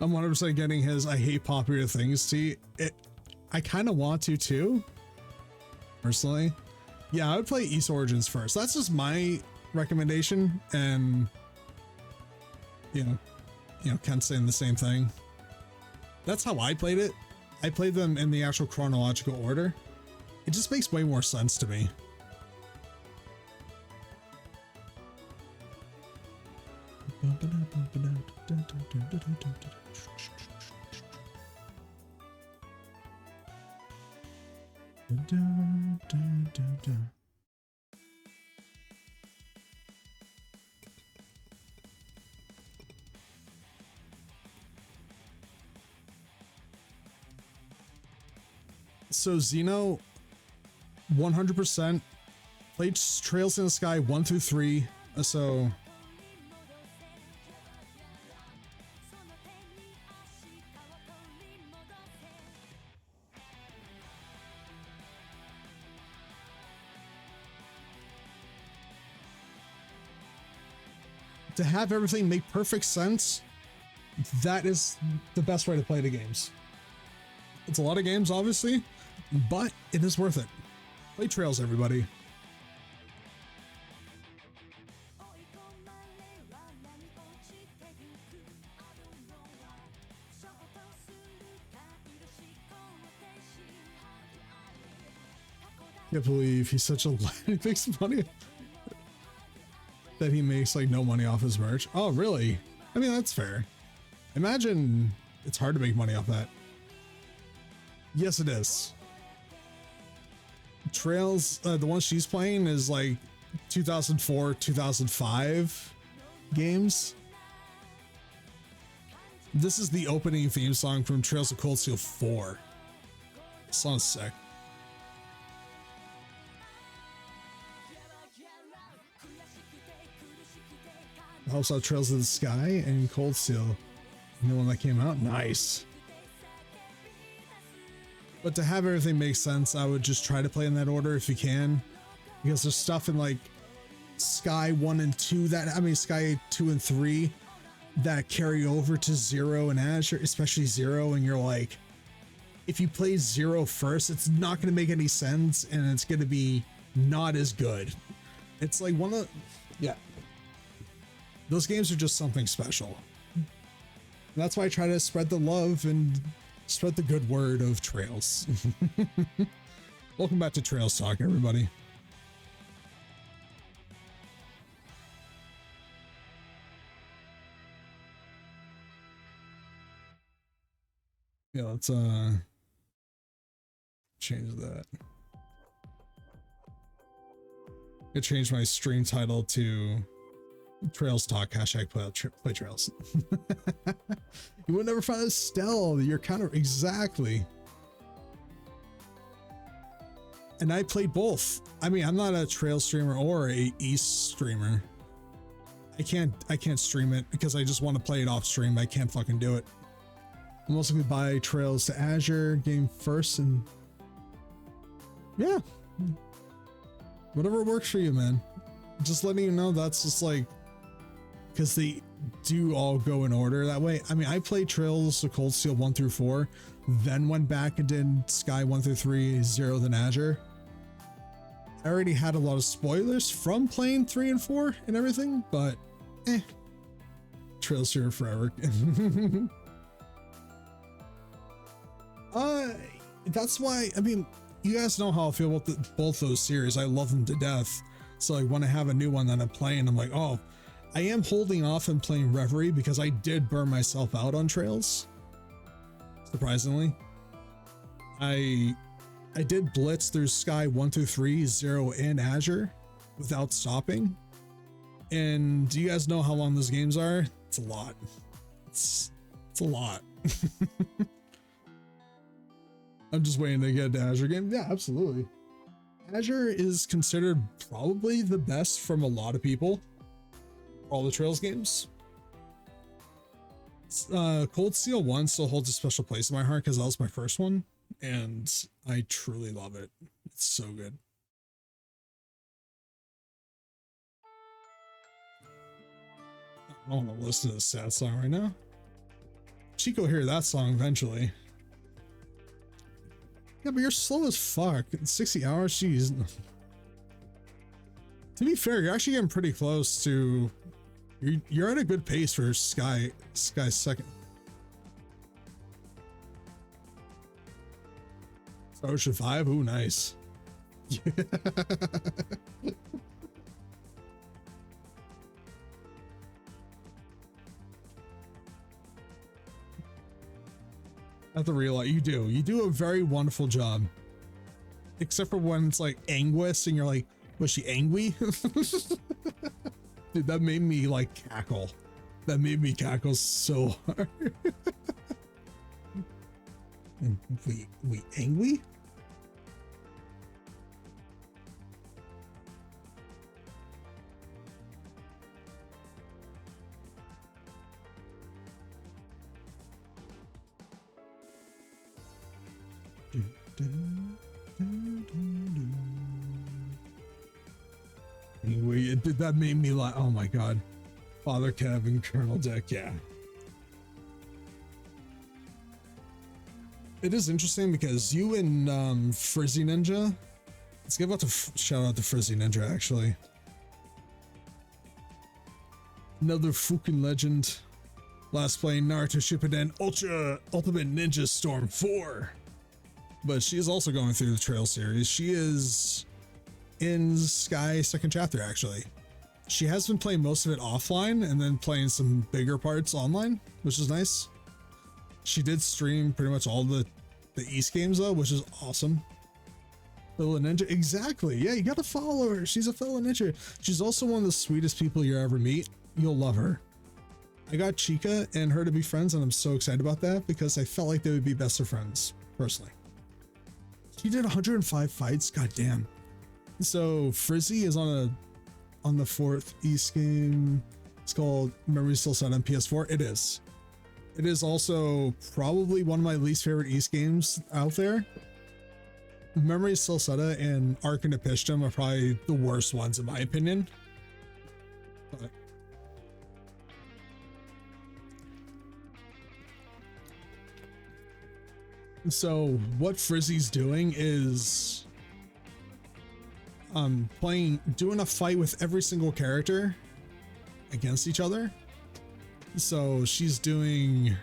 I'm 100% getting his I hate popular things. See, I kind of want to too, personally. Yeah, I would play East Origins first. That's just my recommendation, and you know, Ken's saying the same thing. That's how I played it. I played them in the actual chronological order. It just makes way more sense to me. So Xeno, 100% played Trails in the Sky 1 through 3. So to have everything make perfect sense, that is the best way to play the games. It's a lot of games, obviously, but it is worth it. Play Trails, everybody. Can't believe he's such a he makes money that he makes like no money off his merch. Oh, really? I mean, that's fair. Imagine it's hard to make money off that. Yes, it is. Trails, the one she's playing is like 2004, 2005 games. This is the opening theme song from Trails of Cold Steel 4. This song's sick. Helps out Trails of the Sky and Cold Steel. The one that came out. Nice. But to have everything make sense, I would just try to play in that order if you can. Because there's stuff in like Sky 1 and 2 Sky 2 and 3 that carry over to Zero and Azure, especially Zero, and you're like, if you play Zero first, it's not going to make any sense and it's going to be not as good. It's like one of yeah. Those games are just something special. And that's why I try to spread the love and spread the good word of Trails. Welcome back to Trails Talk, everybody. Yeah, let's change that. I changed my stream title to Trails Talk, hashtag play Trails. You would never find a Stell. You're kind of exactly. And I played both. I mean, I'm not a Trail streamer or a East streamer. I can't stream it because I just want to play it off stream. I can't fucking do it. I'm also gonna buy Trails to Azure game first, and yeah, whatever works for you, man. Just letting you know, that's just like, because they do all go in order that way. I mean, I played Trails of Cold Steel 1 through 4, then went back and did Sky 1 through 3, Zero, then Azure. I already had a lot of spoilers from playing 3 and 4 and everything, but Trails here forever. That's why, I mean, you guys know how I feel about both those series. I love them to death. So like when I have a new one that I'm playing, I'm like, oh, I am holding off and playing Reverie because I did burn myself out on Trails. surprisingly. I did Blitz through Sky 1 through 3, Zero, and Azure without stopping. And do you guys know how long those games are? It's a lot. It's a lot. I'm just waiting to get to Azure game. Yeah, absolutely. Azure is considered probably the best from a lot of people. All the Trails games. Cold Steel 1 still holds a special place in my heart because that was my first one, and I truly love it. It's so good. I don't want to listen to this sad song right now. Chico will hear that song eventually. Yeah, but you're slow as fuck. 60 hours, jeez. To be fair, you're actually getting pretty close to... You're at a good pace for Sky's second. Ocean 5? Ooh, nice. I have to realize you do a very wonderful job. Except for when it's like Anguis and you're like, was she angry? Dude, that made me like cackle. That made me cackle so hard. we angry? Anyway, that made me like, oh my god. Father Kevin, Colonel Dick, yeah. It is interesting because you and Frizzy Ninja, let's give out to shout out to Frizzy Ninja actually. Another fucking legend. Last playing Naruto Shippuden Ultimate Ninja Storm 4. But she is also going through the Trail series. She is in Sky second chapter actually. She has been playing most of it offline and then playing some bigger parts online, which is nice. She did stream pretty much all the East games though, which is awesome. Fellow Ninja, exactly. Yeah, you gotta follow her. She's a fellow ninja. She's also one of the sweetest people you'll ever meet. You'll love her. I got Chica and her to be friends, and I'm so excited about that because I felt like they would be best of friends, personally. She did 105 fights, goddamn. So Frizzy is on the 4th East game. It's called Memories Still Set on PS4. It is. It is also probably one of my least favorite East games out there. Memories Still Seta and Ark and Epistem are probably the worst ones in my opinion. But so what Frizzy's doing is doing a fight with every single character against each other. So she's doing,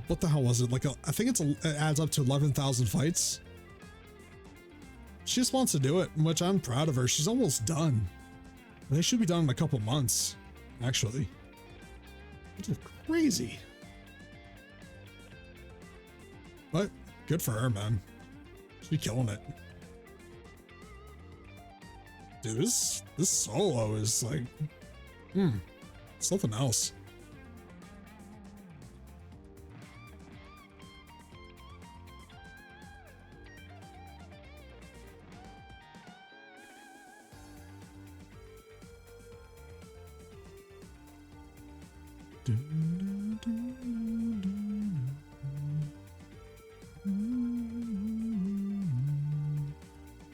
what the hell was it? Like I think it adds up to 11,000 fights. She just wants to do it, which I'm proud of her. She's almost done. They should be done in a couple months, actually. Which is crazy. But good for her, man. She's killing it. Dude, this solo is like, something else.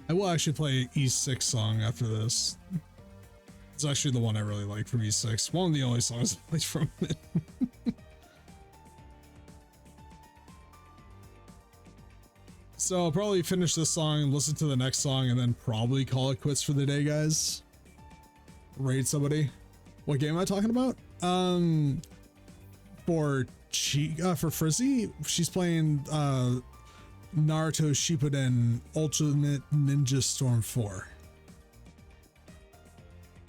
I will actually play E6 song after this. It's actually the one I really like from E6. One of the only songs I like from it. So I'll probably finish this song, listen to the next song, and then probably call it quits for the day, guys. Raid somebody. What game am I talking about? For Frizzy, she's playing Naruto Shippuden Ultimate Ninja Storm 4.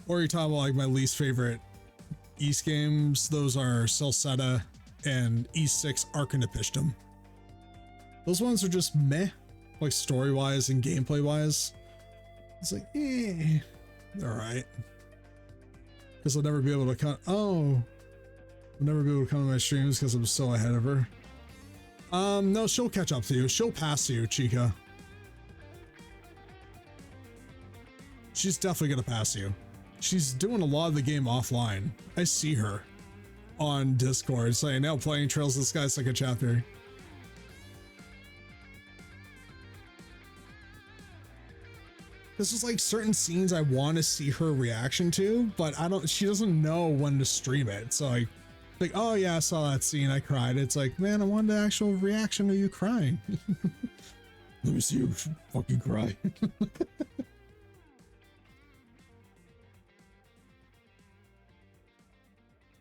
Or you're talking about like my least favorite East games. Those are Celceta and E6 Ark and Epistem. Those ones are just meh, like story-wise and gameplay-wise. It's like, eh, all right. Because I'll never be able to cut. Oh, I'll never be able to come to my streams because I'm so ahead of her. No, she'll catch up to you. She'll pass you, Chica. She's definitely gonna pass you. She's doing a lot of the game offline. I see her on Discord saying, now playing Trails of the Sky second chapter. This is like certain scenes I want to see her reaction to, but she doesn't know when to stream it. So like, oh yeah, I saw that scene, I cried. It's like, man, I want the actual reaction to you crying. Let me see you fucking cry.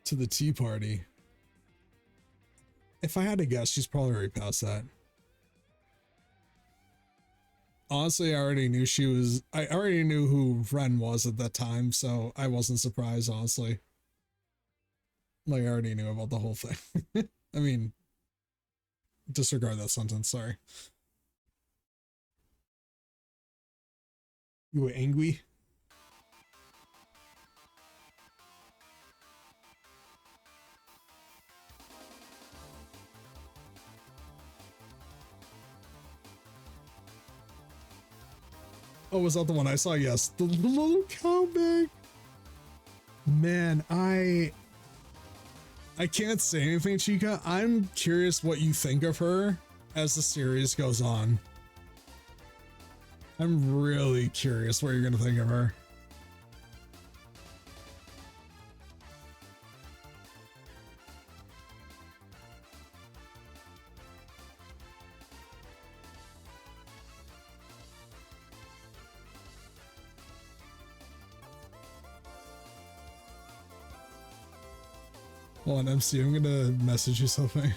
To the tea party. If I had to guess, she's probably already past that. Honestly, I already knew who Ren was at that time, so I wasn't surprised, honestly. Like, I already knew about the whole thing. I mean, disregard that sentence, sorry. You were angry? Oh, was that the one I saw? Yes. The little cowbag. Man, I can't say anything, Chica. I'm curious what you think of her as the series goes on. I'm really curious what you're going to think of her. Hold on, MC, I'm gonna message you something.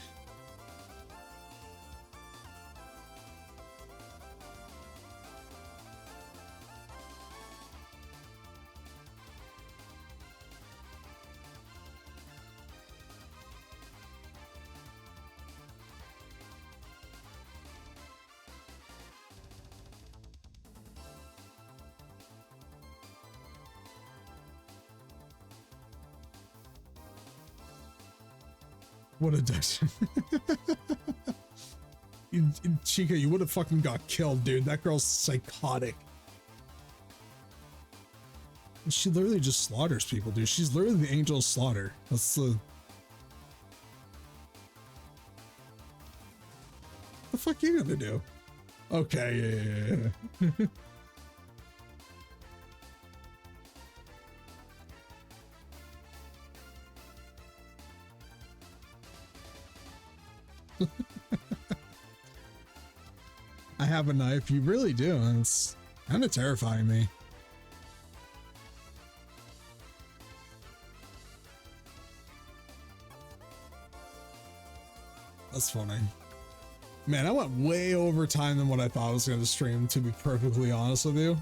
What a dick. Chica, you would have fucking got killed, dude. That girl's psychotic. She literally just slaughters people, dude. She's literally the angel of slaughter. That's the... The fuck you gonna do? Okay, yeah. I have a knife. You really do. And it's kind of terrifying me. That's funny. Man, I went way over time than what I thought I was going to stream, to be perfectly honest with you.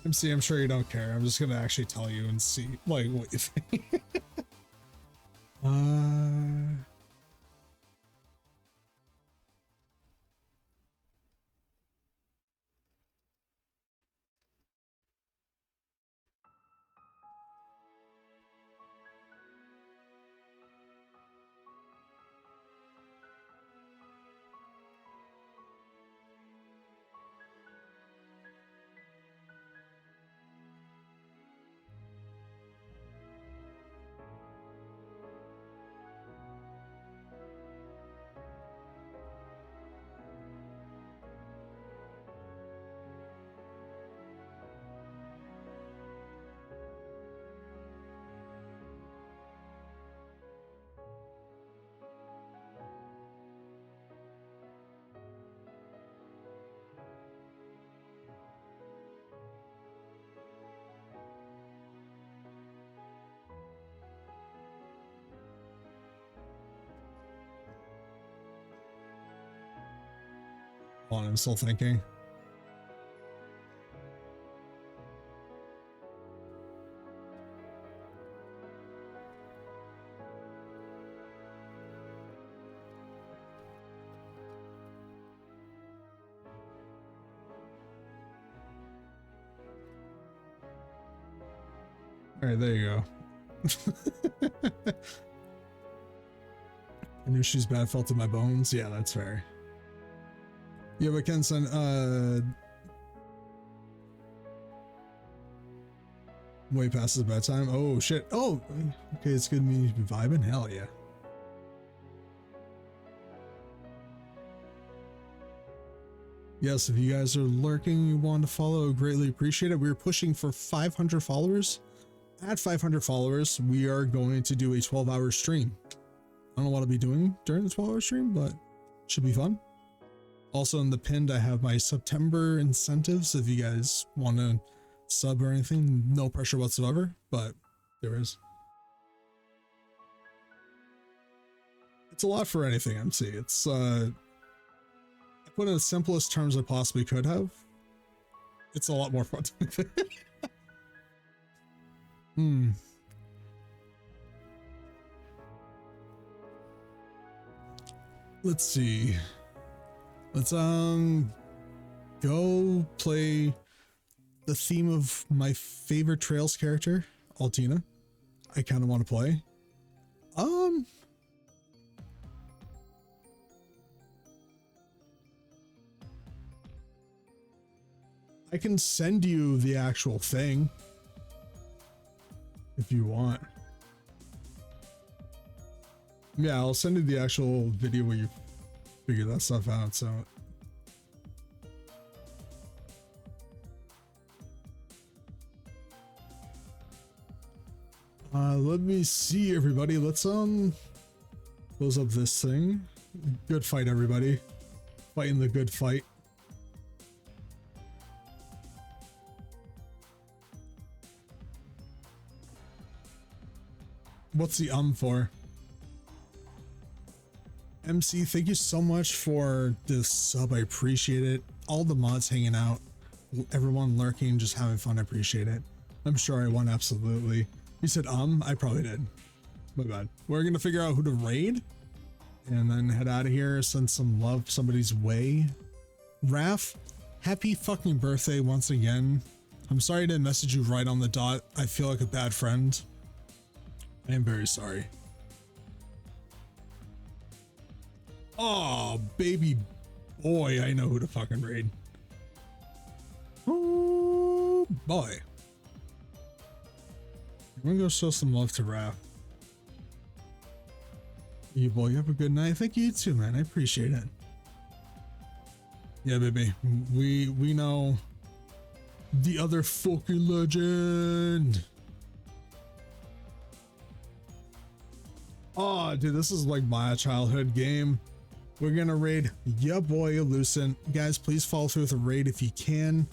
MC, I'm sure you don't care. I'm just gonna actually tell you and see, like, what you think. on, I'm still thinking. All right, there you go. I knew she's bad, felt in my bones. Yeah, that's fair. Yeah, but Ken-san, way past his bedtime. Oh shit. Oh, okay, it's good me vibing. Hell yeah. Yes, if you guys are lurking, you want to follow, greatly appreciate it. We're pushing for 500 followers. At 500 followers, we are going to do a 12-hour stream. I don't know what I'll be doing during the 12-hour stream, but it should be fun. Also in the pinned, I have my September incentives. If you guys want to sub or anything, no pressure whatsoever, but there is. It's a lot for anything, MC. It's, I put it in the simplest terms I possibly could have. It's a lot more fun. Let's see. Let's go play the theme of my favorite Trails character, Altina. I kind of want to play. I can send you the actual thing if you want. Yeah, I'll send you the actual video where you figure that stuff out. So let me see, everybody. Let's close up this thing. Good fight, everybody. Fighting the good fight. What's the for? MC, thank you so much for this sub. I appreciate it. All the mods hanging out, everyone lurking, just having fun. I appreciate it. I'm sure I won, absolutely. You said I probably did. My bad. We're gonna figure out who to raid and then head out of here, send some love somebody's way. Raph, happy fucking birthday once again. I'm sorry I didn't message you right on the dot. I feel like a bad friend. I am very sorry. Oh, baby boy, I know who to fucking raid. Oh, boy. I'm gonna go show some love to Raph. You boy, you have a good night. Thank you too, man. I appreciate it. Yeah, baby. We know the other fucking legend. Oh, dude, this is like my childhood game. We're gonna raid ya boy Lucent. Guys, please follow through with a raid if you can.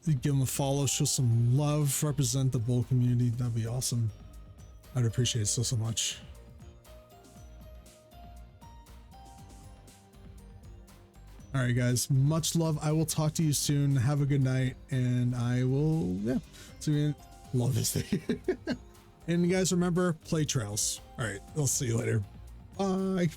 Give him a follow, show some love, represent the bull community. That'd be awesome. I'd appreciate it so much. All right, guys, much love. I will talk to you soon. Have a good night, and I will, yeah. So, love this thing. And you guys remember, play Trails. All right, I'll see you later. Bye.